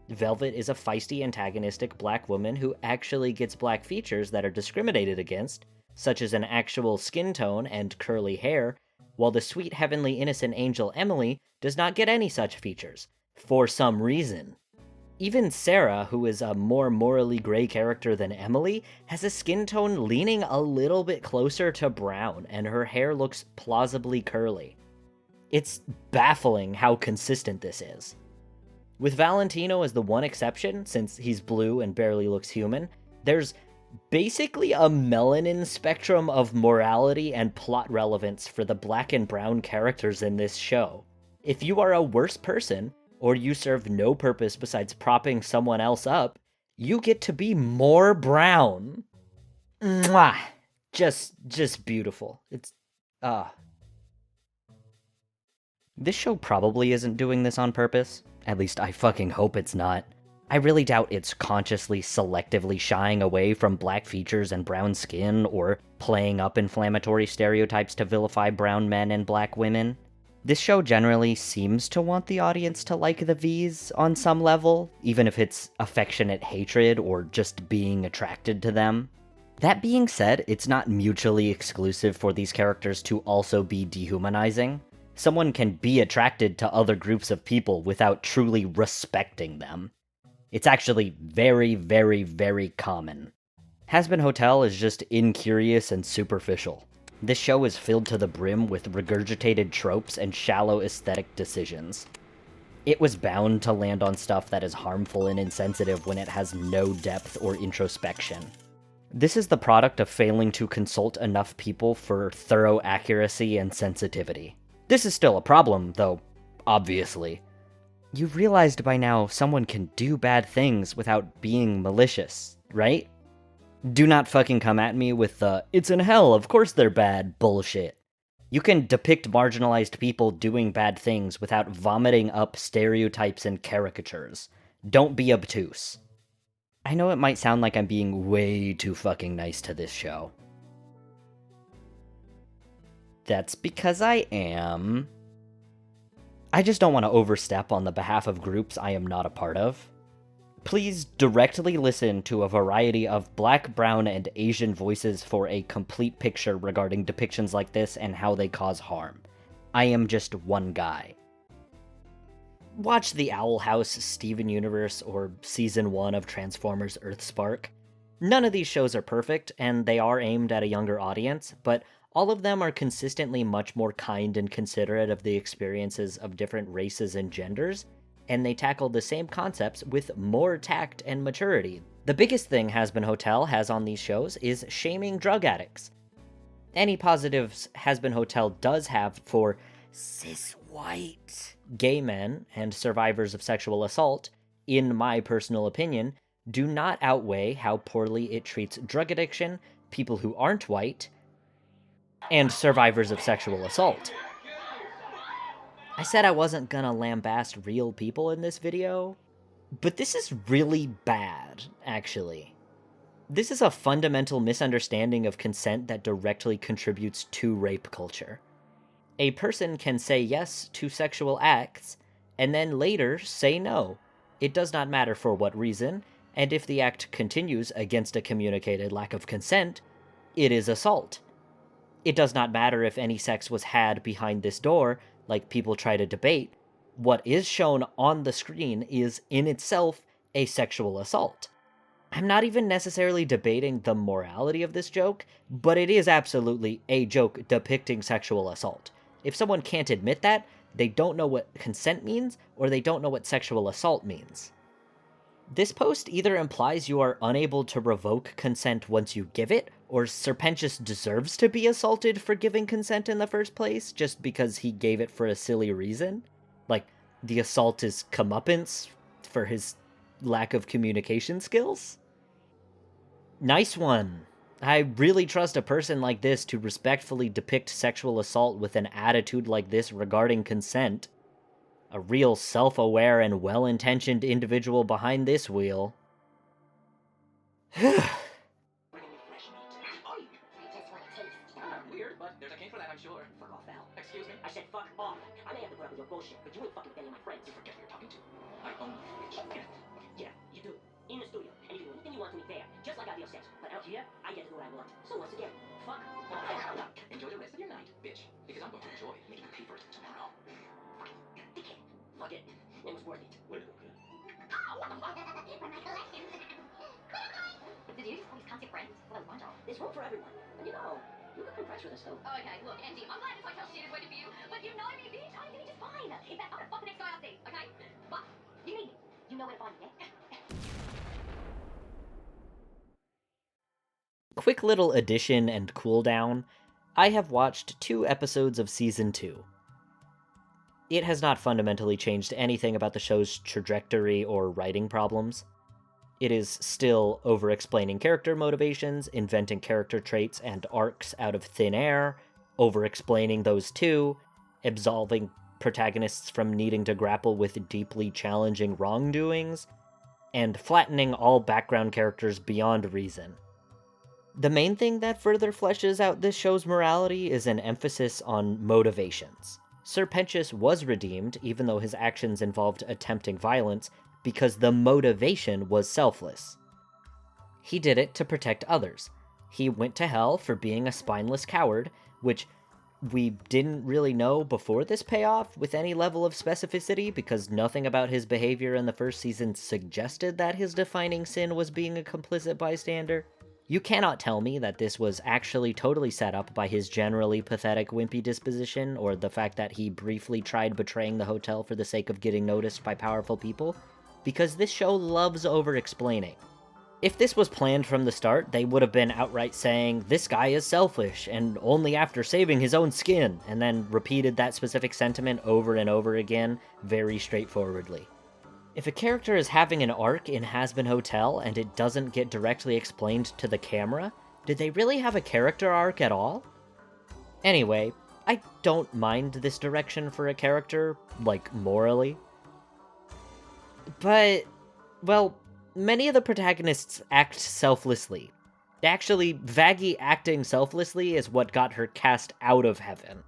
Velvet is a feisty, antagonistic black woman who actually gets black features that are discriminated against, such as an actual skin tone and curly hair, while the sweet, heavenly, innocent angel Emily does not get any such features, for some reason. Even Sarah, who is a more morally gray character than Emily, has a skin tone leaning a little bit closer to brown, and her hair looks plausibly curly. It's baffling how consistent this is. With Valentino as the one exception, since he's blue and barely looks human, there's basically a melanin spectrum of morality and plot relevance for the black and brown characters in this show. If you are a worse person, or you serve no purpose besides propping someone else up, you get to be more brown. Mwah! Just beautiful. It's, This show probably isn't doing this on purpose. At least I fucking hope it's not. I really doubt it's consciously, selectively shying away from black features and brown skin, or playing up inflammatory stereotypes to vilify brown men and black women. This show generally seems to want the audience to like the Vs on some level, even if it's affectionate hatred or just being attracted to them. That being said, it's not mutually exclusive for these characters to also be dehumanizing. Someone can be attracted to other groups of people without truly respecting them. It's actually very, very, very common. Hazbin Hotel is just incurious and superficial. This show is filled to the brim with regurgitated tropes and shallow aesthetic decisions. It was bound to land on stuff that is harmful and insensitive when it has no depth or introspection. This is the product of failing to consult enough people for thorough accuracy and sensitivity. This is still a problem, though, obviously. You've realized by now someone can do bad things without being malicious, right? Do not fucking come at me with the, it's in hell, of course they're bad, bullshit. You can depict marginalized people doing bad things without vomiting up stereotypes and caricatures. Don't be obtuse. I know it might sound like I'm being way too fucking nice to this show. That's because I am. I just don't want to overstep on the behalf of groups I am not a part of. Please directly listen to a variety of Black, brown, and Asian voices for a complete picture regarding depictions like this and how they cause harm. I am just one guy. Watch the Owl House, Steven Universe, or Season 1 of Transformers Earthspark. None of these shows are perfect, and they are aimed at a younger audience, but all of them are consistently much more kind and considerate of the experiences of different races and genders, and they tackle the same concepts with more tact and maturity. The biggest thing Hazbin Hotel has on these shows is shaming drug addicts. Any positives Hazbin Hotel does have for cis-white gay men and survivors of sexual assault, in my personal opinion, do not outweigh how poorly it treats drug addiction, people who aren't white, and survivors of sexual assault. I said I wasn't gonna lambast real people in this video, but this is really bad, actually. This is a fundamental misunderstanding of consent that directly contributes to rape culture. A person can say yes to sexual acts, and then later say no. It does not matter for what reason, and if the act continues against a communicated lack of consent, it is assault. It does not matter if any sex was had behind this door, like people try to debate. What is shown on the screen is, in itself, a sexual assault. I'm not even necessarily debating the morality of this joke, but it is absolutely a joke depicting sexual assault. If someone can't admit that, they don't know what consent means, or they don't know what sexual assault means. This post either implies you are unable to revoke consent once you give it, or Serpentius deserves to be assaulted for giving consent in the first place, just because he gave it for a silly reason. Like, the assault is comeuppance for his lack of communication skills? Nice one! I really trust a person like this to respectfully depict sexual assault with an attitude like this regarding consent. A real self-aware and well-intentioned individual behind this wheel. Weird, but there's a king for that, I'm sure. Fuck off, Val. Excuse me? I said fuck off. I may have to put up with your bullshit, but you ain't fucking any of my friends. You forget who you're talking to. I own the fridge. Yeah, you do. In the studio. And you do anything you want to me there, just like ideal sex. But out here, I get to do what I want. So once again, fuck off. Enjoy the rest of your night, bitch. Because I'm going to enjoy making papers tomorrow. Dickhead. Fuck it. It was worth it. Wait, okay. Oh, what the fuck? For my collection. Did you just call these constant friends? What a wonder. There's room for everyone. And you know, you can compress with us, though. Oh, okay, look, Andy, I'm glad this hotel shit is working for you, but you know me, bitch. I'm gonna just fine. In fact, I'm gonna fuck the next guy I see, okay? But you need me. You know where to find me, yeah? Quick little addition and cooldown. I have watched 2 episodes of Season 2. It has not fundamentally changed anything about the show's trajectory or writing problems. It is still over-explaining character motivations, inventing character traits and arcs out of thin air, over-explaining those too, absolving protagonists from needing to grapple with deeply challenging wrongdoings, and flattening all background characters beyond reason. The main thing that further fleshes out this show's morality is an emphasis on motivations. Serpentius was redeemed, even though his actions involved attempting violence, because the motivation was selfless. He did it to protect others. He went to hell for being a spineless coward, which we didn't really know before this payoff with any level of specificity, because nothing about his behavior in the first season suggested that his defining sin was being a complicit bystander. You cannot tell me that this was actually totally set up by his generally pathetic wimpy disposition, or the fact that he briefly tried betraying the hotel for the sake of getting noticed by powerful people, because this show loves over-explaining. If this was planned from the start, they would have been outright saying, this guy is selfish, and only after saving his own skin, and then repeated that specific sentiment over and over again, very straightforwardly. If a character is having an arc in Hazbin Hotel and it doesn't get directly explained to the camera, did they really have a character arc at all? Anyway, I don't mind this direction for a character, like, morally. But, well, many of the protagonists act selflessly. Actually, Vaggie acting selflessly is what got her cast out of heaven.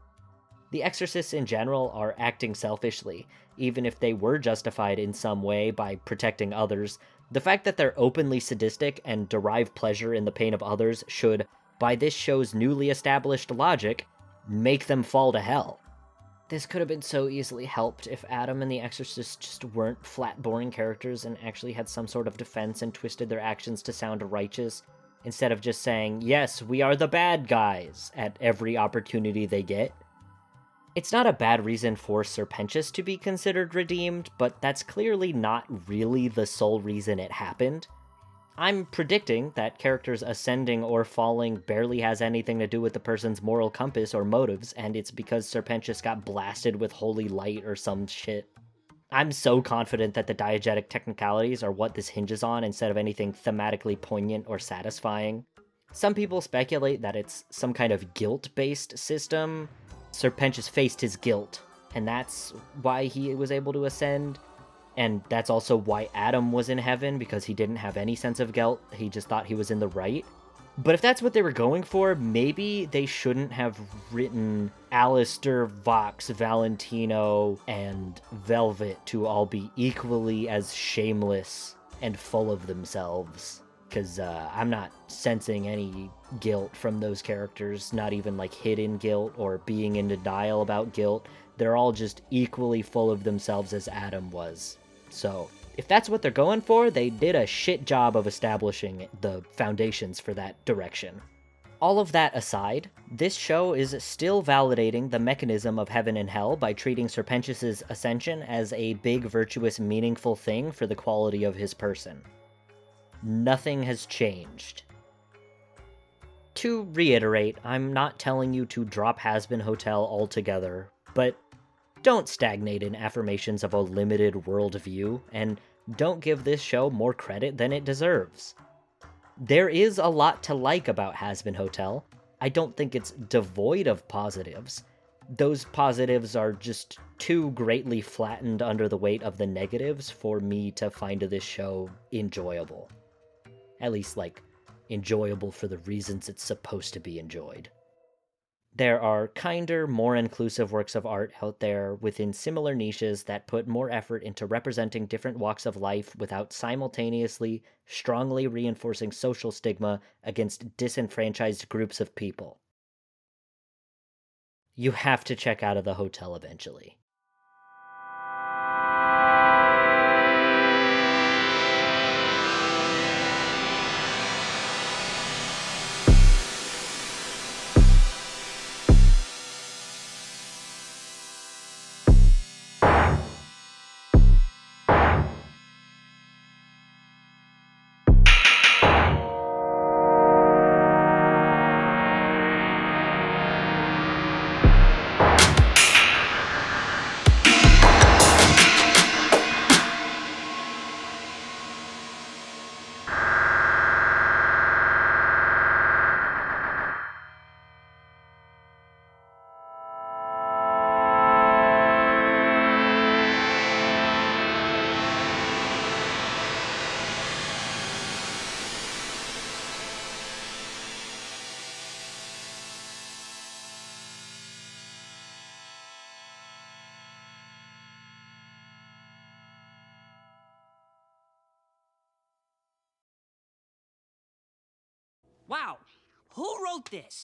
The exorcists in general are acting selfishly, even if they were justified in some way by protecting others. The fact that they're openly sadistic and derive pleasure in the pain of others should, by this show's newly established logic, make them fall to hell. This could have been so easily helped if Adam and the Exorcist just weren't flat, boring characters and actually had some sort of defense and twisted their actions to sound righteous, instead of just saying, yes, we are the bad guys, at every opportunity they get. It's not a bad reason for Serpentius to be considered redeemed, but that's clearly not really the sole reason it happened. I'm predicting that characters ascending or falling barely has anything to do with the person's moral compass or motives, and it's because Serpentius got blasted with holy light or some shit. I'm so confident that the diegetic technicalities are what this hinges on instead of anything thematically poignant or satisfying. Some people speculate that it's some kind of guilt-based system. Serpentius faced his guilt, and that's why he was able to ascend. And that's also why Adam was in heaven, because he didn't have any sense of guilt. He just thought he was in the right. But if that's what they were going for, maybe they shouldn't have written Alistair, Vox, Valentino, and Velvet to all be equally as shameless and full of themselves. Because I'm not sensing any guilt from those characters, not even like hidden guilt or being in denial about guilt. They're all just equally full of themselves as Adam was. So, if that's what they're going for, they did a shit job of establishing the foundations for that direction. All of that aside, this show is still validating the mechanism of heaven and hell by treating Serpentius' ascension as a big, virtuous, meaningful thing for the quality of his person. Nothing has changed. To reiterate, I'm not telling you to drop Hazbin Hotel altogether, but don't stagnate in affirmations of a limited worldview, and don't give this show more credit than it deserves. There is a lot to like about Hazbin Hotel. I don't think it's devoid of positives. Those positives are just too greatly flattened under the weight of the negatives for me to find this show enjoyable. At least, like, enjoyable for the reasons it's supposed to be enjoyed. There are kinder, more inclusive works of art out there within similar niches that put more effort into representing different walks of life without simultaneously strongly reinforcing social stigma against disenfranchised groups of people. You have to check out of the hotel eventually. Wow, who wrote this?